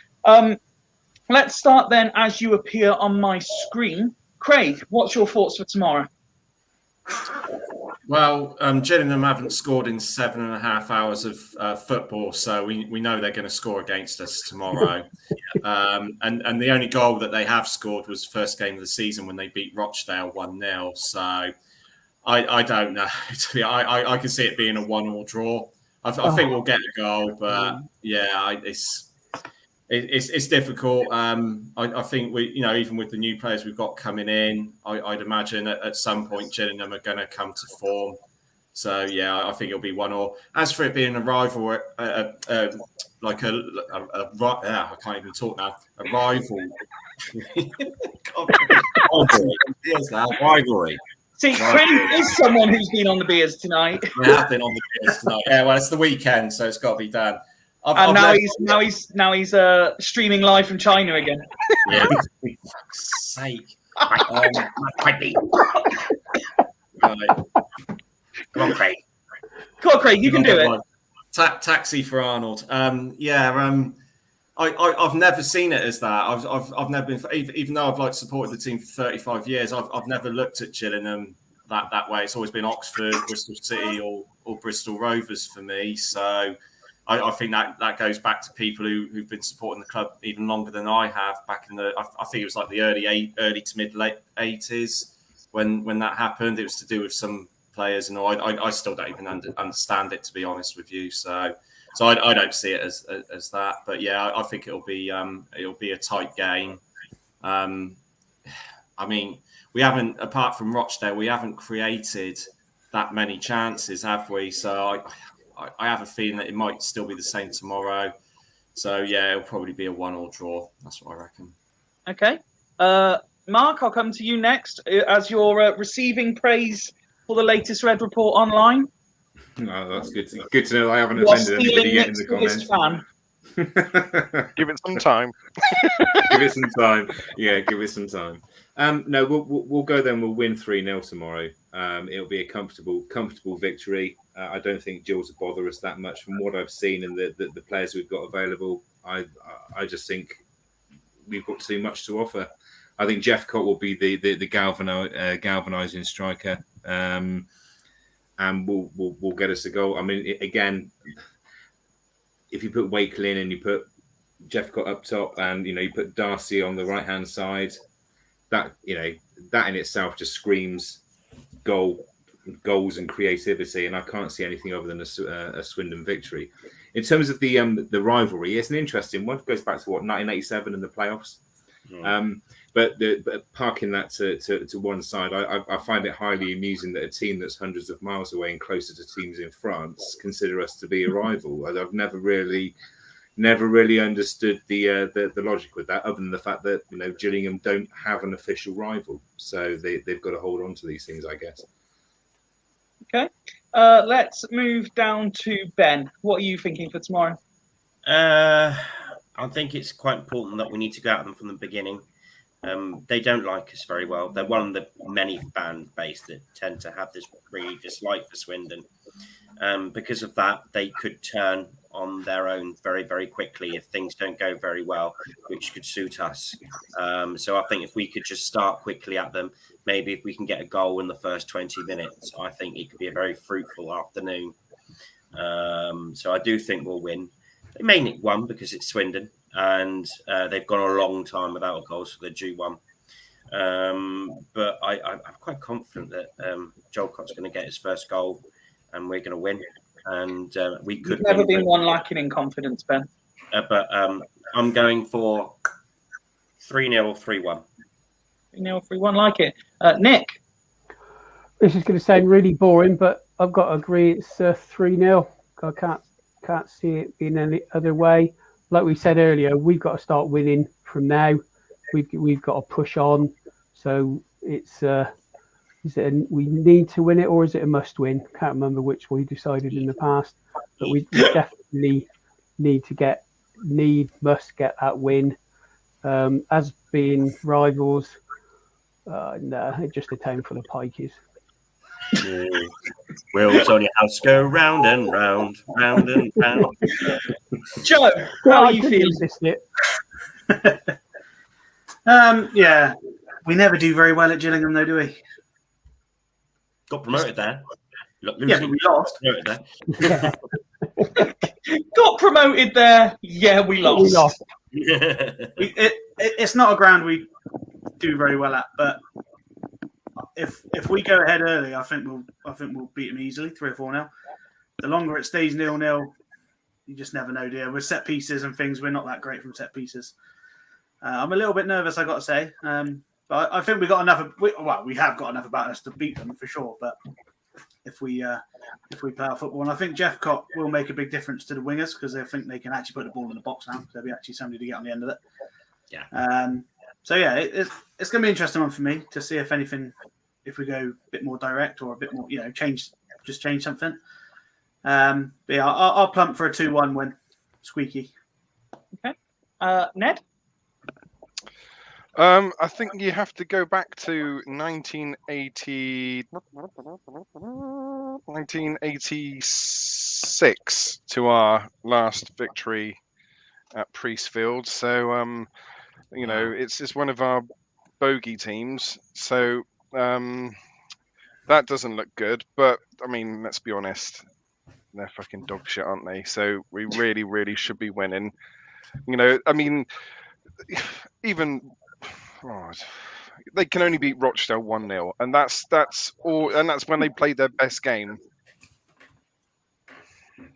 Let's start then as you appear on my screen. Craig, what's your thoughts for tomorrow? Well, Gillingham haven't scored in 7.5 hours of football, so we know they're going to score against us tomorrow. And the only goal that they have scored was first game of the season when they beat Rochdale 1-0. So I don't know. I can see it being a 1-1 draw. I think we'll get a goal, but yeah, it's difficult. I think we, even with the new players we've got coming in, I'd imagine at some point Gillingham are going to come to form. So yeah, I think it'll be 1-1. As for it being a rival, I can't even talk now. A rival. Rivalry. See, Craig is someone who's been on the beers tonight. I have been on the beers tonight. Yeah, well, it's the weekend, so it's got to be done. Now he's streaming live from China again. Yeah, for fuck's sake. Right. Come on, Craig. Come on, Craig. You can do it. Taxi for Arnold. I've never seen it as that. I've never been, even though I've supported the team for 35 years. I've never looked at Gillingham that way. It's always been Oxford, Bristol City, or Bristol Rovers for me. So I think that goes back to people who've been supporting the club even longer than I have. Back in I think it was the early to mid late 80s when that happened. It was to do with some players, and I still don't even understand it, to be honest with you. So I don't see it as that. But yeah, I think it'll be a tight game. I mean, we haven't, apart from Rochdale, we haven't created that many chances, have we? So I have a feeling that it might still be the same tomorrow. So yeah, it'll probably be a 1-1 draw. That's what I reckon. Okay, Mark, I'll come to you next as you're receiving praise for the latest Red Report online. Oh, that's good. Good to know I haven't offended anybody yet in the comments. Give it some time. Give it some time. Yeah, give it some time. No, we'll go then. We'll win 3-0 tomorrow. It'll be a comfortable victory. I don't think Gills will bother us that much from what I've seen and the players we've got available. I just think we've got too much to offer. I think Jeff Cott will be the galvanizing striker. And we'll get us a goal. I mean, again, if you put Wakeley in and you put Jeff Cott up top, and you put Darcy on the right hand side, that in itself just screams goals and creativity. And I can't see anything other than a Swindon victory. In terms of the rivalry, it's an interesting one. It goes back to 1987 and the playoffs. But parking that to one side, I find it highly amusing that a team that's hundreds of miles away and closer to teams in France consider us to be a rival. I've never really understood the logic with that, other than the fact that Gillingham don't have an official rival, so they've got to hold on to these things, I guess. Okay, let's move down to Ben. What are you thinking for tomorrow? I think it's quite important that we need to go at them from the beginning. They don't like us very well. They're one of the many fan base that tend to have this really dislike for Swindon. Because of that, they could turn on their own very, very quickly if things don't go very well, which could suit us. So I think if we could just start quickly at them, maybe if we can get a goal in the first 20 minutes, I think it could be a very fruitful afternoon. So I do think we'll win. They may nick one because it's Swindon. and they've gone a long time without a goal, so they're due one. But I'm quite confident that Joel Cott's going to get his first goal, and we're going to win. And we could. You've never been one lacking in confidence, Ben. But I'm going for 3-0, 3-1. 3-0, 3-1, like it. Nick? This is going to sound really boring, but I've got to agree it's 3-0. I can't see it being any other way. Like we said earlier, we've got to start winning from now. We've got to push on. So it's we need to win it, or is it a must win? Can't remember which we decided in the past, but we definitely must get that win. As being rivals, no, it's just a town full of pikeys. Wheels on your house go round and round, round and round. Joe, how are you feeling? Yeah, we never do very well at Gillingham, though, do we? Got promoted there. Yeah, but we lost. Yeah. Got promoted there. Yeah, we lost. We lost. It's not a ground we do very well at, but if we go ahead early, I think we'll beat them easily, 3 or 4-0. The longer it stays 0-0, you just never know, dear. With set pieces and things, we're not that great from set pieces. I'm a little bit nervous, I got to say, but I think we got enough. We have got enough about us to beat them for sure. But if we play our football, and I think Jeff Cott will make a big difference to the wingers because they think they can actually put the ball in the box now. There'll be actually somebody to get on the end of it. Yeah. So yeah, it's going to be an interesting one for me to see if we go a bit more direct or a bit more, change something. But yeah, I'll plump for a 2-1 win, squeaky. Okay. Ned? I think you have to go back to 1986 to our last victory at Priestfield. So, it's one of our bogey teams. So that doesn't look good. But I mean, let's be honest, they're fucking dog shit, aren't they? So we really, really should be winning. I mean, even. They can only beat Rochdale 1-0, and that's all. And that's when they played their best game.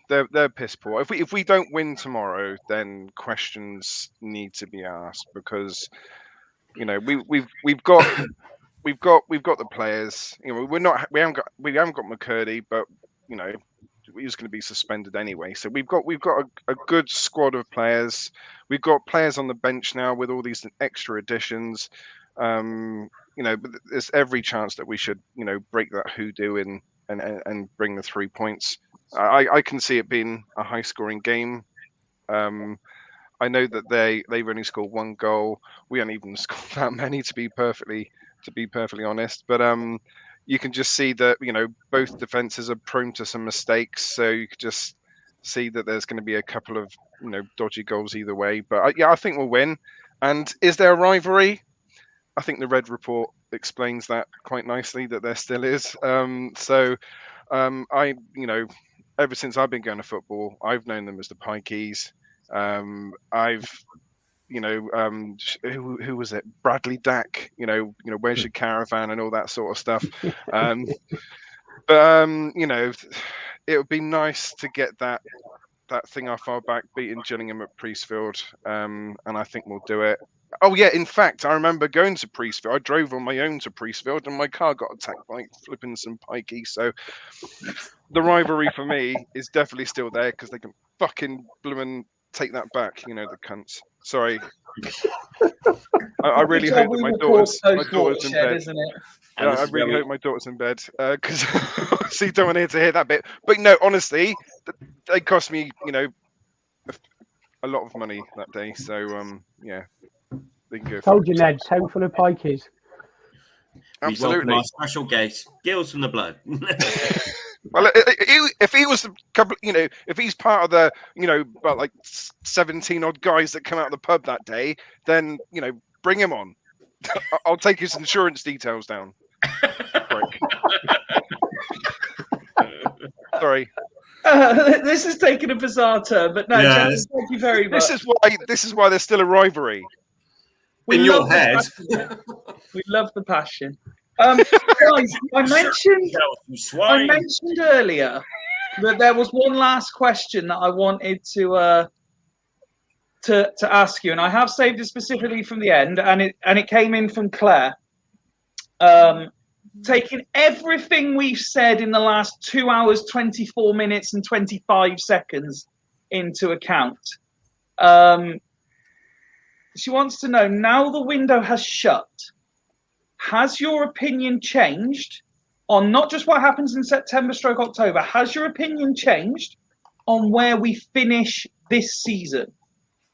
They're piss poor. If we don't win tomorrow, then questions need to be asked because we've got the players. We haven't got McCurdy, but he's going to be suspended anyway. So we've got a good squad of players. We've got players on the bench now with all these extra additions. But there's every chance that we should break that hoodoo and bring the 3 points. I can see it being a high scoring game. I know that they've only scored 1 goal. We haven't even scored that many to be perfectly honest. But you can just see that both defenses are prone to some mistakes, so you could just see that there's going to be a couple of dodgy goals either way. But I think we'll win. And is there a rivalry? I think the Red Report explains that quite nicely, that there still is. Ever since I've been going to football, I've known them as the Pikeys. Who was it? Bradley Dack. Where's your caravan and all that sort of stuff. It would be nice to get that thing off our back, beating Gillingham at Priestfield, and I think we'll do it. Oh yeah, in fact, I remember going to Priestfield. I drove on my own to Priestfield, and my car got attacked by flipping some pikeys. So the rivalry for me is definitely still there because they can fucking blooming take that back. The cunts. Sorry. I really hope that my daughter's in bed. Isn't it? I really hope my daughter's in bed because so you don't want her to hear that bit. But no, honestly, they cost me, a lot of money that day. So yeah, they can go. Told you, Ned, town full of pikeys. Absolutely. Our special guest, Gills from the Blood. Well, if he was a couple, if he's part of the, about like 17 odd guys that come out of the pub that day, then bring him on. I'll take his insurance details down. Sorry. This has taken a bizarre turn, but no, Yeah, gentlemen, thank you very much. This is why there's still a rivalry. We In your love the head. passion. We love the passion. Guys, I mentioned earlier that there was one last question that I wanted to ask you, and I have saved it specifically from the end, and it came in from Claire. Taking everything we've said in the last 2 hours, 24 minutes, and 25 seconds into account, she wants to know, now the window has shut, has your opinion changed on not just what happens in September/October? Has your opinion changed on where we finish this season?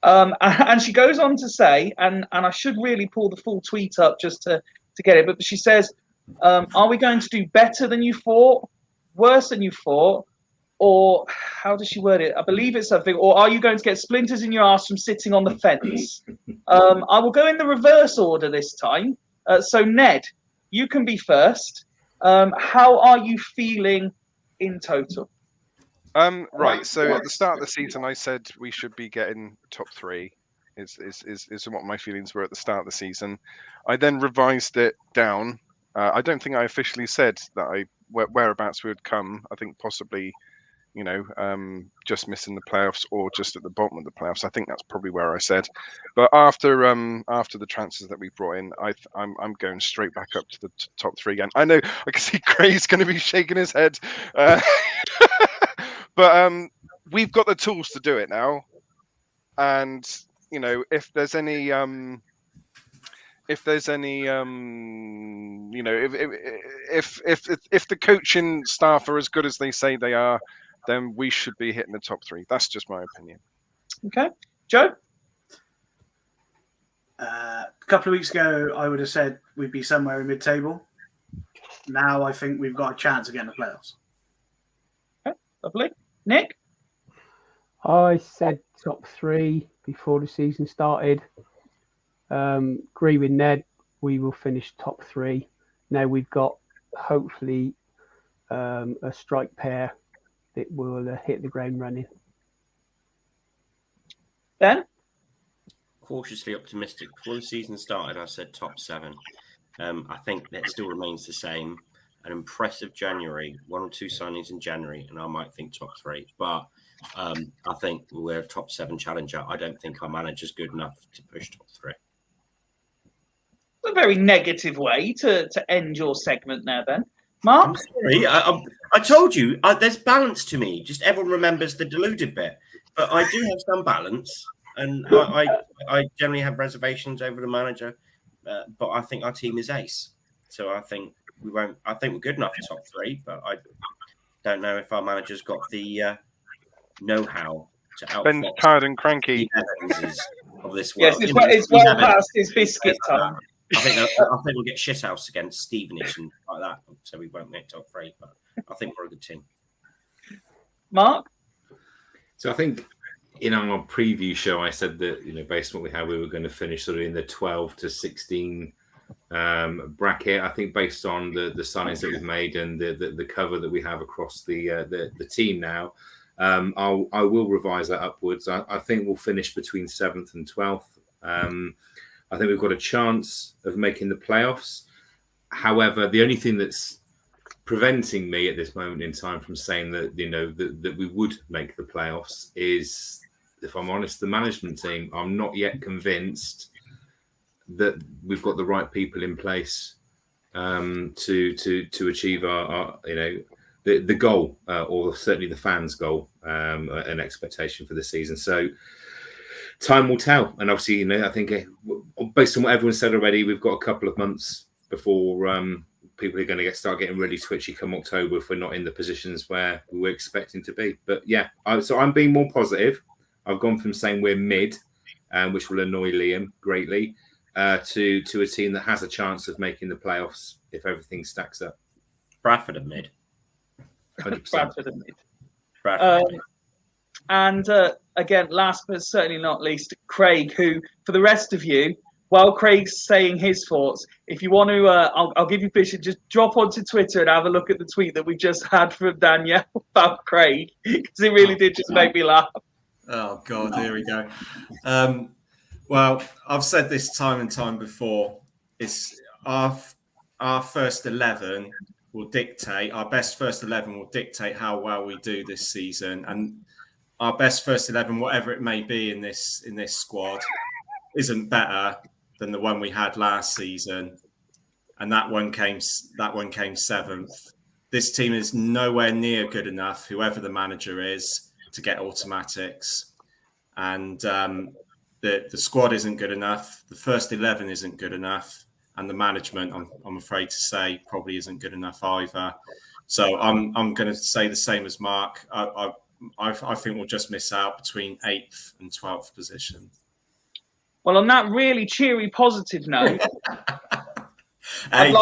And she goes on to say, and I should really pull the full tweet up just to get it, but she says, are we going to do better than you thought, worse than you thought, or how does she word it? I believe it's something, or are you going to get splinters in your ass from sitting on the fence? I will go in the reverse order this time. So Ned, you can be first. How are you feeling in total? Right. So at the start of the season, I said we should be getting top 3. Is what my feelings were at the start of the season. I then revised it down. I don't think I officially said that whereabouts we would come. I think possibly, just missing the playoffs or just at the bottom of the playoffs. I think that's probably where I said. But after the transfers that we brought in, I'm going straight back up to the top 3 again. I know I can see Craig's going to be shaking his head, but we've got the tools to do it now. And if there's any if the coaching staff are as good as they say they are, then we should be hitting the top 3. That's just my opinion. Okay, Joe. A couple of weeks ago, I would have said we'd be somewhere in mid-table. Now I think we've got a chance of getting the playoffs. Okay, lovely. Nick? I said top 3 before the season started. Agree with Ned. We will finish top 3. Now we've got hopefully a strike pair that will hit the ground running. Ben? Cautiously optimistic. Before the season started, I said top 7. I think that still remains the same. An impressive January, 1 or 2 signings in January, and I might think top 3. But I think we're a top 7 challenger. I don't think our manager's good enough to push top 3. A very negative way to end your segment there, Ben. Mark? I'm sorry. I told you, there's balance to me. Just everyone remembers the deluded bit. But I do have some balance. And I generally have reservations over the manager. But I think our team is ace. So I think we're good enough for top 3. But I don't know if our manager's got the know-how to outfox Ben's tired and cranky. Of this world. Yes, it's well past his biscuit time. I think we'll get shithouse against Stevenage and like that, so we won't make top 3. But I think we're a good team. Mark? So I think in our preview show, I said that based on what we had, we were going to finish sort of in the 12 to 16 bracket. I think based on the signings that we've made and the cover that we have across the team now, I will revise that upwards. I think we'll finish between 7th and 12th. I think we've got a chance of making the playoffs. However, the only thing that's preventing me at this moment in time from saying that that we would make the playoffs is, if I'm honest, the management team. I'm not yet convinced that we've got the right people in place to achieve our the goal, or certainly the fans' goal, an expectation for the season. So time will tell. And obviously, I think based on what everyone said already, we've got a couple of months before people are going to start getting really twitchy come October if we're not in the positions where we were expecting to be. But yeah, so I'm being more positive. I've gone from saying we're mid, which will annoy Liam greatly, to a team that has a chance of making the playoffs if everything stacks up. Bradford are mid. 100%. Bradford are mid. Bradford. And again, last but certainly not least, Craig, who, for the rest of you, while Craig's saying his thoughts, if you want to, I'll give you permission. Just drop onto Twitter and have a look at the tweet that we just had from Danielle about Craig, because it really did just make me laugh. Oh God, here we go. Well, I've said this time and time before. It's our first 11 will dictate, our best first 11 will dictate how well we do this season, and our best first 11, whatever it may be in this squad, isn't better than the one we had last season, and that one came 7th. This team is nowhere near good enough, whoever the manager is, to get automatics, and the squad isn't good enough. The first 11 isn't good enough, and the management, I'm afraid to say, probably isn't good enough either. So I'm going to say the same as Mark. I think we'll just miss out between 8th and 12th position. Well, on that really cheery, positive note, hey,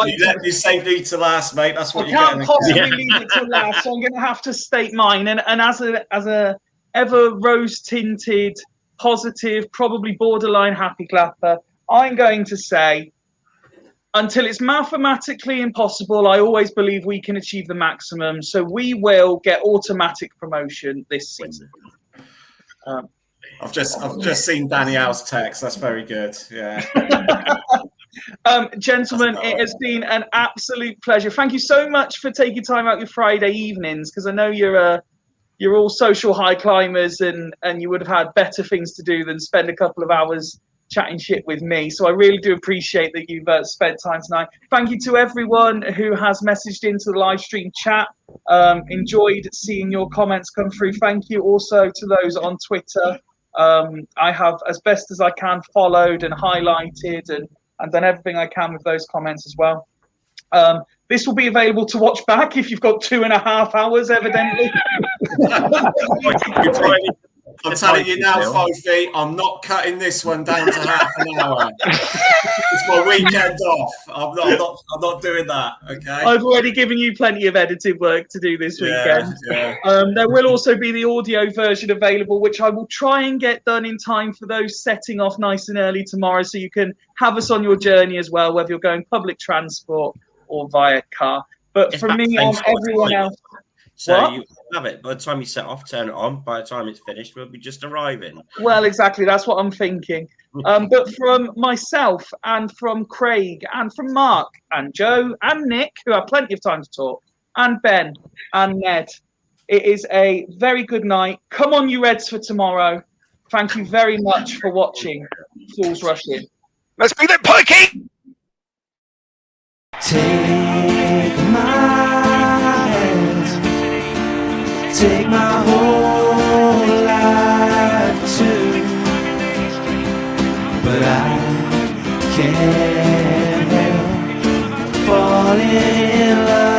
you saved me to last, mate. That's what I you're can't getting. possibly leave it to last, so I'm going to have to state mine. And as a ever rose-tinted, positive, probably borderline happy clapper, I'm going to say, until it's mathematically impossible, I always believe we can achieve the maximum. So we will get automatic promotion this season. I've just seen Danielle's text. That's very good. Yeah. Gentlemen, it has been an absolute pleasure. Thank you so much for taking time out your Friday evenings, because I know you're all social high climbers, and you would have had better things to do than spend a couple of hours chatting shit with me. So I really do appreciate that you've spent time tonight. Thank you to everyone who has messaged into the live stream chat. Enjoyed seeing your comments come through. Thank you also to those on Twitter. I have, as best as I can, followed and highlighted and done everything I can with those comments as well. This will be available to watch back if you've got 2.5 hours, evidently. I'm telling you now, Fofi, I'm not cutting this one down to half an hour. It's my weekend off. I'm not doing that. Okay. I've already given you plenty of edited work to do this weekend. Yeah. There will also be the audio version available, which I will try and get done in time for those setting off nice and early tomorrow, so you can have us on your journey as well, whether you're going public transport or via car. But for me and everyone else. So you have it. By the time you set off, turn it on. By the time it's finished, we'll be just arriving. Well, exactly. That's what I'm thinking. But from myself and from Craig and from Mark and Joe and Nick, who have plenty of time to talk, and Ben and Ned, it is a very good night. Come on, you Reds, for tomorrow. Thank you very much for watching Fools Rush In. Let's be that pikey! Take my hand, take my whole life too, but I can't help falling in love.